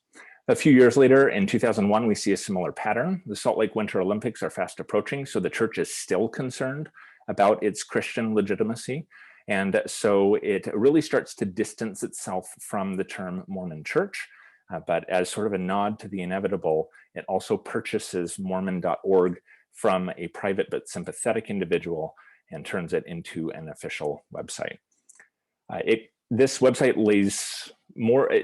A few years later, in 2001, we see a similar pattern. The Salt Lake Winter Olympics are fast approaching, so the church is still concerned about its Christian legitimacy. And so it really starts to distance itself from the term Mormon church. But as sort of a nod to the inevitable, it also purchases Mormon.org from a private but sympathetic individual and turns it into an official website. This website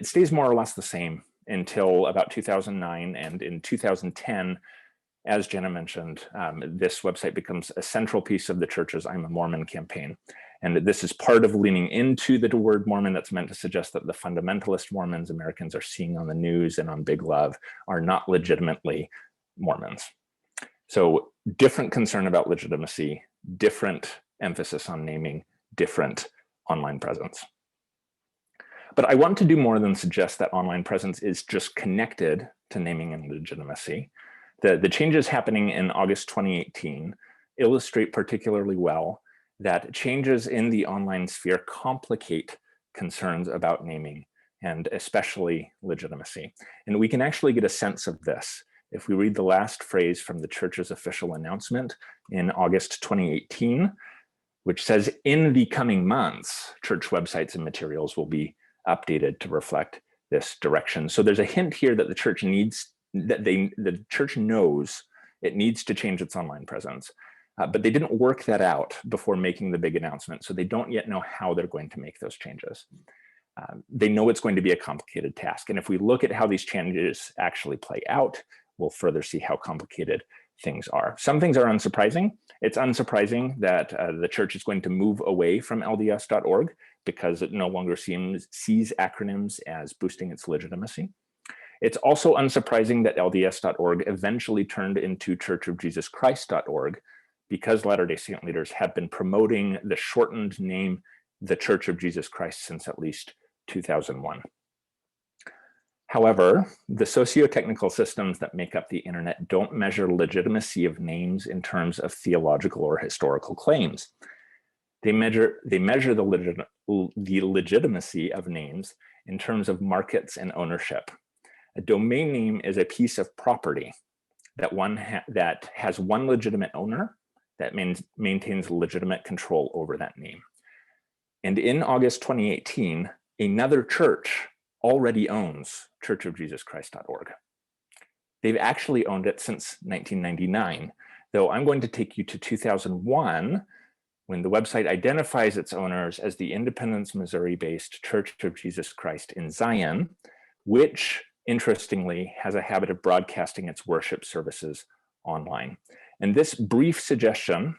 stays more or less the same until about 2009, and in 2010, as Jana mentioned, this website becomes a central piece of the church's I'm a Mormon campaign. And this is part of leaning into the word Mormon that's meant to suggest that the fundamentalist Mormons Americans are seeing on the news and on Big Love are not legitimately Mormons. So different concern about legitimacy, different emphasis on naming, different online presence. But I want to do more than suggest that online presence is just connected to naming and legitimacy. The changes happening in August 2018 illustrate particularly well that changes in the online sphere complicate concerns about naming and especially legitimacy. And we can actually get a sense of this if we read the last phrase from the church's official announcement in August 2018, which says, in the coming months, church websites and materials will be updated to reflect this direction. So there's a hint here that the church the church knows it needs to change its online presence, but they didn't work that out before making the big announcement. So they don't yet know how they're going to make those changes. They know it's going to be a complicated task. And if we look at how these changes actually play out, we'll further see how complicated things are. Some things are unsurprising. It's unsurprising that the church is going to move away from LDS.org because it no longer sees acronyms as boosting its legitimacy. It's also unsurprising that LDS.org eventually turned into churchofjesuschrist.org because Latter-day Saint leaders have been promoting the shortened name, the Church of Jesus Christ, since at least 2001. However, the socio-technical systems that make up the internet don't measure legitimacy of names in terms of theological or historical claims. They measure the legitimacy of names in terms of markets and ownership. A domain name is a piece of property that has one legitimate owner that maintains legitimate control over that name. And in August 2018, another church already owns churchofjesuschrist.org. They've actually owned it since 1999, though I'm going to take you to 2001, when the website identifies its owners as the Independence, Missouri-based Church of Jesus Christ in Zion, which, interestingly, has a habit of broadcasting its worship services online. And this brief suggestion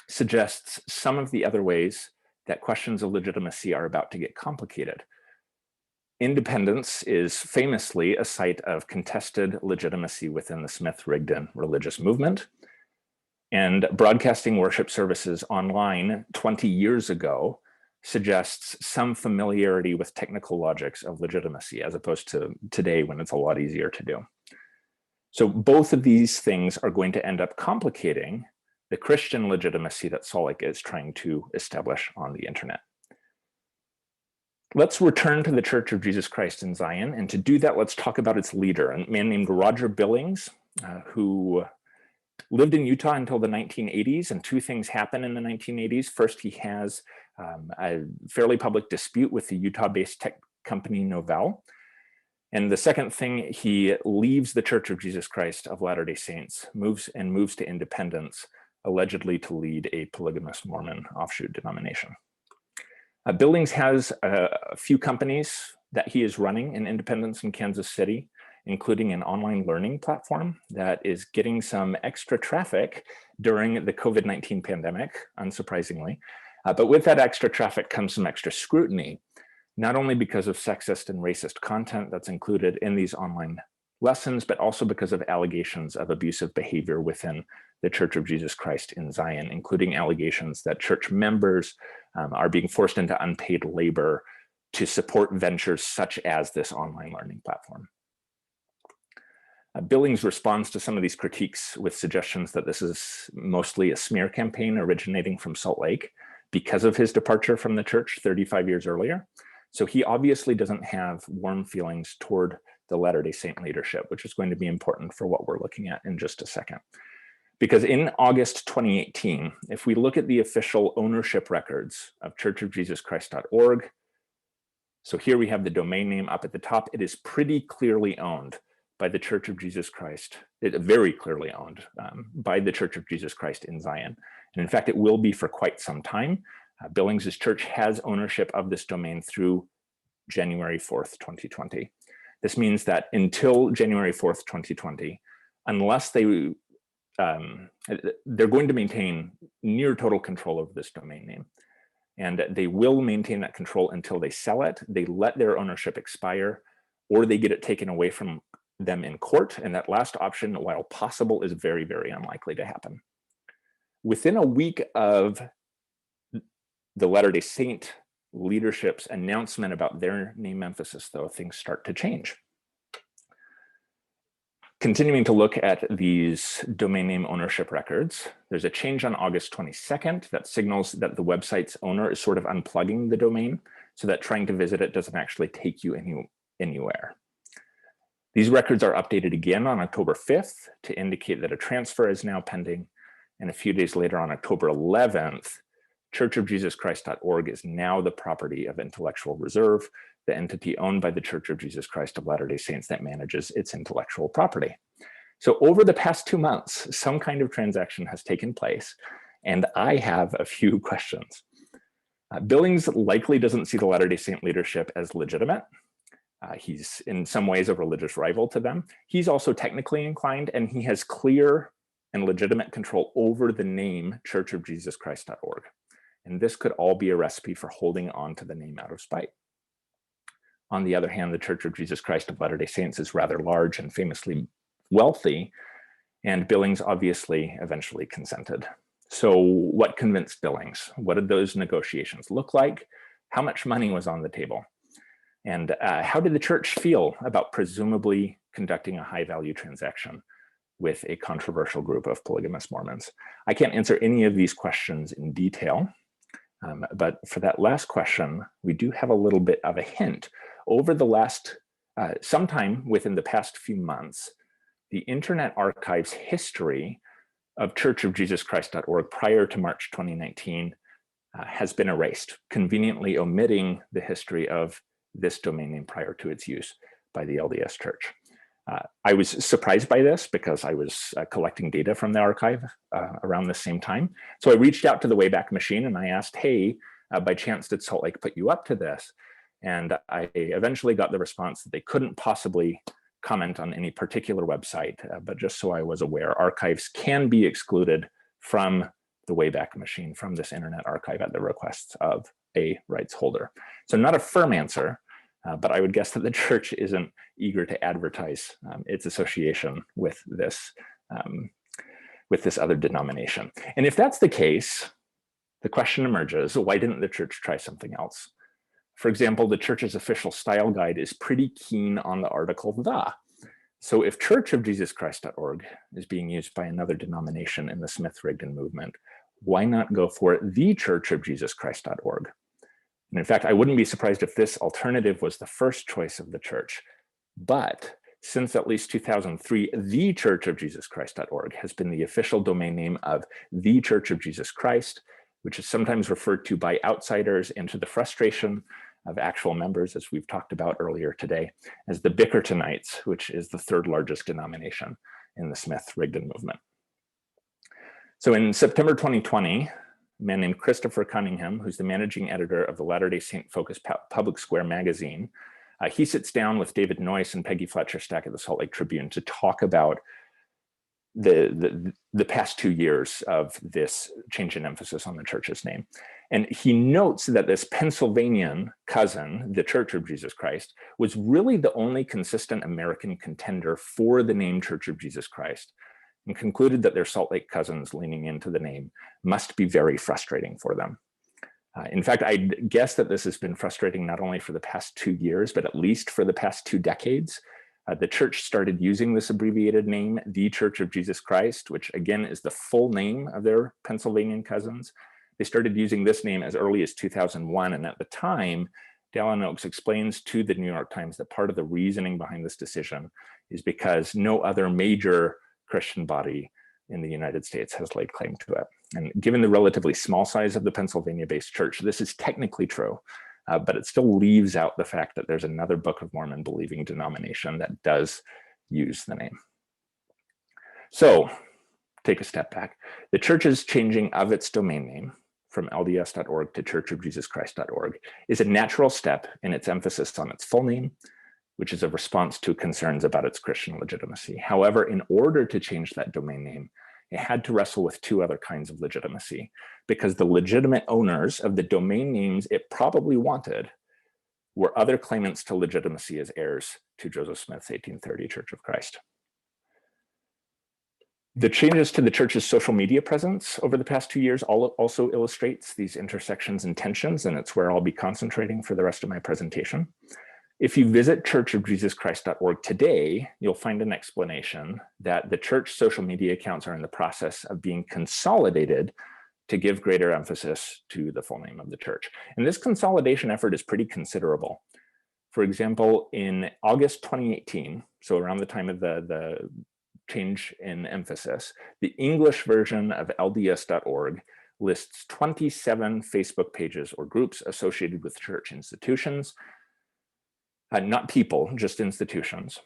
suggests some of the other ways that questions of legitimacy are about to get complicated. Independence is famously a site of contested legitimacy within the Smith-Rigdon religious movement. And broadcasting worship services online 20 years ago suggests some familiarity with technical logics of legitimacy, as opposed to today when it's a lot easier to do. So both of these things are going to end up complicating the Christian legitimacy that Salt Lake is trying to establish on the internet. Let's return to the Church of Jesus Christ in Zion. And to do that, let's talk about its leader, a man named Roger Billings, who lived in Utah until the 1980s. And two things happen in the 1980s. First, he has a fairly public dispute with the Utah-based tech company Novell. And the second thing, he leaves the Church of Jesus Christ of Latter-day Saints, moves to independence, allegedly to lead a polygamous Mormon offshoot denomination. Billings has a few companies that he is running in Independence in Kansas City, including an online learning platform that is getting some extra traffic during the COVID-19 pandemic, unsurprisingly. But with that extra traffic comes some extra scrutiny, not only because of sexist and racist content that's included in these online lessons, but also because of allegations of abusive behavior within the Church of Jesus Christ in Zion, including allegations that church members are being forced into unpaid labor to support ventures such as this online learning platform. Billings responds to some of these critiques with suggestions that this is mostly a smear campaign originating from Salt Lake because of his departure from the church 35 years earlier. So he obviously doesn't have warm feelings toward the Latter-day Saint leadership, which is going to be important for what we're looking at in just a second. Because in August 2018, if we look at the official ownership records of churchofjesuschrist.org, so here we have the domain name up at the top, it is pretty clearly owned by the Church of Jesus Christ, very clearly owned by the Church of Jesus Christ in Zion. And in fact, it will be for quite some time. Billings's church has ownership of this domain through January 4th, 2020. This means that until January 4th, 2020, unless they're going to maintain near total control of this domain name. And they will maintain that control until they sell it, they let their ownership expire, or they get it taken away from them in court. And that last option, while possible, is very, very unlikely to happen. Within a week of the Latter-day Saint leadership's announcement about their name emphasis, though, things start to change. Continuing to look at these domain name ownership records, there's a change on August 22nd that signals that the website's owner is sort of unplugging the domain so that trying to visit it doesn't actually take you anywhere. These records are updated again on October 5th to indicate that a transfer is now pending. And a few days later on October 11th, churchofjesuschrist.org is now the property of Intellectual Reserve, the entity owned by the Church of Jesus Christ of Latter-day Saints that manages its intellectual property. So over the past 2 months, some kind of transaction has taken place, and I have a few questions. Billings likely doesn't see the Latter-day Saint leadership as legitimate. He's in some ways a religious rival to them. He's also technically inclined, and he has clear and legitimate control over the name churchofjesuschrist.org. And this could all be a recipe for holding on to the name out of spite. On the other hand, the Church of Jesus Christ of Latter-day Saints is rather large and famously wealthy, and Billings obviously eventually consented. So what convinced Billings? What did those negotiations look like? How much money was on the table? And how did the church feel about presumably conducting a high-value transaction with a controversial group of polygamous Mormons? I can't answer any of these questions in detail, but for that last question, we do have a little bit of a hint. Over the last, sometime within the past few months, the Internet Archive's history of churchofjesuschrist.org prior to March 2019 has been erased, conveniently omitting the history of this domain name prior to its use by the LDS Church. I was surprised by this because I was collecting data from the archive around the same time. So I reached out to the Wayback Machine and I asked, hey, by chance, did Salt Lake put you up to this? And I eventually got the response that they couldn't possibly comment on any particular website, but just so I was aware, archives can be excluded from the Wayback Machine, from this Internet Archive at the request of a rights holder. So not a firm answer, but I would guess that the church isn't eager to advertise its association with this other denomination. And if that's the case, the question emerges, why didn't the church try something else? For example, the church's official style guide is pretty keen on the article "the." So if churchofjesuschrist.org is being used by another denomination in the Smith-Rigdon movement, why not go for the churchofjesuschrist.org? And in fact, I wouldn't be surprised if this alternative was the first choice of the church. But since at least 2003, the churchofjesuschrist.org has been the official domain name of the Church of Jesus Christ, which is sometimes referred to by outsiders, and to the frustration of actual members, as we've talked about earlier today, as the Bickertonites, which is the third largest denomination in the Smith-Rigdon movement. So in September 2020, a man named Christopher Cunningham, who's the managing editor of the Latter-day Saint Focus Public Square magazine, he sits down with David Noyce and Peggy Fletcher Stack at the Salt Lake Tribune to talk about the past 2 years of this change in emphasis on the church's name. And he notes that this Pennsylvanian cousin, the Church of Jesus Christ, was really the only consistent American contender for the name Church of Jesus Christ, and concluded that their Salt Lake cousins leaning into the name must be very frustrating for them. In fact, I guess that this has been frustrating not only for the past 2 years, but at least for the past 2 decades. The church started using this abbreviated name, the Church of Jesus Christ, which again is the full name of their Pennsylvanian cousins. They started using this name as early as 2001. And at the time, Dallin Oaks explains to the New York Times that part of the reasoning behind this decision is because no other major Christian body in the United States has laid claim to it. And given the relatively small size of the Pennsylvania-based church, this is technically true. But it still leaves out the fact that there's another Book of Mormon believing denomination that does use the name. So take a step back. The church's changing of its domain name from LDS.org to churchofjesuschrist.org is a natural step in its emphasis on its full name, which is a response to concerns about its Christian legitimacy. However, in order to change that domain name, it had to wrestle with 2 other kinds of legitimacy, because the legitimate owners of the domain names it probably wanted were other claimants to legitimacy as heirs to Joseph Smith's 1830 Church of Christ. The changes to the church's social media presence over the past 2 years also illustrates these intersections and tensions, and it's where I'll be concentrating for the rest of my presentation. If you visit churchofjesuschrist.org today, you'll find an explanation that the church social media accounts are in the process of being consolidated to give greater emphasis to the full name of the church. And this consolidation effort is pretty considerable. For example, in August 2018, so around the time of the change in emphasis, the English version of LDS.org lists 27 Facebook pages or groups associated with church institutions, not people, just institutions.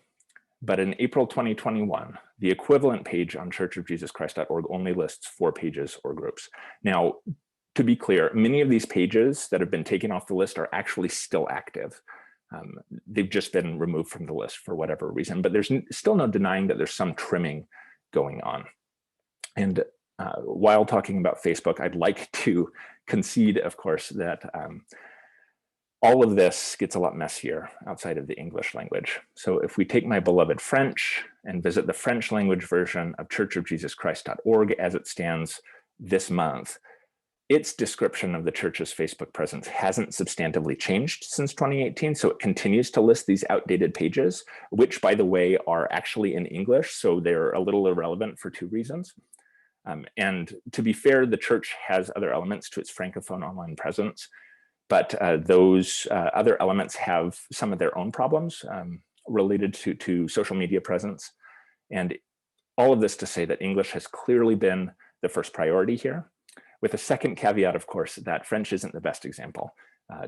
But in April 2021, the equivalent page on churchofjesuschrist.org only lists 4 pages or groups. Now, to be clear, many of these pages that have been taken off the list are actually still active. They've just been removed from the list for whatever reason, but there's still no denying that there's some trimming going on. And while talking about Facebook, I'd like to concede, of course, that all of this gets a lot messier outside of the English language. So if we take my beloved French and visit the French language version of churchofjesuschrist.org as it stands this month, its description of the church's Facebook presence hasn't substantively changed since 2018. So it continues to list these outdated pages, which, by the way, are actually in English. So they're a little irrelevant for 2 reasons. And to be fair, the church has other elements to its Francophone online presence. But those other elements have some of their own problems related to social media presence. And all of this to say that English has clearly been the first priority here, with a second caveat, of course, that French isn't the best example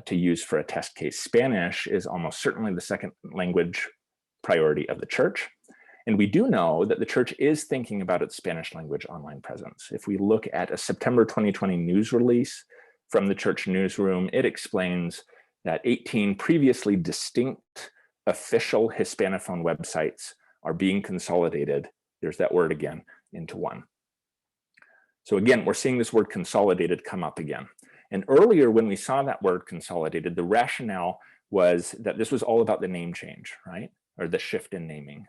to use for a test case. Spanish is almost certainly the second language priority of the church. And we do know that the church is thinking about its Spanish language online presence. If we look at a September 2020 news release from the church newsroom, it explains that 18 previously distinct official Hispanophone websites are being consolidated, there's that word again, into one. So again, we're seeing this word consolidated come up again. And earlier when we saw that word consolidated, the rationale was that this was all about the name change, right? Or the shift in naming.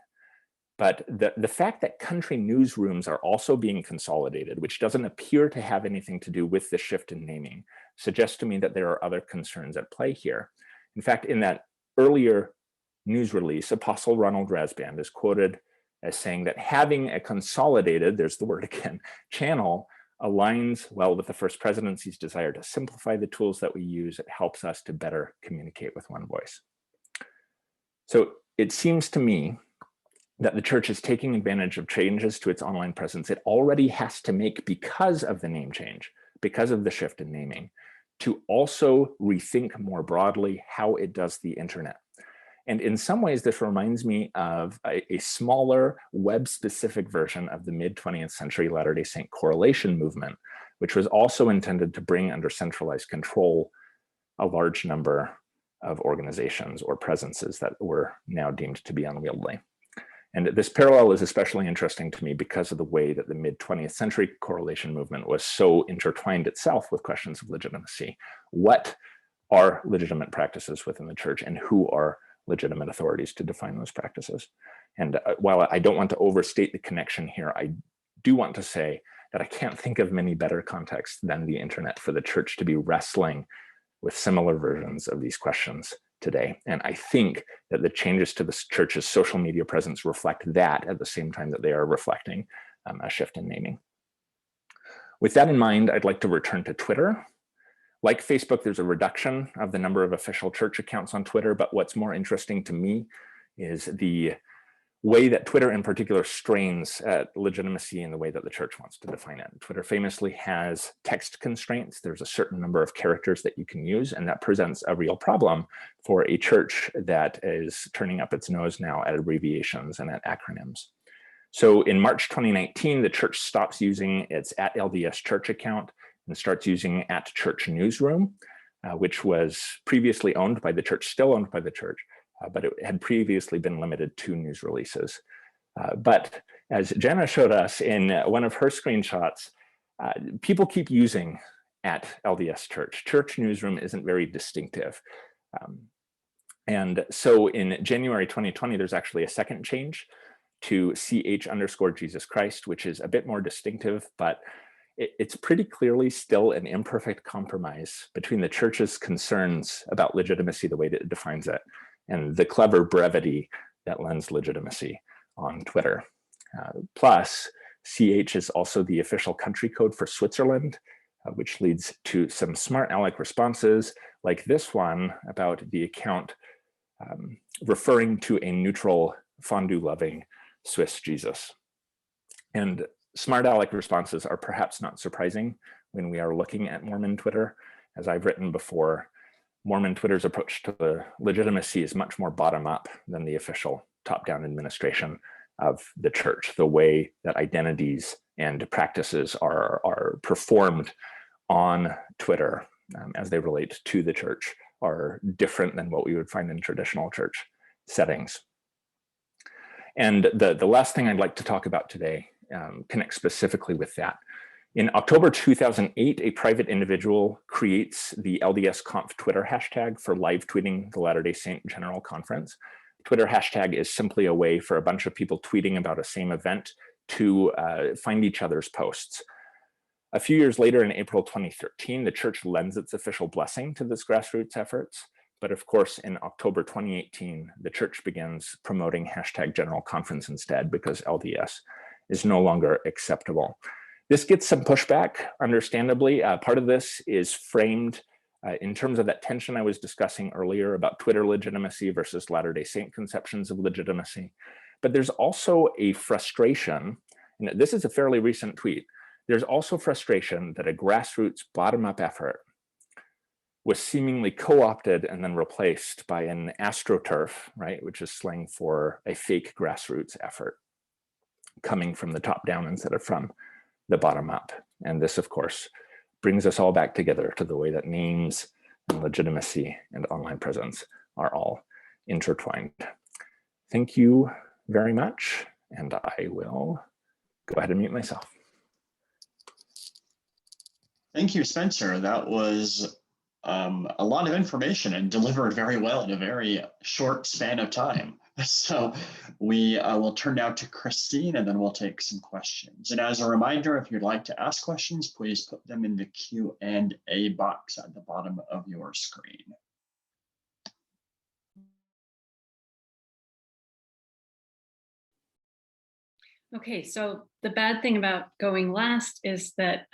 But the fact that country newsrooms are also being consolidated, which doesn't appear to have anything to do with the shift in naming, suggests to me that there are other concerns at play here. In fact, in that earlier news release, Apostle Ronald Rasband is quoted as saying that having a consolidated, there's the word again, channel aligns well with the First Presidency's desire to simplify the tools that we use. It helps us to better communicate with one voice. So it seems to me that the church is taking advantage of changes to its online presence it already has to make because of the name change, because of the shift in naming, to also rethink more broadly how it does the internet. And in some ways, this reminds me of a smaller web-specific version of the mid-20th century Latter-day Saint correlation movement, which was also intended to bring under centralized control a large number of organizations or presences that were now deemed to be unwieldy. And this parallel is especially interesting to me because of the way that the mid-20th century correlation movement was so intertwined itself with questions of legitimacy. What are legitimate practices within the church, and who are legitimate authorities to define those practices? And while I don't want to overstate the connection here, I do want to say that I can't think of many better contexts than the internet for the church to be wrestling with similar versions of these questions today. And I think that the changes to the church's social media presence reflect that at the same time that they are reflecting a shift in naming. With that in mind, I'd like to return to Twitter. Like Facebook, there's a reduction of the number of official church accounts on Twitter, but what's more interesting to me is the way that Twitter in particular strains at legitimacy in the way that the church wants to define it. Twitter famously has text constraints. There's a certain number of characters that you can use, and that presents a real problem for a church that is turning up its nose now at abbreviations and at acronyms. So in March 2019, the church stops using its @LDS Church account and starts using @Church Newsroom, which was previously owned by the church, still owned by the church, but it had previously been limited to news releases. But as Jana showed us in one of her screenshots, people keep using @LDS Church. Church Newsroom isn't very distinctive. And so in January 2020, there's actually a second change to ch_Jesus Christ, which is a bit more distinctive, but it's pretty clearly still an imperfect compromise between the church's concerns about legitimacy, the way that it defines it, and the clever brevity that lends legitimacy on Twitter. Plus, CH is also the official country code for Switzerland, which leads to some smart aleck responses like this one about the account referring to a neutral, fondue-loving Swiss Jesus. And smart aleck responses are perhaps not surprising when we are looking at Mormon Twitter. As I've written before, Mormon Twitter's approach to legitimacy is much more bottom-up than the official top-down administration of the church. The way that identities and practices are performed on Twitter as they relate to the church are different than what we would find in traditional church settings. And the last thing I'd like to talk about today connects specifically with that. In October 2008, a private individual creates the LDSConf Twitter hashtag for live tweeting the Latter-day Saint General Conference. Twitter hashtag is simply a way for a bunch of people tweeting about a same event to find each other's posts. A few years later, in April 2013, the church lends its official blessing to this grassroots efforts. But of course, in October 2018, the church begins promoting hashtag General Conference instead because LDS is no longer acceptable. This gets some pushback, understandably. Part of this is framed in terms of that tension I was discussing earlier about Twitter legitimacy versus Latter-day Saint conceptions of legitimacy. But there's also a frustration, and this is a fairly recent tweet, there's also frustration that a grassroots bottom-up effort was seemingly co-opted and then replaced by an astroturf, right, which is slang for a fake grassroots effort coming from the top down instead of from the bottom up. And this, of course, brings us all back together to the way that names and legitimacy and online presence are all intertwined. Thank you very much, and I will go ahead and mute myself. Thank you, Spencer. That was a lot of information and delivered very well in a very short span of time. So we will turn now to Kristine, and then we'll take some questions. And as a reminder, if you'd like to ask questions, please put them in the Q&A box at the bottom of your screen. Okay, so the bad thing about going last is that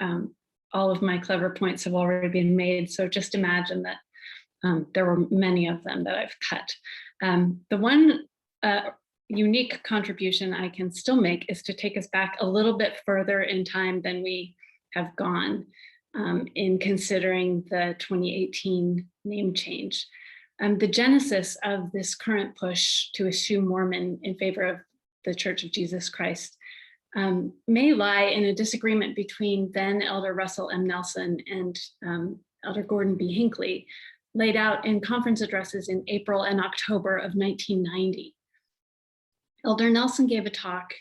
all of my clever points have already been made. So just imagine that there were many of them that I've cut. The one unique contribution I can still make is to take us back a little bit further in time than we have gone. in considering the 2018 name change. The genesis of this current push to eschew Mormon in favor of the Church of Jesus Christ may lie in a disagreement between then Elder Russell M. Nelson and Elder Gordon B. Hinckley, laid out in conference addresses in April and October of 1990. Elder Nelson gave a talk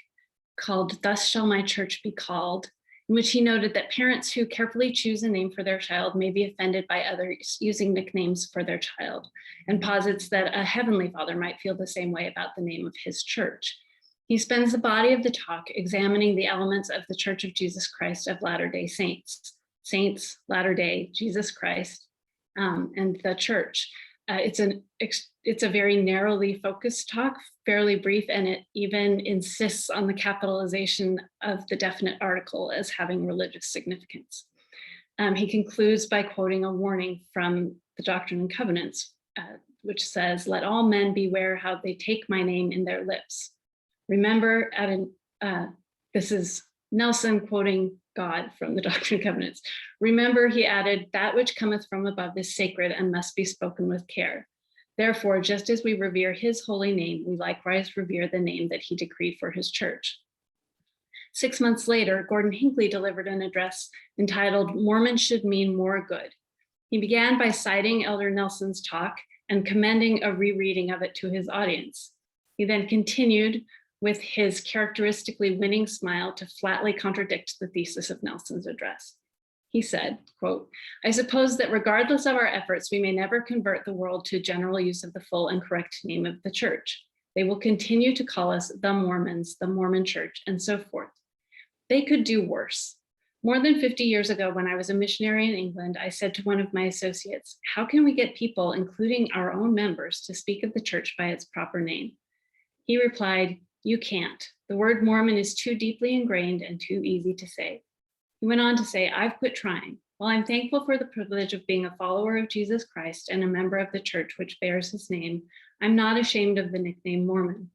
called "Thus Shall My Church Be Called," in which he noted that parents who carefully choose a name for their child may be offended by others using nicknames for their child, and posits that a Heavenly Father might feel the same way about the name of his church. He spends the body of the talk examining the elements of the Church of Jesus Christ of Latter-day Saints, Saints, Latter-day, Jesus Christ, and the church. It's a very narrowly focused talk, fairly brief, and it even insists on the capitalization of the definite article as having religious significance. He concludes by quoting a warning from the Doctrine and Covenants, which says, "Let all men beware how they take my name in their lips. Remember," this is Nelson quoting God from the Doctrine and Covenants. "Remember," he added, "that which cometh from above is sacred and must be spoken with care. Therefore, just as we revere his holy name, we likewise revere the name that he decreed for his church." 6 months later, Gordon Hinckley delivered an address entitled "Mormon Should Mean More Good." He began by citing Elder Nelson's talk and commending a rereading of it to his audience. He then continued with his characteristically winning smile to flatly contradict the thesis of Nelson's address. He said, quote, "I suppose that regardless of our efforts, we may never convert the world to general use of the full and correct name of the church. They will continue to call us the Mormons, the Mormon Church, and so forth. They could do worse. More than 50 years ago, when I was a missionary in England, I said to one of my associates, how can we get people, including our own members, to speak of the church by its proper name? He replied, you can't. The word Mormon is too deeply ingrained and too easy to say. He went on to say, I've quit trying. While I'm thankful for the privilege of being a follower of Jesus Christ and a member of the church which bears his name, I'm not ashamed of the nickname Mormon.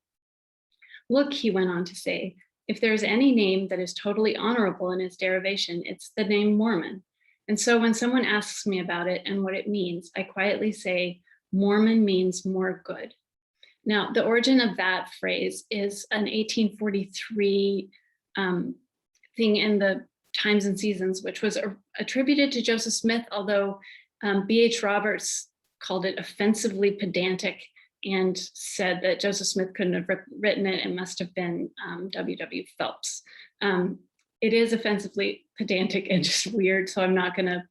Look, he went on to say, if there's any name that is totally honorable in its derivation, it's the name Mormon. And so when someone asks me about it and what it means, I quietly say, Mormon means more good. Now, the origin of that phrase is an 1843 thing in the Times and Seasons, which was attributed to Joseph Smith, although B.H. Roberts called it offensively pedantic and said that Joseph Smith couldn't have written it and must have been W.W. Phelps. It is offensively pedantic and just weird, so I'm not going to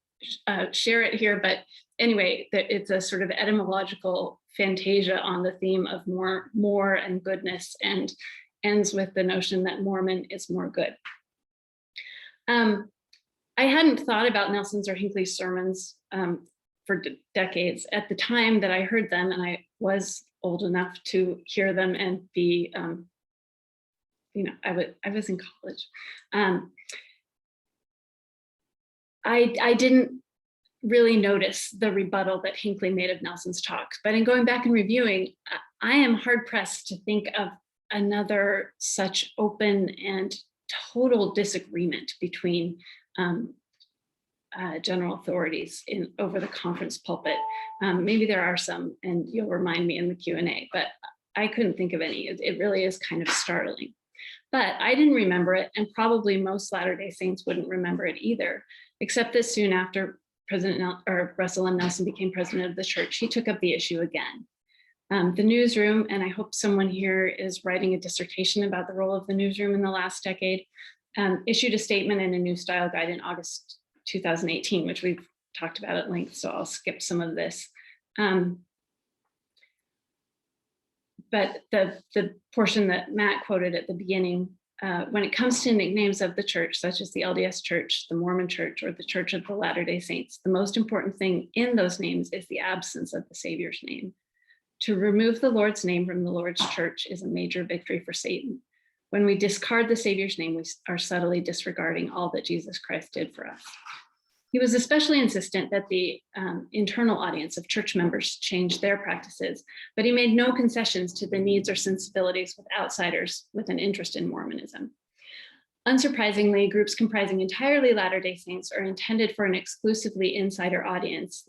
share it here. But anyway, it's a sort of etymological fantasia on the theme of more and goodness, and ends with the notion that Mormon is more good. I hadn't thought about Nelson's or Hinckley's sermons for decades. At the time that I heard them, and I was old enough to hear them and be, I was in college. I didn't really notice the rebuttal that Hinckley made of Nelson's talks, but in going back and reviewing, I am hard pressed to think of another such open and total disagreement between general authorities over the conference pulpit. Maybe there are some, and you'll remind me in the Q&A, but I couldn't think of any. It really is kind of startling. But I didn't remember it, and probably most Latter-day Saints wouldn't remember it either, except that soon after Russell M. Nelson became president of the church, he took up the issue again. The newsroom, and I hope someone here is writing a dissertation about the role of the newsroom in the last decade, issued a statement in a new style guide in August 2018, which we've talked about at length, so I'll skip some of this. But the portion that Matt quoted at the beginning, when it comes to nicknames of the church, such as the LDS Church, the Mormon Church, or the Church of the Latter-day Saints, the most important thing in those names is the absence of the Savior's name. To remove the Lord's name from the Lord's church is a major victory for Satan. When we discard the Savior's name, we are subtly disregarding all that Jesus Christ did for us. He was especially insistent that the internal audience of church members change their practices, but he made no concessions to the needs or sensibilities with outsiders with an interest in Mormonism. Unsurprisingly, groups comprising entirely Latter-day Saints are intended for an exclusively insider audience,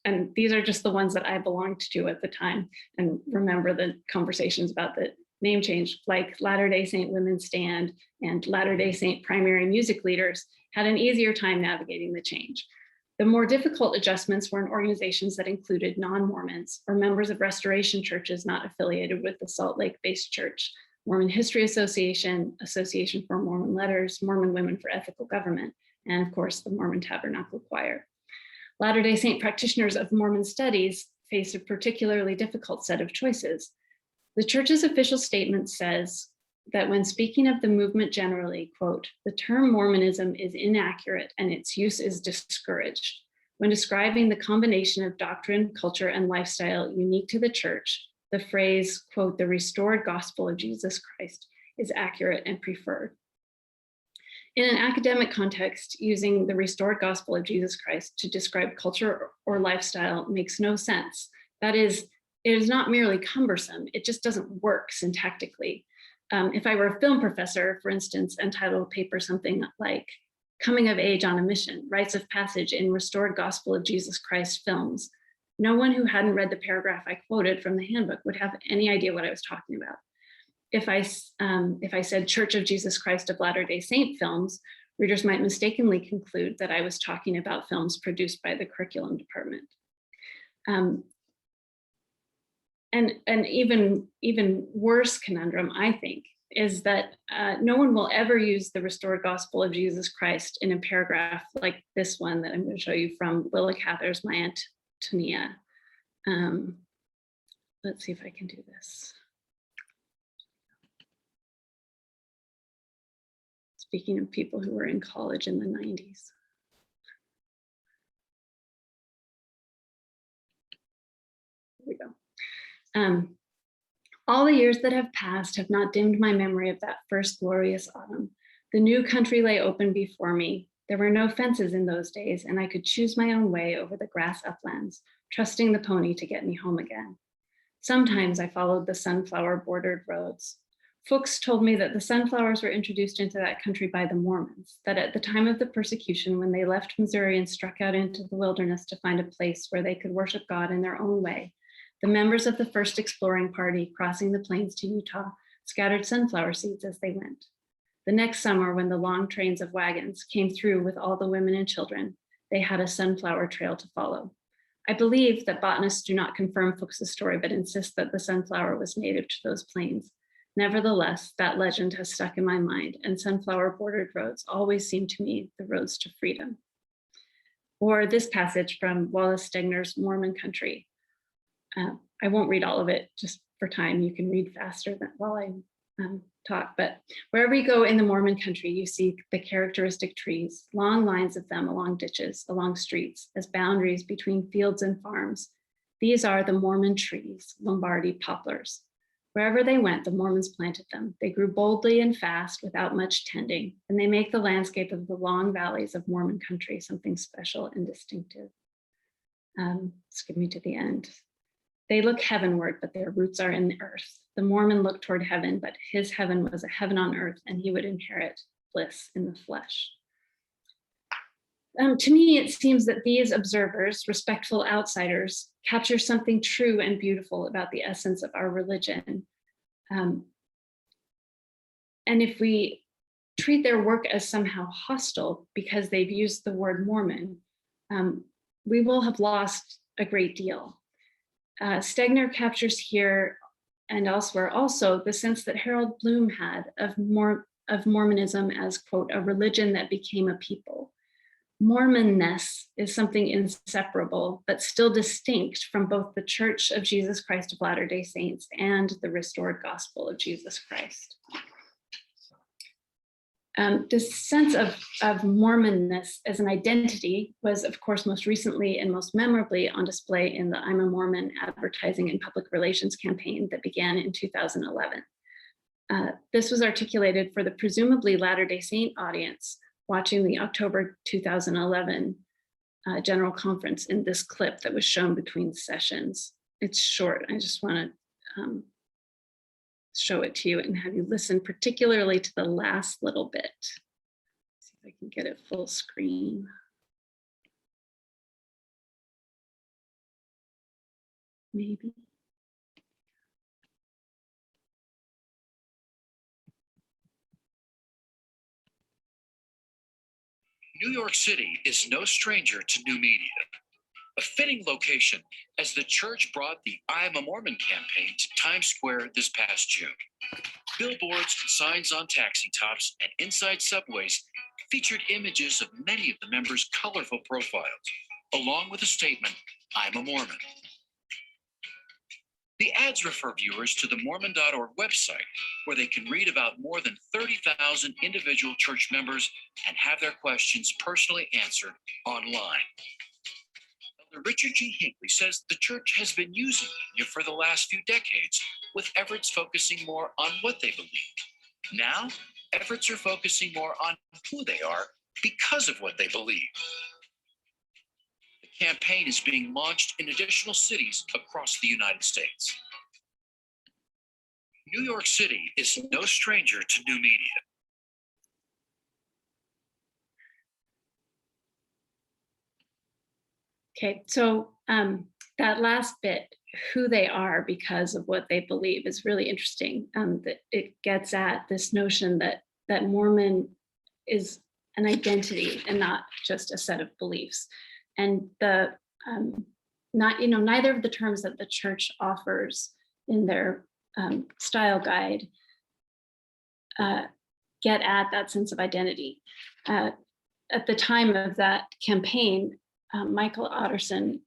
and these are just the ones that I belonged to at the time and remember the conversations about the name change, like Latter-day Saint Women's Stand and Latter-day Saint primary music leaders had an easier time navigating the change. The more difficult adjustments were in organizations that included non-Mormons or members of restoration churches not affiliated with the Salt Lake-based church, Mormon History Association, Association for Mormon Letters, Mormon Women for Ethical Government, and of course, the Mormon Tabernacle Choir. Latter-day Saint practitioners of Mormon studies face a particularly difficult set of choices. The church's official statement says that when speaking of the movement generally, quote, the term Mormonism is inaccurate and its use is discouraged. When describing the combination of doctrine, culture, and lifestyle unique to the church, the phrase, quote, the restored gospel of Jesus Christ is accurate and preferred. In an academic context, using the restored gospel of Jesus Christ to describe culture or lifestyle makes no sense. That is, it is not merely cumbersome, it just doesn't work syntactically. If I were a film professor, for instance, and titled a paper something like Coming of Age on a Mission, Rites of Passage in Restored Gospel of Jesus Christ Films, no one who hadn't read the paragraph I quoted from the handbook would have any idea what I was talking about. If I said Church of Jesus Christ of Latter-day Saint films, readers might mistakenly conclude that I was talking about films produced by the curriculum department. And even worse conundrum, I think, is that no one will ever use the restored gospel of Jesus Christ in a paragraph like this one that I'm going to show you from Willa Cather's My Aunt Tonia. Let's see if I can do this. Speaking of people who were in college in the 90s. Here we go. All the years that have passed have not dimmed my memory of that first glorious autumn. The new country lay open before me. There were no fences in those days, and I could choose my own way over the grass uplands, trusting the pony to get me home again. Sometimes I followed the sunflower-bordered roads. Folks told me that the sunflowers were introduced into that country by the Mormons, that at the time of the persecution, when they left Missouri and struck out into the wilderness to find a place where they could worship God in their own way, the members of the first exploring party crossing the plains to Utah scattered sunflower seeds as they went. The next summer, when the long trains of wagons came through with all the women and children, they had a sunflower trail to follow. I believe that botanists do not confirm Fuchs's story, but insist that the sunflower was native to those plains. Nevertheless, that legend has stuck in my mind, and sunflower-bordered roads always seem to me the roads to freedom. Or this passage from Wallace Stegner's Mormon Country. I won't read all of it just for time. You can read faster than while I talk, but wherever you go in the Mormon country, you see the characteristic trees, long lines of them along ditches, along streets, as boundaries between fields and farms. These are the Mormon trees, Lombardy poplars. Wherever they went, the Mormons planted them. They grew boldly and fast without much tending, and they make the landscape of the long valleys of Mormon country something special and distinctive. Skip me to the end. They look heavenward, but their roots are in the earth. The Mormon looked toward heaven, but his heaven was a heaven on earth, and he would inherit bliss in the flesh. To me, it seems that these observers, respectful outsiders, capture something true and beautiful about the essence of our religion. And if we treat their work as somehow hostile because they've used the word Mormon, we will have lost a great deal. Stegner captures here and elsewhere also the sense that Harold Bloom had of Mormonism as, quote, a religion that became a people. Mormonness is something inseparable, but still distinct from both the Church of Jesus Christ of Latter-day Saints and the restored gospel of Jesus Christ. This sense of Mormonness as an identity was, of course, most recently and most memorably on display in the I'm a Mormon advertising and public relations campaign that began in 2011. This was articulated for the presumably Latter-day Saint audience watching the October 2011 General Conference in this clip that was shown between sessions. It's short, I just want to show it to you and have you listen particularly to the last little bit. See if I can get it full screen. Maybe. New York City is no stranger to new media, a fitting location as the church brought the I'm a Mormon campaign to Times Square this past June. Billboards, signs on taxi tops, and inside subways featured images of many of the members' colorful profiles, along with a statement, I'm a Mormon. The ads refer viewers to the Mormon.org website, where they can read about more than 30,000 individual church members and have their questions personally answered online. Elder Richard G. Hinckley says the church has been using media for the last few decades, with efforts focusing more on what they believe. Now, efforts are focusing more on who they are because of what they believe. The campaign is being launched in additional cities across the United States. New York City is no stranger to new media. Okay, so that last bit, who they are because of what they believe, is really interesting. That it gets at this notion that Mormon is an identity and not just a set of beliefs. And the neither of the terms that the church offers in their style guide get at that sense of identity. At the time of that campaign, Michael Otterson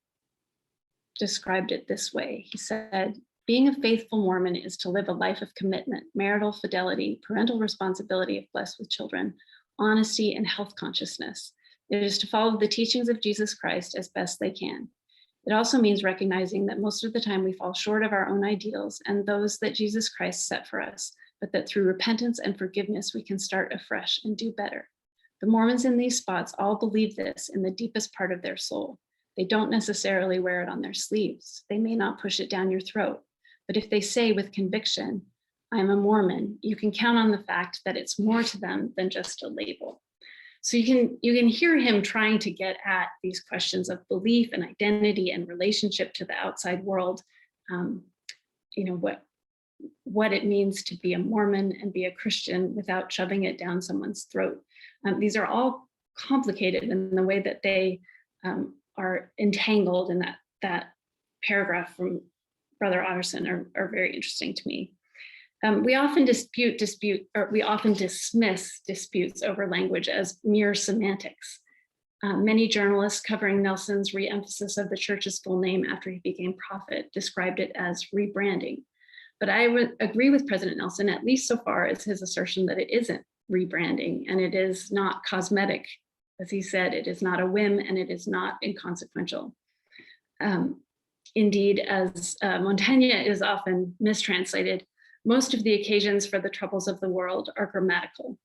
described it this way. He said, being a faithful Mormon is to live a life of commitment, marital fidelity, parental responsibility if blessed with children, honesty, and health consciousness. It is to follow the teachings of Jesus Christ as best they can. It also means recognizing that most of the time we fall short of our own ideals and those that Jesus Christ set for us, but that through repentance and forgiveness, we can start afresh and do better. The Mormons in these spots all believe this in the deepest part of their soul. They don't necessarily wear it on their sleeves. They may not push it down your throat, but if they say with conviction, I'm a Mormon, you can count on the fact that it's more to them than just a label. So you can hear him trying to get at these questions of belief and identity and relationship to the outside world, what it means to be a Mormon and be a Christian without shoving it down someone's throat. These are all complicated in the way that they are entangled in that paragraph from Brother Otterson are very interesting to me. We often dismiss disputes over language as mere semantics. Many journalists covering Nelson's re-emphasis of the church's full name after he became prophet described it as rebranding. But I would agree with President Nelson, at least so far as his assertion that it isn't rebranding and it is not cosmetic. As he said, it is not a whim and it is not inconsequential. Indeed, as Montaigne is often mistranslated, most of the occasions for the troubles of the world are grammatical.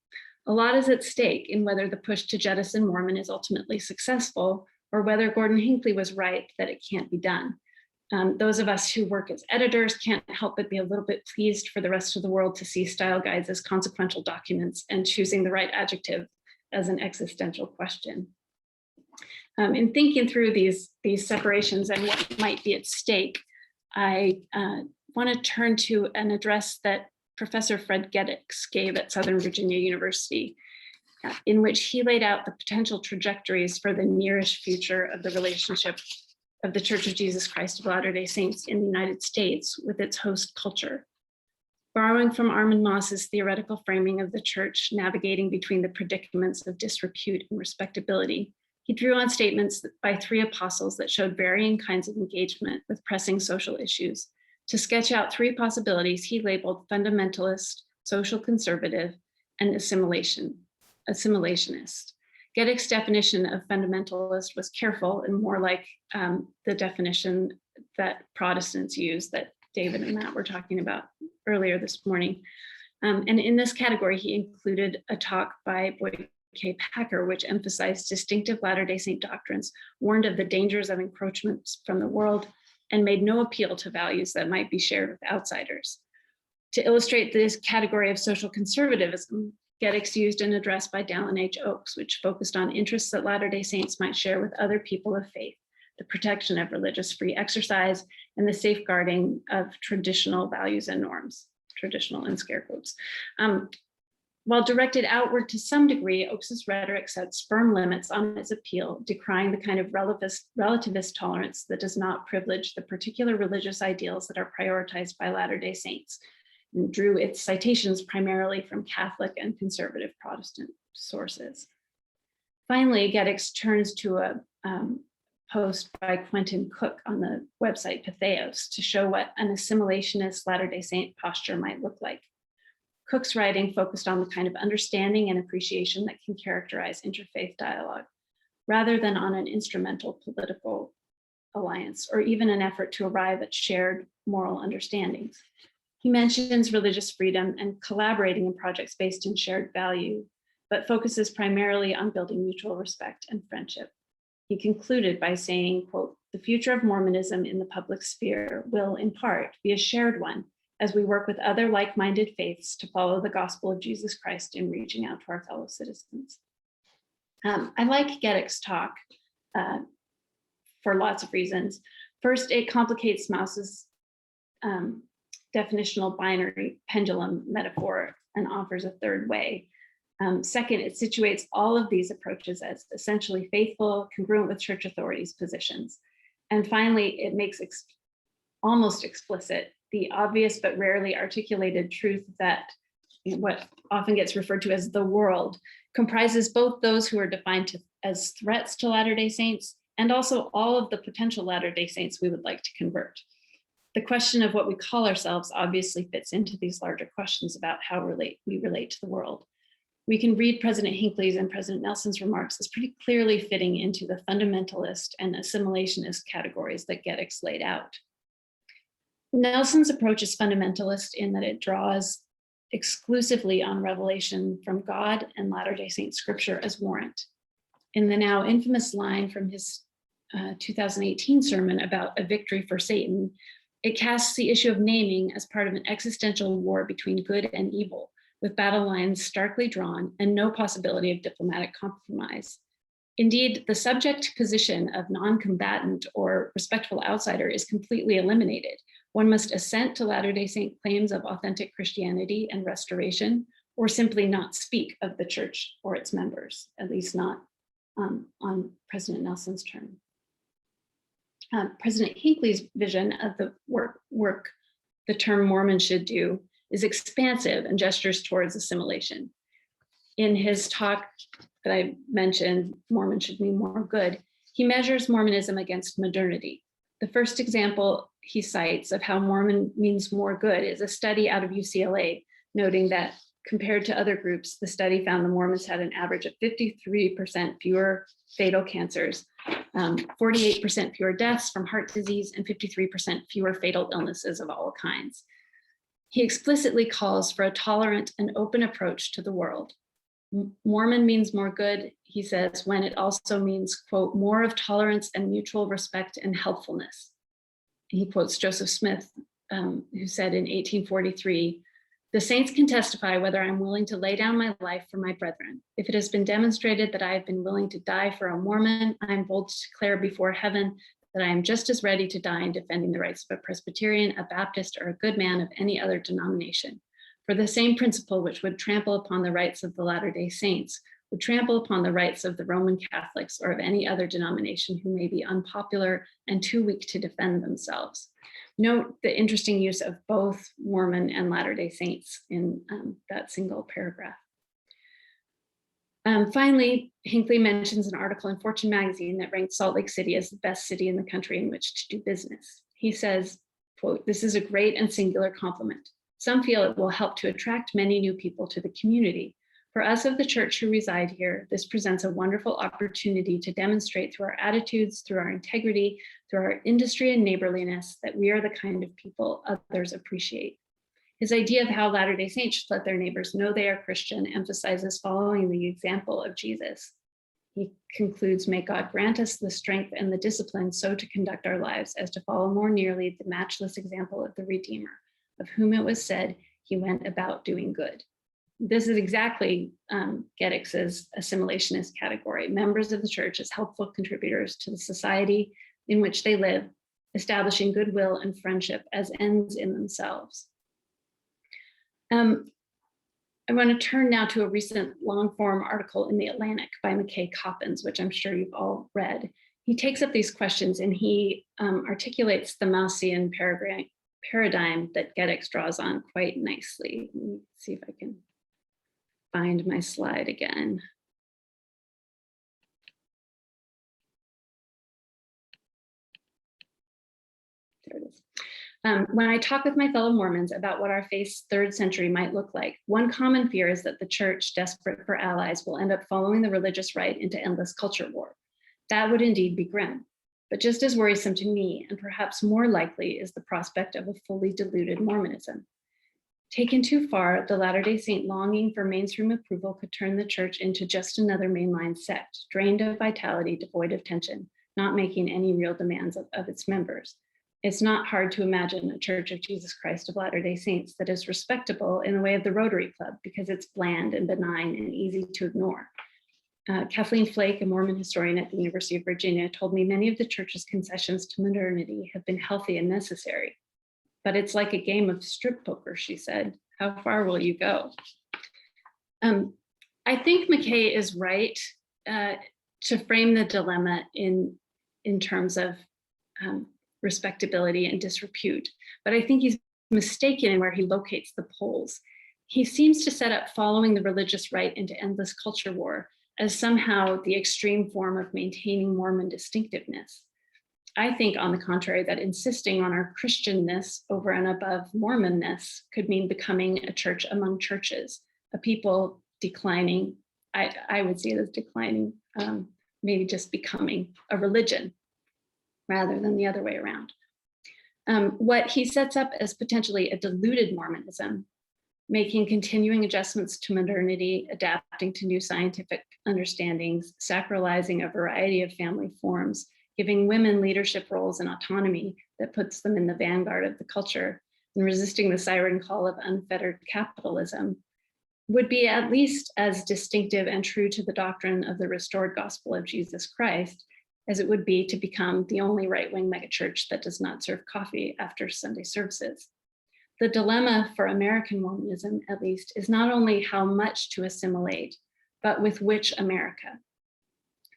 A lot is at stake in whether the push to jettison Mormon is ultimately successful or whether Gordon Hinckley was right that it can't be done. Those of us who work as editors can't help but be a little bit pleased for the rest of the world to see style guides as consequential documents and choosing the right adjective as an existential question. In thinking through these separations and what might be at stake, I want to turn to an address that Professor Fred Geddix gave at Southern Virginia University, in which he laid out the potential trajectories for the nearish future of the relationship of the Church of Jesus Christ of Latter-day Saints in the United States with its host culture. Borrowing from Armand Moss's theoretical framing of the church navigating between the predicaments of disrepute and respectability, he drew on statements by three apostles that showed varying kinds of engagement with pressing social issues to sketch out three possibilities he labeled fundamentalist, social conservative, and assimilationist. Geddix's definition of fundamentalist was careful and more like the definition that Protestants use that David and Matt were talking about earlier this morning. And in this category, he included a talk by Boyd K. Packer, which emphasized distinctive Latter-day Saint doctrines, warned of the dangers of encroachments from the world, and made no appeal to values that might be shared with outsiders. To illustrate this category of social conservatism, Geddes used an address by Dallin H. Oakes, which focused on interests that Latter-day Saints might share with other people of faith, the protection of religious free exercise, and the safeguarding of traditional values and norms, traditional in scare quotes. While directed outward to some degree, Oakes's rhetoric sets firm limits on its appeal, decrying the kind of relativist tolerance that does not privilege the particular religious ideals that are prioritized by Latter-day Saints, and drew its citations primarily from Catholic and conservative Protestant sources. Finally, Geddes turns to a post by Quentin Cook on the website Patheos to show what an assimilationist Latter-day Saint posture might look like. Cook's writing focused on the kind of understanding and appreciation that can characterize interfaith dialogue, rather than on an instrumental political alliance or even an effort to arrive at shared moral understandings. He mentions religious freedom and collaborating in projects based in shared value, but focuses primarily on building mutual respect and friendship. He concluded by saying, quote, "The future of Mormonism in the public sphere will, in part, be a shared one as we work with other like-minded faiths to follow the gospel of Jesus Christ in reaching out to our fellow citizens." I like Geddes' talk for lots of reasons. First, it complicates Mauss's definitional binary pendulum metaphor and offers a third way. Second, it situates all of these approaches as essentially faithful, congruent with church authorities' positions. And finally, it makes almost explicit the obvious but rarely articulated truth that what often gets referred to as the world comprises both those who are defined as threats to Latter-day Saints and also all of the potential Latter-day Saints we would like to convert. The question of what we call ourselves obviously fits into these larger questions about how we relate to the world. We can read President Hinckley's and President Nelson's remarks as pretty clearly fitting into the fundamentalist and assimilationist categories that Geddes laid out. Nelson's approach is fundamentalist in that it draws exclusively on revelation from God and Latter-day Saint scripture as warrant. In the now infamous line from his 2018 sermon about a victory for Satan, it casts the issue of naming as part of an existential war between good and evil, with battle lines starkly drawn and no possibility of diplomatic compromise. Indeed, the subject position of non-combatant or respectful outsider is completely eliminated. One must assent to Latter-day Saint claims of authentic Christianity and restoration, or simply not speak of the church or its members, at least not on President Nelson's term. President Hinckley's vision of the work the term Mormon should do is expansive and gestures towards assimilation. In his talk that I mentioned, Mormon should mean more good, he measures Mormonism against modernity. The first example he cites of how Mormon means more good is a study out of UCLA, noting that compared to other groups, the study found the Mormons had an average of 53% fewer fatal cancers, 48% fewer deaths from heart disease, and 53% fewer fatal illnesses of all kinds. He explicitly calls for a tolerant and open approach to the world. Mormon means more good, he says, when it also means, quote, more of tolerance and mutual respect and helpfulness. He quotes Joseph Smith, who said in 1843, "The saints can testify whether I'm willing to lay down my life for my brethren. If it has been demonstrated that I have been willing to die for a Mormon, I am bold to declare before heaven that I am just as ready to die in defending the rights of a Presbyterian, a Baptist, or a good man of any other denomination. For the same principle which would trample upon the rights of the Latter-day Saints would trample upon the rights of the Roman Catholics or of any other denomination who may be unpopular and too weak to defend themselves." Note the interesting use of both Mormon and Latter-day Saints in that single paragraph. Finally, Hinckley mentions an article in Fortune magazine that ranked Salt Lake City as the best city in the country in which to do business. He says, quote, "This is a great and singular compliment. Some feel it will help to attract many new people to the community. For us of the church who reside here, this presents a wonderful opportunity to demonstrate through our attitudes, through our integrity, through our industry and neighborliness, that we are the kind of people others appreciate." His idea of how Latter-day Saints should let their neighbors know they are Christian emphasizes following the example of Jesus. He concludes, "May God grant us the strength and the discipline so to conduct our lives as to follow more nearly the matchless example of the Redeemer, of whom it was said, he went about doing good. This is exactly Geddicks's assimilationist category, members of the church as helpful contributors to the society in which they live, establishing goodwill and friendship as ends in themselves. I want to turn now to a recent long-form article in The Atlantic by McKay Coppins, which I'm sure you've all read. He takes up these questions and he articulates the Maussian paradigm that Geddicks draws on quite nicely. Let me see if I can find my slide again. There it is. When I talk with my fellow Mormons about what our faith's 3rd century might look like, one common fear is that the church, desperate for allies, will end up following the religious right into endless culture war. That would indeed be grim. But just as worrisome to me, and perhaps more likely, is the prospect of a fully diluted Mormonism. Taken too far, the Latter-day Saint longing for mainstream approval could turn the church into just another mainline sect, drained of vitality, devoid of tension, not making any real demands of its members. It's not hard to imagine a Church of Jesus Christ of Latter-day Saints that is respectable in the way of the Rotary Club because it's bland and benign and easy to ignore. Kathleen Flake, a Mormon historian at the University of Virginia, told me many of the church's concessions to modernity have been healthy and necessary. But it's like a game of strip poker, she said. How far will you go? I think McKay is right to frame the dilemma in terms of respectability and disrepute, but I think he's mistaken in where he locates the poles. He seems to set up following the religious right into endless culture war as somehow the extreme form of maintaining Mormon distinctiveness. I think, on the contrary, that insisting on our Christianness over and above Mormonness could mean becoming a church among churches, a people declining, I would see it as declining, maybe just becoming a religion rather than the other way around. What he sets up as potentially a diluted Mormonism, making continuing adjustments to modernity, adapting to new scientific understandings, sacralizing a variety of family forms, giving women leadership roles and autonomy that puts them in the vanguard of the culture, and resisting the siren call of unfettered capitalism, would be at least as distinctive and true to the doctrine of the restored gospel of Jesus Christ as it would be to become the only right-wing megachurch that does not serve coffee after Sunday services. The dilemma for American Mormonism, at least, is not only how much to assimilate, but with which America.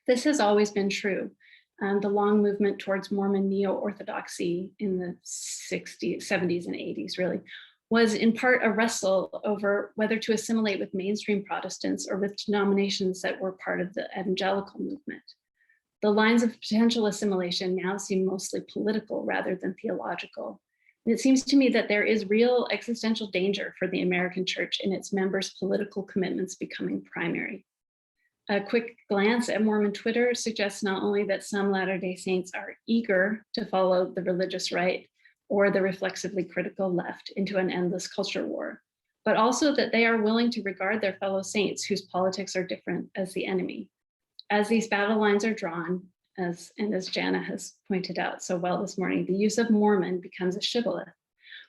This has always been true. The long movement towards Mormon neo-orthodoxy in the 60s, 70s, and 80s really was in part a wrestle over whether to assimilate with mainstream Protestants or with denominations that were part of the evangelical movement. The lines of potential assimilation now seem mostly political rather than theological. And it seems to me that there is real existential danger for the American church in its members' political commitments becoming primary. A quick glance at Mormon Twitter suggests not only that some Latter-day Saints are eager to follow the religious right or the reflexively critical left into an endless culture war, but also that they are willing to regard their fellow saints whose politics are different as the enemy. As these battle lines are drawn, as Jana has pointed out so well this morning, the use of Mormon becomes a shibboleth.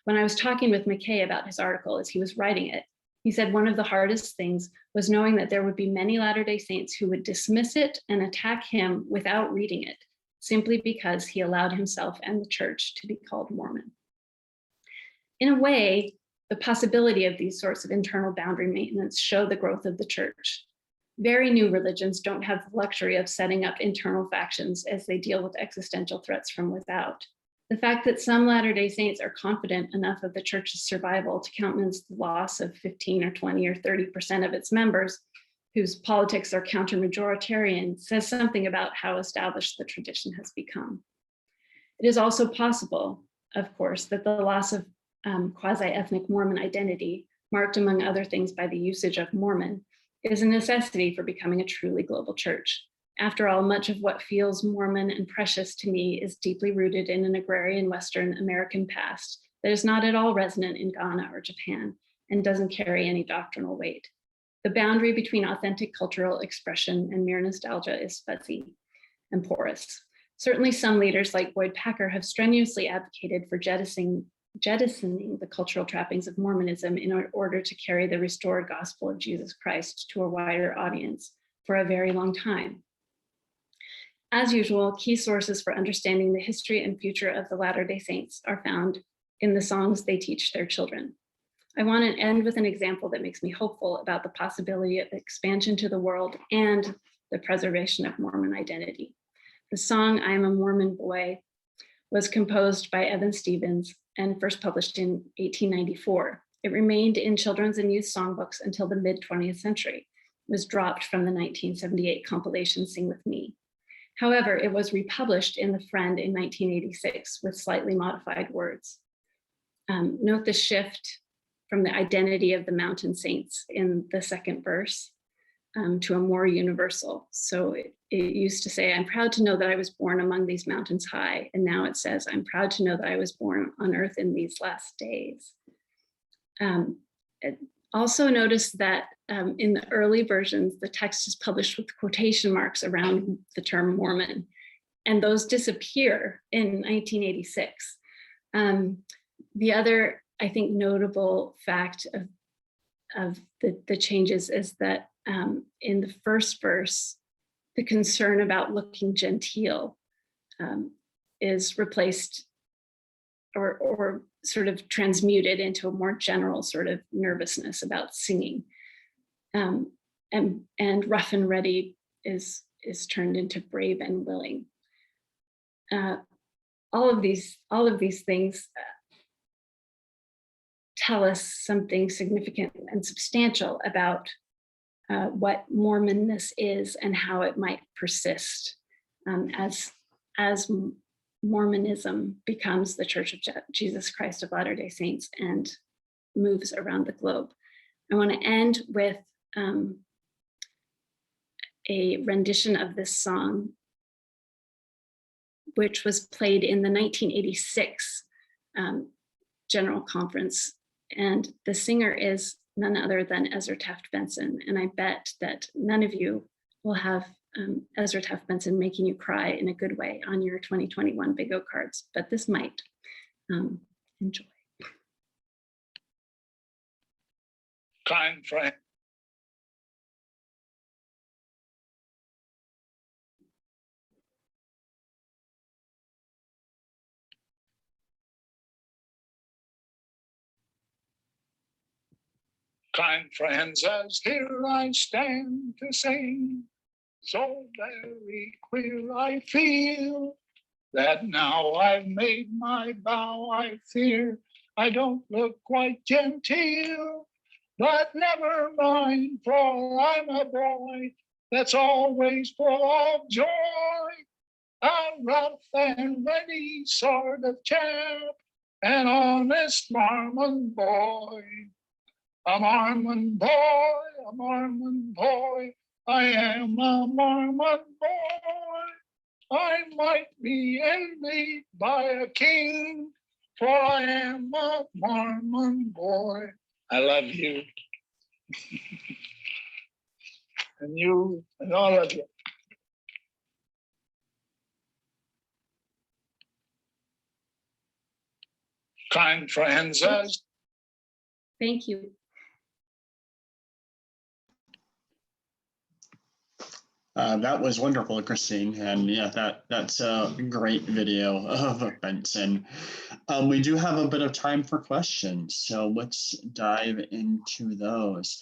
When I was talking with McKay about his article as he was writing it, he said one of the hardest things was knowing that there would be many Latter-day Saints who would dismiss it and attack him without reading it, simply because he allowed himself and the church to be called Mormon. In a way, the possibility of these sorts of internal boundary maintenance show the growth of the church. Very new religions don't have the luxury of setting up internal factions as they deal with existential threats from without. The fact that some Latter-day Saints are confident enough of the church's survival to countenance the loss of 15 or 20 or 30% of its members, whose politics are counter-majoritarian, says something about how established the tradition has become. It is also possible, of course, that the loss of quasi-ethnic Mormon identity, marked among other things by the usage of Mormon, is a necessity for becoming a truly global church. After all, much of what feels Mormon and precious to me is deeply rooted in an agrarian Western American past that is not at all resonant in Ghana or Japan and doesn't carry any doctrinal weight. The boundary between authentic cultural expression and mere nostalgia is fuzzy and porous. Certainly some leaders like Boyd Packer have strenuously advocated for jettisoning jettisoning the cultural trappings of Mormonism in order to carry the restored gospel of Jesus Christ to a wider audience for a very long time. As usual, key sources for understanding the history and future of the Latter-day Saints are found in the songs they teach their children. I want to end with an example that makes me hopeful about the possibility of expansion to the world and the preservation of Mormon identity. The song, I Am a Mormon Boy, was composed by Evan Stevens and first published in 1894. It remained in children's and youth songbooks until the mid-20th century. It was dropped from the 1978 compilation Sing With Me. However, it was republished in The Friend in 1986 with slightly modified words. Note the shift from the identity of the mountain saints in the second verse to a more universal. So it used to say, I'm proud to know that I was born among these mountains high. And now it says, I'm proud to know that I was born on earth in these last days. Also notice that in the early versions, the text is published with quotation marks around the term Mormon, and those disappear in 1986. The other, I think, notable fact of the changes is that in the first verse, the concern about looking genteel is replaced or sort of transmuted into a more general sort of nervousness about singing. And rough and ready is turned into brave and willing. All of these things tell us something significant and substantial about what Mormonness is and how it might persist as Mormonism becomes the Church of Jesus Christ of Latter-day Saints and moves around the globe. I want to end with a rendition of this song, which was played in the 1986 General Conference. And the singer is none other than Ezra Taft Benson. And I bet that none of you will have Ezra Taft Benson making you cry in a good way on your 2021 Big O cards, but this might. Enjoy. Kind friend. Kind friends, as here I stand to sing, so very queer I feel, that now I've made my bow, I fear I don't look quite genteel. But never mind, for I'm a boy that's always full of joy. A rough and ready sort of chap, an honest Mormon boy. A Mormon boy, a Mormon boy, I am a Mormon boy. I might be envied by a king, for I am a Mormon boy. I love you. And you and all of you. Kind friends, as Thank you. That was wonderful, Kristine, and yeah, that's a great video of Benson. We do have a bit of time for questions, so let's dive into those.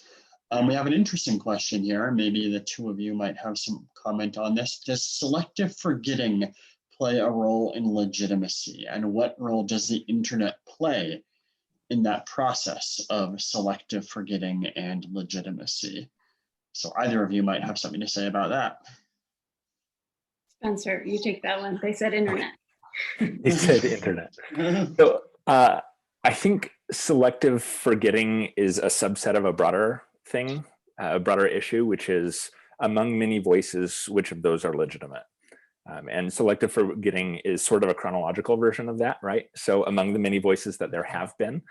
We have an interesting question here. Maybe the two of you might have some comment on this. Does selective forgetting play a role in legitimacy, and what role does the internet play in that process of selective forgetting and legitimacy? So either of you might have something to say about that. Spencer, you take that one. They said internet. They said internet. So I think selective forgetting is a subset of a broader thing, a broader issue, which is among many voices, which of those are legitimate? And selective forgetting is sort of a chronological version of that, right? So among the many voices that there have been,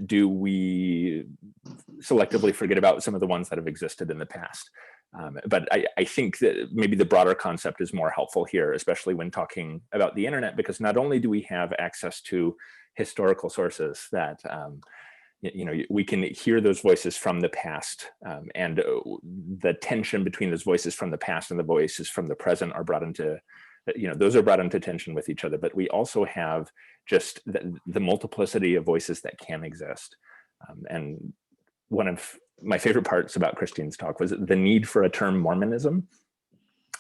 do we selectively forget about some of the ones that have existed in the past? But I think that maybe the broader concept is more helpful here, especially when talking about the internet, because not only do we have access to historical sources that we can hear those voices from the past, and the tension between those voices from the past and the voices from the present are brought into, those are brought into tension with each other. But we also have just the multiplicity of voices that can exist. And one of my favorite parts about Kristine's talk was the need for a term Mormonism.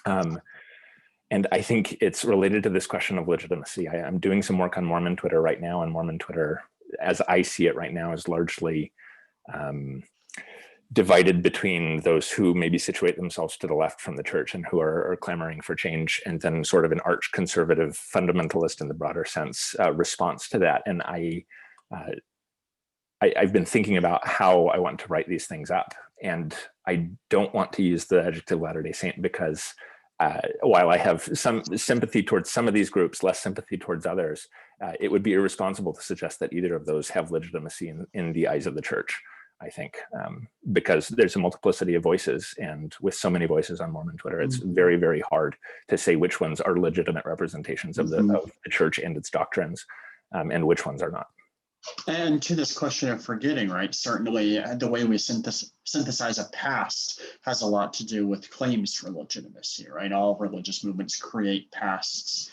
And I think it's related to this question of legitimacy. I'm doing some work on Mormon Twitter right now, and Mormon Twitter, as I see it right now, is largely divided between those who maybe situate themselves to the left from the church and who are clamoring for change, and then sort of an arch conservative fundamentalist in the broader sense response to that. And I've been thinking about how I want to write these things up, and I don't want to use the adjective Latter-day Saint because while I have some sympathy towards some of these groups, less sympathy towards others, it would be irresponsible to suggest that either of those have legitimacy in the eyes of the church, I think, because there's a multiplicity of voices, and with so many voices on Mormon Twitter, it's very, very hard to say which ones are legitimate representations of the church and its doctrines, and which ones are not. And to this question of forgetting, right? Certainly the way we synthesize a past has a lot to do with claims for legitimacy, right? All religious movements create pasts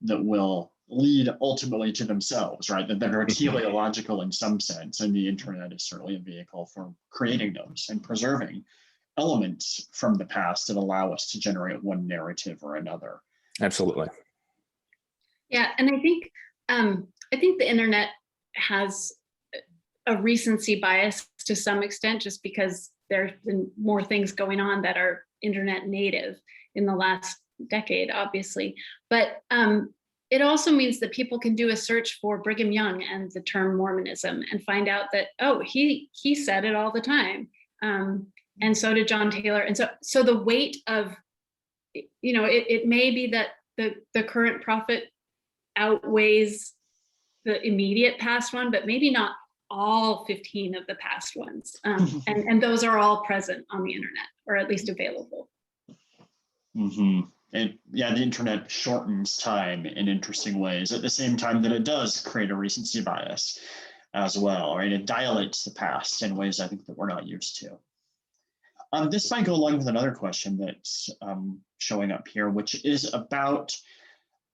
that will lead ultimately to themselves, right? That are teleological in some sense, and the internet is certainly a vehicle for creating those and preserving elements from the past that allow us to generate one narrative or another. Absolutely. Yeah, and I think the internet has a recency bias to some extent, just because there's been more things going on that are internet native in the last decade, obviously. But it also means that people can do a search for Brigham Young and the term Mormonism and find out that, oh, he said it all the time. And so did John Taylor. And so the weight of, it may be that the current prophet outweighs the immediate past one, but maybe not all 15 of the past ones. And those are all present on the internet, or at least available. And yeah, the internet shortens time in interesting ways at the same time that it does create a recency bias as well, right? It dilates the past in ways I think that we're not used to. This might go along with another question that's showing up here, which is about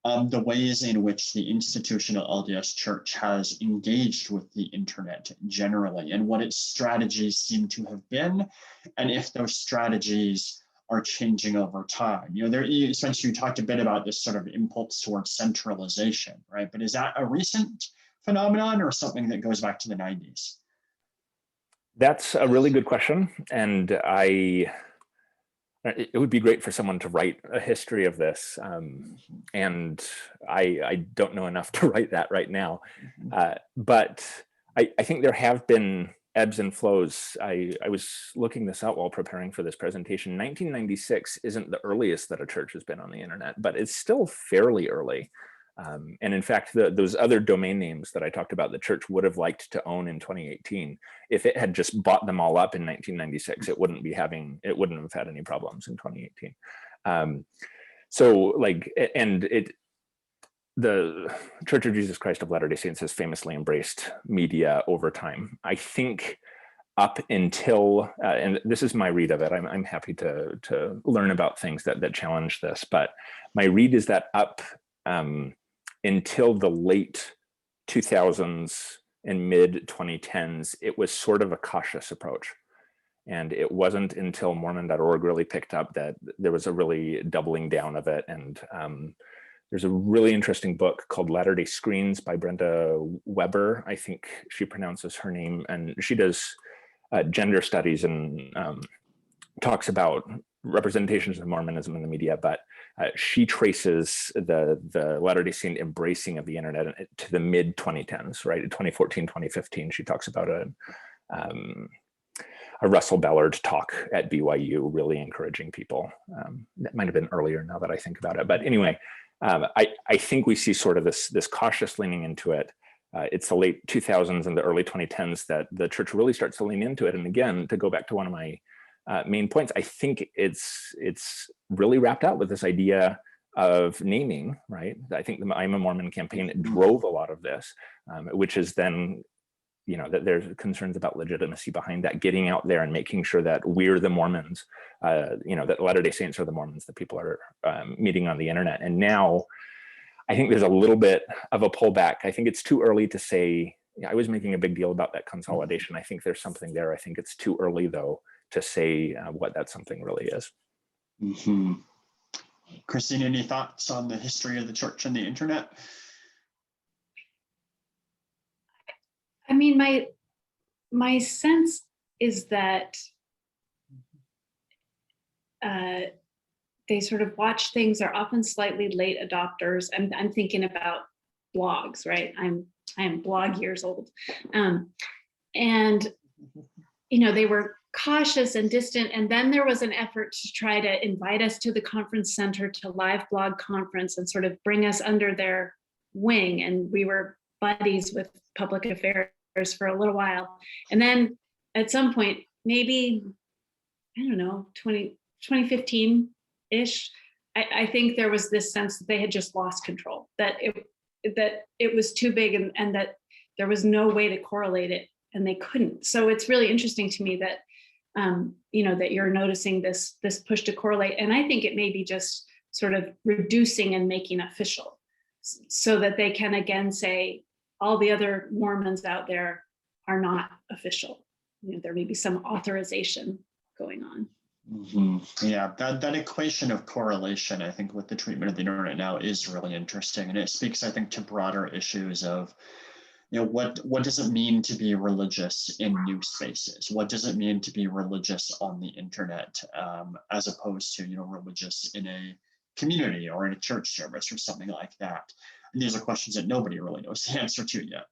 the ways in which the institutional LDS Church has engaged with the internet generally, and what its strategies seem to have been, and if those strategies are changing over time. Spencer, you talked a bit about this sort of impulse towards centralization, right? But is that a recent phenomenon or something that goes back to the 90s? That's a really good question, and it would be great for someone to write a history of this, and I don't know enough to write that right now. But I think there have been ebbs and flows. I was looking this out while preparing for this presentation. 1996 isn't the earliest that a church has been on the internet, but it's still fairly early. And in fact, those other domain names that I talked about, the church would have liked to own in 2018. If it had just bought them all up in 1996, it wouldn't have had any problems in 2018. The Church of Jesus Christ of Latter-day Saints has famously embraced media over time. I think up until, and this is my read of it, I'm happy to learn about things that challenge this, but my read is that up until the late 2000s and mid 2010s, it was sort of a cautious approach. And it wasn't until Mormon.org really picked up that there was a really doubling down of it. And there's a really interesting book called Latter-day Screens by Brenda Weber, I think she pronounces her name, and she does gender studies and talks about representations of Mormonism in the media, but she traces the Latter-day Saint embracing of the internet to the mid 2010s, right? In 2014, 2015, she talks about a Russell Ballard talk at BYU, really encouraging people. That might have been earlier now that I think about it. But anyway, I think we see sort of this cautious leaning into it. It's the late 2000s and the early 2010s that the church really starts to lean into it. And again, to go back to one of my main points, I think it's really wrapped out with this idea of naming, right? I think the I'm a Mormon campaign drove a lot of this, which is then, you know, that there's concerns about legitimacy behind that, getting out there and making sure that we're the Mormons, you know, that Latter-day Saints are the Mormons that people are meeting on the internet. And now I think there's a little bit of a pullback. I think it's too early to say, I was making a big deal about that consolidation. I think there's something there. I think it's too early though to say what that something really is. Mm-hmm. Kristine, any thoughts on the history of the church and the internet? I mean, my sense is that they sort of watch things, are often slightly late adopters. I'm thinking about blogs, right? I am blog years old. And, you know, they were cautious and distant. And then there was an effort to try to invite us to the conference center to live blog conference and sort of bring us under their wing. And we were buddies with public affairs for a little while. And then at some point, maybe, I don't know, 2015-ish, I think there was this sense that they had just lost control, that it was too big and that there was no way to correlate it, and they couldn't. So it's really interesting to me that, you know, that you're noticing this push to correlate. And I think it may be just sort of reducing and making official so that they can again say, all the other Mormons out there are not official. You know, there may be some authorization going on. Mm-hmm. Yeah, that equation of correlation, I think, with the treatment of the internet now is really interesting. And it speaks, I think, to broader issues of, you know, what does it mean to be religious in new spaces? What does it mean to be religious on the internet, as opposed to, you know, religious in a community or in a church service or something like that? And these are questions that nobody really knows the answer to yet.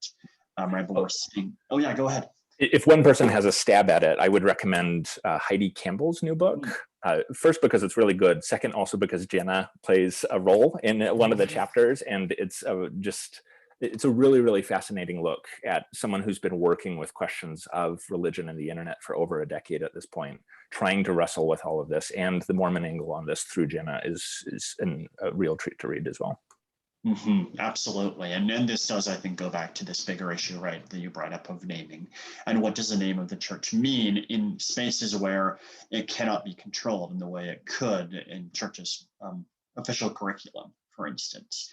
Right, but we're seeing, oh yeah, go ahead. If one person has a stab at it, I would recommend Heidi Campbell's new book. First, because it's really good. Second, also because Jana plays a role in one of the chapters, and it's a really, really fascinating look at someone who's been working with questions of religion and the internet for over a decade at this point, trying to wrestle with all of this. And the Mormon angle on this through Jana is a real treat to read as well. Mm-hmm, absolutely. And this does, I think, go back to this bigger issue, right, that you brought up of naming. And what does the name of the church mean in spaces where it cannot be controlled in the way it could in churches' official curriculum, for instance.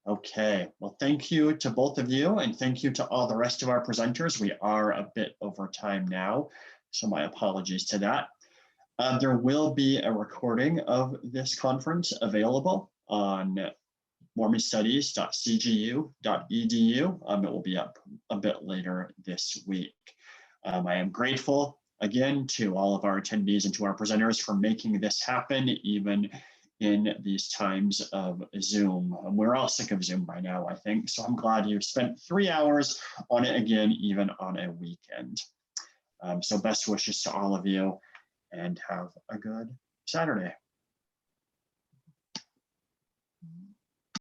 Okay, well, thank you to both of you, and thank you to all the rest of our presenters. We are a bit over time now, so my apologies to that. There will be a recording of this conference available on mormonstudies.cgu.edu. It will be up a bit later this week. I am grateful again to all of our attendees and to our presenters for making this happen, even in these times of Zoom. We're all sick of Zoom by now, I think, so I'm glad you spent 3 hours on it again, even on a weekend. So best wishes to all of you, and have a good Saturday.